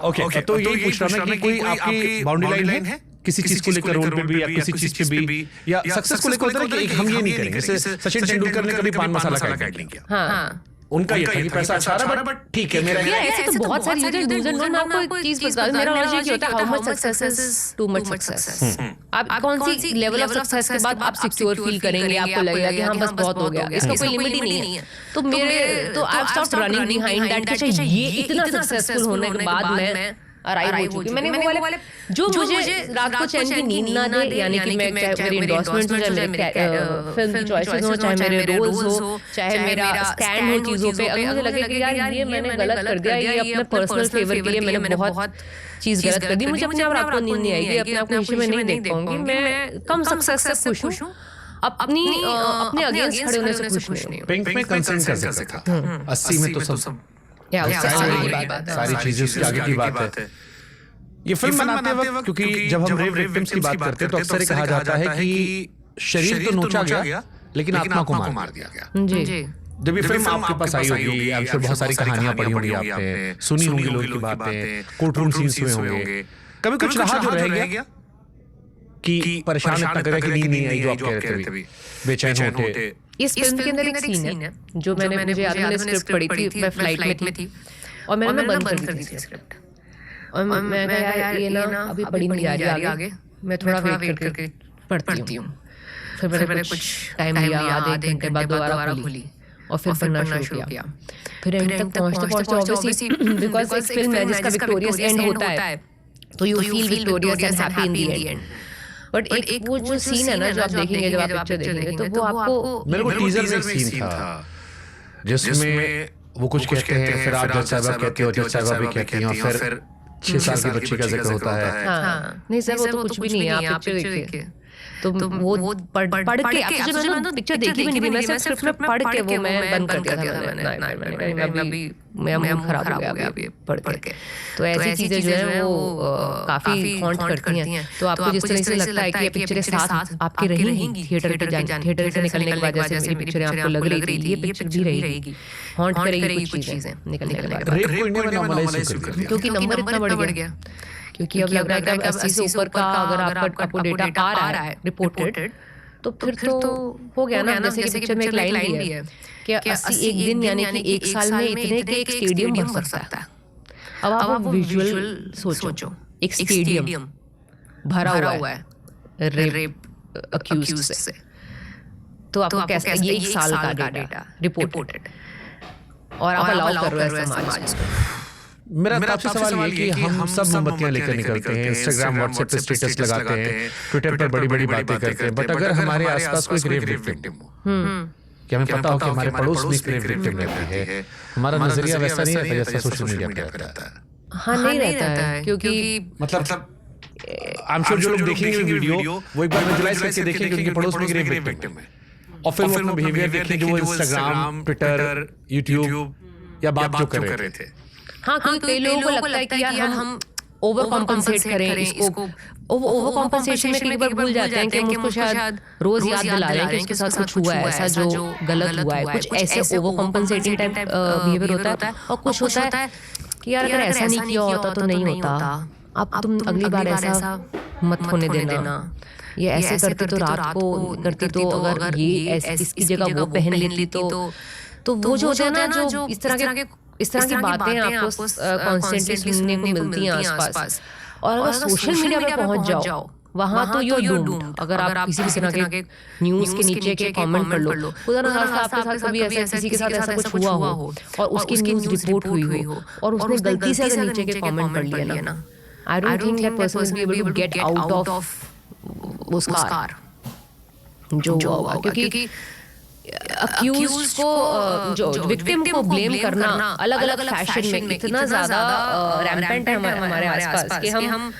Okay, तो यही पूछ रहा मैं कि कोई आपकी बाउंड्री लाइन है किसी चीज को लेकर, रोल पे भी या किसी चीज पे भी, या सक्सेस को लेकर होता है कि हम ये नहीं करेंगे। जैसे सचिन तेंदुलकर ने कभी पान मसाला का नहीं किया, हाँ उनका ये था कि पैसा अच्छा रहा बट ठीक है मेरा। ऐसे तो बहुत सारी चीजें यूजर नो, मैं आपको एक चीज बता दूं, मेरा लॉजिक ये होता है how much success is too much success. आप कौन सी लेवल ऑफ सक्सेस के बाद आप सिक्योर फील करेंगे, आपको लगेगा कि हाँ बस बहुत हो गया, इसका कोई लिमिट ही नहीं है। तो मेरे तो I stop running behind that कि ये इतना सक्सेसफुल होने के बाद मैं अराइव हो चुकी। मैंने वो वाले जो मुझे रात को चैन की नींद ना दे, यानी कि मैं चाहे मेरी एंडोर्समेंट हो, चाहे मेरे फिल्म की चॉइसेस हो, चाहे मेरे रोल्स हो, चाहे मेरा स्टैंड हो चीजों पे, अगर मुझे लगे कि यार ये मैंने गलत कर दिया, ये अपने पर्सनल फेवर के लिए मैंने बहुत चीज गलत कर दी, मुझे अपने आप रात को नींद नहीं आएगी, अपने आप को खुशी में नहीं देख पाऊंगी, मैं कम सक्सेस से खुश हूँ, अपने अगेंस्ट खड़े होने से खुश नहीं हूँ। पिंक में कंसर्न कर सकता था, 80 में तो सब सारी चीजें उसके आगे की बात है। ये फिल्म बनाते वक्त क्योंकि जब हम रेप विक्टिम्स की बात करते हैं तो अक्सर कहा जाता है कि शरीर तो नोचा गया लेकिन आत्मा को मार दिया गया। जी जब ये फिल्म आपके पास आई होगी, आई एम श्योर बहुत सारी कहानियां पढ़ी होंगी आपने, सुनी होंगी लोगों की बातें, कोर्ट रूम सीन्स हुए होंगे, कभी कुछ रहा जो रह गया? कि परेशान इतना करेगा कि नींद नहीं आई, जो आप कह रहे थे अभी, बेचैन होते। इस फिल्म के अंदर एक सीन है जो मुझे याद है, मैंने स्क्रिप्ट पढ़ी थी, मैं फ्लाइट में थी और मैंने बंद कर दी थी स्क्रिप्ट और मैं कहा यार ये ना अभी पढ़ी नहीं जा रही आगे, मैं थोड़ा वेट करके पढ़ती हूँ। फिर मैंने कुछ टाइम लिया, आधे एक घंटे बाद दोबारा खोली और फिर पढ़ना शुरू किया। फिर एंड तक पहुँचते ऑब्वियसली बिकॉज एक फिल्म है जिसका विक्टोरियस एंड होता है तो you feel victorious and happy in the end. But एक वो जो सीन है ना जो आप देखेंगे, जब आप पिक्चर देखेंगे तो वो आपको, मेरे को टीजर में एक सीन था जिसमें वो कुछ कहते हैं, फिर आप जज साहब कहते हो, जज साहब भी कहती हैं और फिर 6 साल की बच्ची का जिक्र होता है। हाँ नहीं सर वो तो कुछ भी नहीं है, आप पिक्चर देखिए तो वो पढ़ के एक्चुअली मैंने तो पिक्चर देखी भी नहीं थी, मैं सिर्फ स्क्रिप्ट में पढ़ के वो मैं बंद कर दिया था। मैं मूड खराब हो गया अभी पढ़ के। तो ऐसी चीजें जो है वो काफी हॉन्ट करती हैं। तो आपको जिस तरह से लगता है कि ये पिक्चरें साथ आपके रहेंगी थिएटर से निकलने के बाद, जैसे मेरी पिक्चरें आपको लग रही थी, ये पिक्चर भी रहेगी, हॉन्ट करेगी कुछ चीजें निकलने के बाद, क्योंकि नंबर इतना बढ़ गया। क्योंकि अब लग रहा है कि 80 से ऊपर का अगर आपको डेटा आ रहा है रिपोर्टेड, तो फिर तो हो गया ना। जैसे कि पिक्चर में एक लाइन भी है कि 80 एक दिन यानी कि एक साल में इतने के एक स्टेडियम भर सकता है। अब आप विजुअल सोचो, एक स्टेडियम भरा हुआ है रेप अक्यूज्ड से, तो आपको कैसे ये एक साल का डेटा रिपोर्टेड और आप अलाउ कर रहे हो समाज को। मेरा आपसे सवाल ये कि हम सब मोमबत्तियां लेकर निकलते हैं, इंस्टाग्राम व्हाट्सएप पे स्टेटस लगाते हैं, ट्विटर पर बड़ी बातें करते हैं, बट अगर हमारे आसपास कोई रेप विक्टिम हो, कि हमें पता हो कि हमारे पड़ोस में रेप विक्टिम रहती है, हमारा नजरिया वैसा नहीं रहता जैसा सोशल मीडिया पे रहता है। हाँ नहीं रहता है, क्योंकि मतलब आई एम श्योर जो लोग देखेंगे वीडियो वो एक बार विजुअलाइज करके देखेंगे कि उनके पड़ोस में रेप विक्टिम है और फिर वो अपना बिहेवियर देखें जो इंस्टाग्राम, ट्विटर, यूट्यूब या बात जो कर रहे थे। हाँ कई लोगों को लगता है कि यार हम ओवर कॉम्पनसेट करें इसको। ओवर कॉम्पनसेशन में कई बार भूल जाते हैं कि हम उसको शायद रोज याद दिला रहे हैं कि उसके साथ कुछ हुआ है ऐसा जो गलत हुआ है। कुछ ऐसे ओवर कॉम्पनसेटिंग टाइप बिहेवियर होता है और कुछ होता है कि यार अगर ऐसा नहीं किया होता तो नहीं होता, अब तुम अगली बार ऐसा मत होने देना, ये ऐसे करती तो रात को करती तो अगर ये इसकी जगह वो पहन लेती तो वो जो होता है ना जो इस तरह की बातें आपको कॉन्स्टेंटली सुनने को मिलती हैं आसपास। और अगर सोशल मीडिया पे पहुंच जाओ वहां तो यू आर डूम्ड। अगर आप किसी भी तरह के न्यूज के नीचे के कमेंट कर लो, खुदा ना खास्ता आपके साथ कभी ऐसा किसी के साथ ऐसा कुछ हुआ हो और उसकी न्यूज रिपोर्ट हुई हो और उसने गलती से अगर नीचे के कमेंट कर लिए ना, I don't think that person will be able to get out of वो स्कार जो हुआ। क्योंकि अक्यूज्ड को जो विक्टिम को ब्लेम करना अलग अलग फैशन में इतना ज्यादा रैम्पेंट है हमारे आसपास कि हम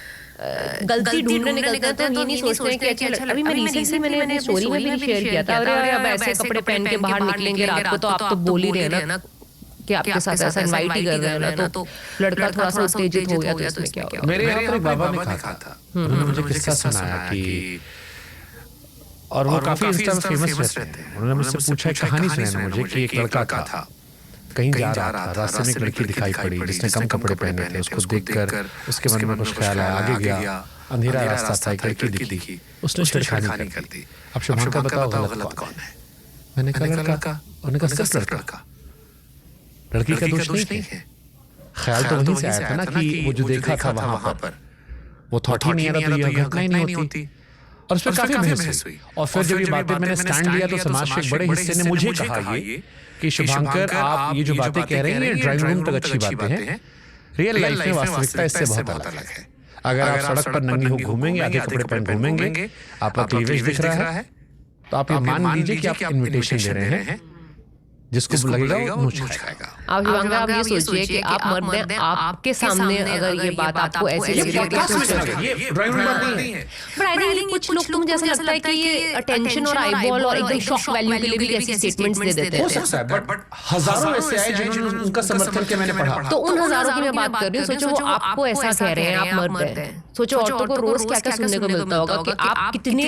गलती ढूंढने निकलते हैं तो ये नहीं सोचते हैं कि अच्छा अभी मैं रिसेंटली मैंने अपनी स्टोरी में भी शेयर किया था, अरे अब ऐसे कपड़े पहन के बाहर निकलेंगे रात को तो आप तो बोल ही रहे हैं ना कि आपके साथ ऐसा इनवाइट ही कर रहे हैं ना, तो लड़का थोड़ा सा उत्तेजित हो गया तो इसमें क्या होगा। मेरे यहाँ पर बाबा ने कहा था, उन्होंने मुझे किस्सा सुनाया कि और वो काफी इंस्टा में फेमस रहते हैं। उन्होंने मुझसे पूछा, कहानी सुनाई मुझे कि एक लड़का था कहीं जा रहा था, रास्ते में एक लड़की दिखाई पड़ी जिसने कम कपड़े पहने थे। उसको देखकर उसके मन में कुछ ख्याल आया, आगे गया, अंधेरा रास्ता था, एक लड़की दिखी, उसने छेड़खानी कर दी। अब शुभांकर बताओ गलत कौन है? मैंने कहा लड़का। उन्होंने कहा सिर्फ लड़का, लड़की का दोष नहीं है। ख्याल तो वहीं से आया था ना कि वो जो देखा था वहां पर वो थॉट ही नहीं आ रहा तो यह घटना ही नहीं होती। और उस पर काफी बहस हुई। और फिर जब ये बातें मैंने स्टैंड लिया तो समाज के एक बड़े हिस्से ने मुझे कहा ये कि शुभांकर आप ये जो बातें कह रहे हैं ये ड्राइंग रूम तक अच्छी बातें हैं, रियल लाइफ में वास्तविकता इससे बहुत अलग है। अगर आप सड़क पर नंगी हो घूमेंगे, आधे कपड़े पहन घूमेंगे, आपका क्लीवेज दिख रहा है, तो आप ये मान लीजिए कि आप इन्विटेशन दे रहे हैं, जिसको लगेगा वो नोच खाएगा। आप शुभांकर आप ये सोचिए कि आप मर्द हैं, आपके सामने अगर ये बात आपको ऐसी लग रही है, बट आई थिंक कुछ लोग तुम जैसा लगता है कि ये अटेंशन और आईबॉल और एकदम शॉक वैल्यू के लिए भी ऐसी स्टेटमेंट्स दे देते हैं। हो सकता है, बट हजारों ऐसे आए जिन्होंने उनका समर्थन किया, मैंने पढ़ा। तो उन हजारों की मैं बात कर रही हूँ। सोचो वो आपको ऐसा कह रहे हैं, आप मर्द हैं। सोचो औरतों को रोज क्या क्या सुनने को मिलता होगा कि आप कितने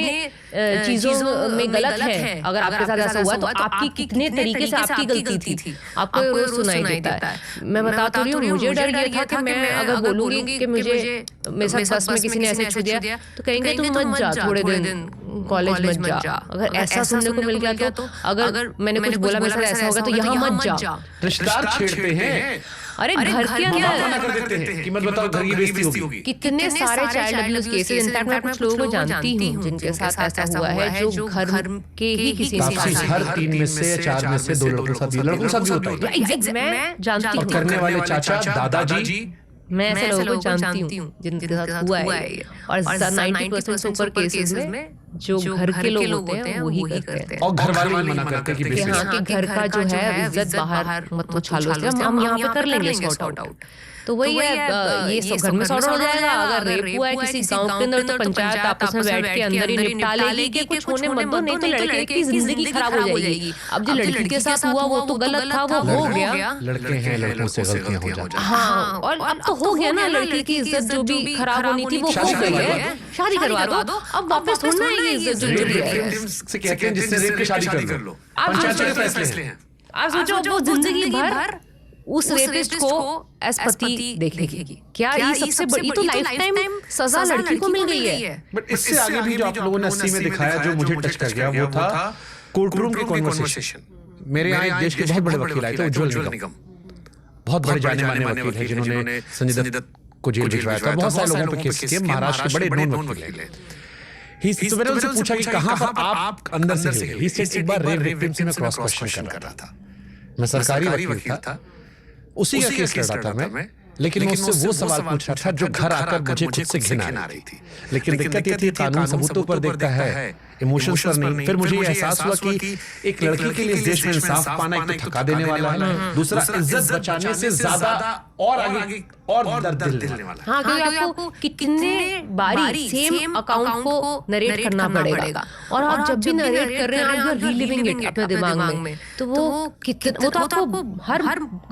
चीजों में गलत हैं। अगर आपके साथ ऐसा हुआ तो आपकी कितने तरीके से आपकी गलती थी, आपको रोज सुनाई देता है। मैं बता तो रही हूँ, मुझे डर ये था कि मैं अगर बोलूंगी कि मुझे मेरे साथ बस में किसी ने ऐसे छू दिया तो कहेंगे तुम मत जा, थोड़े दिन कॉलेज मत जा। अगर ऐसा सुनने को मिल गया तो अगर मैंने कुछ बोला मेरे साथ ऐसा होगा तो यहाँ मत जा। रिश्तेदार छेड़ते हैं, अरे घर के अंदर मना कर देते हैं कि मत बताओ, घर की बेइज्जती होगी। कितने सारे चाइल्ड अब्यूज केसेस, इनफैक्ट मैं कुछ लोगों को जानती हूँ जिनके साथ ऐसा हुआ है जो घर के ही किसी काफी, हर 3 में से 4 में से 2 लड़कों के साथ भी होता है। मैं जानती हूँ करने वाले चाचा दादाजी, मैं ऐसे लोगों को जानती हूँ जिनके साथ हुआ है। और 90% से ऊपर केसेस में जो घर के लोग होते हैं वही करते हैं, और घर वाले भी मना करते हैं कि हाँ कि घर का जो है इज्जत बाहर मत उछालो, हम यहाँ पे कर लेंगे सॉर्ट आउट। तो वही है, ये सब घर में सॉर्ट हो जाएगा। अगर रेप हुआ है किसी गांव के अंदर तो पंचायत आपस में बैठ के अंदर ही निपटा लेगी कि कुछ होने मत दो, नहीं तो लड़के की जिंदगी खराब हो जाएगी। अब जो लड़की के साथ हुआ वो तो गलत था, वो हो गया। लड़के हैं, लड़कों से गलतियां हो जाती हैं। हाँ, और अब तो हो गया ना, लड़की की इज्जत जो भी खराब होनी थी वो हो गई है, शादी करवा दो। अब वापस थोड़ी ना आएगी इज्जत जो चली है। से कहते हैं जिससे रेप की शादी कर लो, पंचायत के फैसले हैं। आप सोचो वो जिंदगी भर उस रेपिस्ट को एज पति देखेगी। क्या ये सबसे बड़ी तो लाइफ टाइम सजा लड़की को मिल गई है। बट इससे आगे भी जो आप लोगों ने 80 में दिखाया जो मुझे टच कर गया वो था कोर्ट रूम की कॉन्वर्सेशन। मेरे यहाँ एक देश के बहुत बड़े वकील आए थे, उज्जवल निगम, बहुत बड़े जाने माने वकील हैं जिन्होंने संजय दत्त को जेल भिजवाया था, बहुत सारे लोगों पे केस किए, महाराष्ट्र के बड़े नोन वकील हैं। तो मैंने उनसे पूछा कि कहाँ पर आप अंदर से गए। ही सेड एक बार रेप विक्टिम से मैं क्रॉस क्वेश्चन कर रहा था, मैं सरकारी वकील था, उसी का केस लड़ रहा था मैं, लेकिन मैं उससे वो सवाल पूछ रहा था जो घर आकर मुझे खुद से घिन आ रही थी। लेकिन दिक्कत ये थी कानून सबूतों पर देखता है, इमोशंस पर नहीं। फिर मुझे ये एहसास हुआ कि एक लड़की के लिए इस देश में इंसाफ पाना एक तो थका देने वाला है, दूसरा इज्जत बचाने से ज्यादा और आगे और दर्द दिलने वाला। हाँ, क्योंकि आपको कितने बारी सेम अकाउंट को नरेट करना पड़ेगा, और आप जब भी नरेट कर रहे हैं आप रीलिविंग इट अपने दिमाग में, तो वो कितना, वो तो आपको हर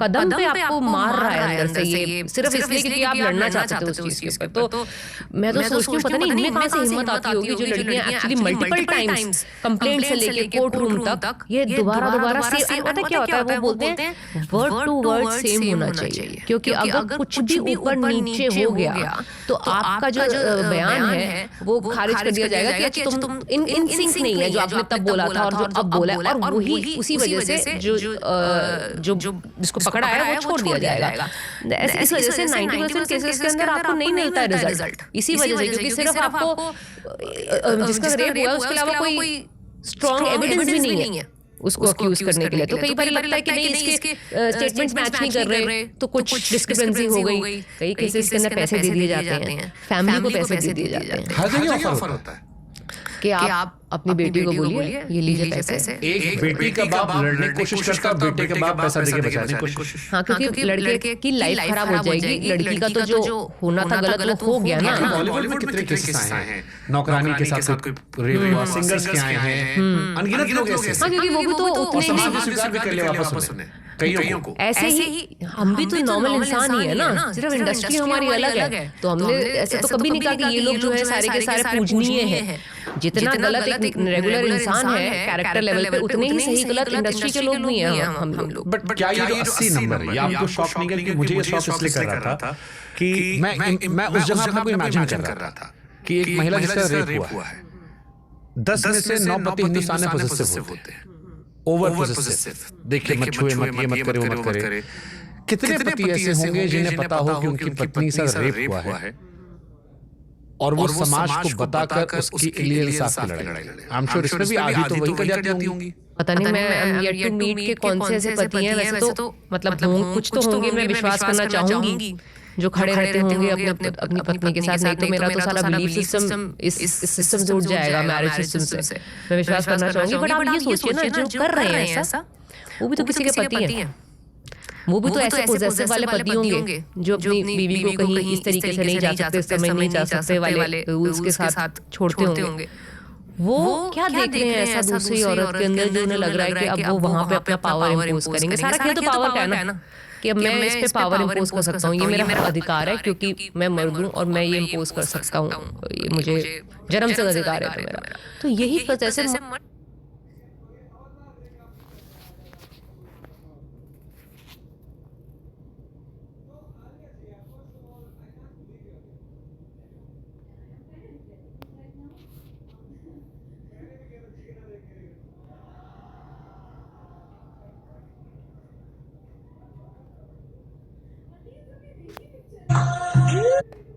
कदम पे आपको मार रहा है अंदर से, ये सिर्फ इसलिए कि आप लड़ना चाहते हो उस चीज के ऊपर। तो मैं तो सोचती हूँ पता नहीं इनमें कहाँ से हिम्मत आती होगी जो लड़कियां एक्चुअली मल्टीपल टाइम्स कंप्लेंट से लेके कोर्ट रूम तक ये दोबारा सेम, पता क्या होता है, वो बोलते हैं वर्ड टू वर्ड सेम होना चाहिए, क्योंकि अगर कुछ भी ऊपर नीचे हो गया तो आपका जो बयान है वो खारिज कर दिया जाएगा कि अच्छा तुम इन सिंक नहीं है जो आपने तब बोला था और जो अब बोला है, और वही उसी वजह से जो जिसको पकड़ा है वो छोड़ दिया जाएगा। इस वजह से 90% केसेस के अंदर आपको नहीं मिलता है रिजल्ट, इसी वजह से, क्योंकि सिर्फ आपको जिसका रेप हुआ उसके अलावा कोई स्ट्रॉन्ग एविडेंस भी नहीं है उसको अक्यूज करने के लिए। तो कई बार लगता है कि नहीं इसके स्टेटमेंट्स मैच नहीं कर रहे तो कुछ डिस्क्रिपेंसी हो गई। कई केसेस के अंदर पैसे दे दिए जाते हैं, फैमिली को पैसे दे दिए जाते हैं। हर जगह ऑफर होता है कि आप अपनी बेटी को बोलिए ये लीजिए पैसे। एक बेटी का बाप लड़ने की कोशिश करता है, बेटे के बाप पैसा देके बचाने की कोशिश। हाँ, क्योंकि लड़के की लाइफ खराब हो जाएगी, लड़की का तो जो होना था गलत वो हो गया ना। बॉलीवुड में कितने केसेस आए हैं, नौकरानी के साथ कोई रेप हुआ, सिंगर्स के आए हैं, अनगिनत लोग ऐसे। हाँ, क्योंकि वो भी तो उतने समाज स्वीकार भी कर लिया वापस उन्हें कईयों को। ऐसे ही हम भी तो नॉर्मल इंसान ही है ना, सिर्फ इंडस्ट्री हमारी अलग है। तो हमने ऐसे तो कभी नहीं कहा कि ये लोग जो है सारे के सारे पूजनीय हैं। जितना गलत एक रेगुलर इंसान है कैरेक्टर लेवल पे, उतने ही सही गलत इंडस्ट्री के लोग भी हैं हम लोग। बट क्या ये जो 80 नंबर है, ये आपको शॉक नहीं लगा? कि मुझे ये शॉक इसलिए कर रहा था कि मैं उस जगह अपने को इमेजिन कर रहा था कि एक महिला जिसका रेप हुआ है, 10 में से 9 पति हिंदुस्तान में पॉजिटिव होते हैं, ओवर पॉजिटिव। देखिए मत छुए मत, ये मत करे वो मत करे। कितने पति ऐसे होंगे जिन्हें पता हो कि उनकी पत्नी से रेप हुआ है और वो समाज को बताकर उसके लिए इंसाफ की लड़ाई लड़े? आई एम श्योर इसमें भी आधी तो वही कर जाती होंगी। पता नहीं, मैं येट टू मीट के कौन से ऐसे पति हैं, वैसे तो मतलब कुछ तो होंगे, मैं विश्वास करना चाहूंगी जो खड़े रहते होंगे अपनी पत्नी के साथ। नहीं तो मेरा तो सारा बिलीफ सिस्टम इस सिस्टम से उठ जाएगा, मैरिज सिस्टम से। मैं विश्वास करना चाहूंगी। बट आप ये सोचिए ना, जो कर रहे हैं ऐसा वो भी तो किसी के पति हैं, वो भी तो ऐसे पोजेसिव वाले पति होंगे जो अपनी बीवी को कहीं इस तरीके से नहीं जा सकते, इस समय नहीं जा सकते वाले रूल्स के साथ छोड़ते होंगे। वो क्या देख रहे हैं ऐसा दूसरी औरत के अंदर जो उन्हें लग रहा है कि अब वो वहां पे अपना पावर इम्पोज करेंगे। सारा खेल तो पावर का है ना, कि अब मैं इस पे पावर इम्पोज कर सकता हूँ, ये मेरा अधिकार है क्योंकि मैं मर्द हूँ और मैं ये इम्पोज कर सकता हूँ, ये मुझे जन्म से अधिकार है तो मेरा। तो यही जैसे है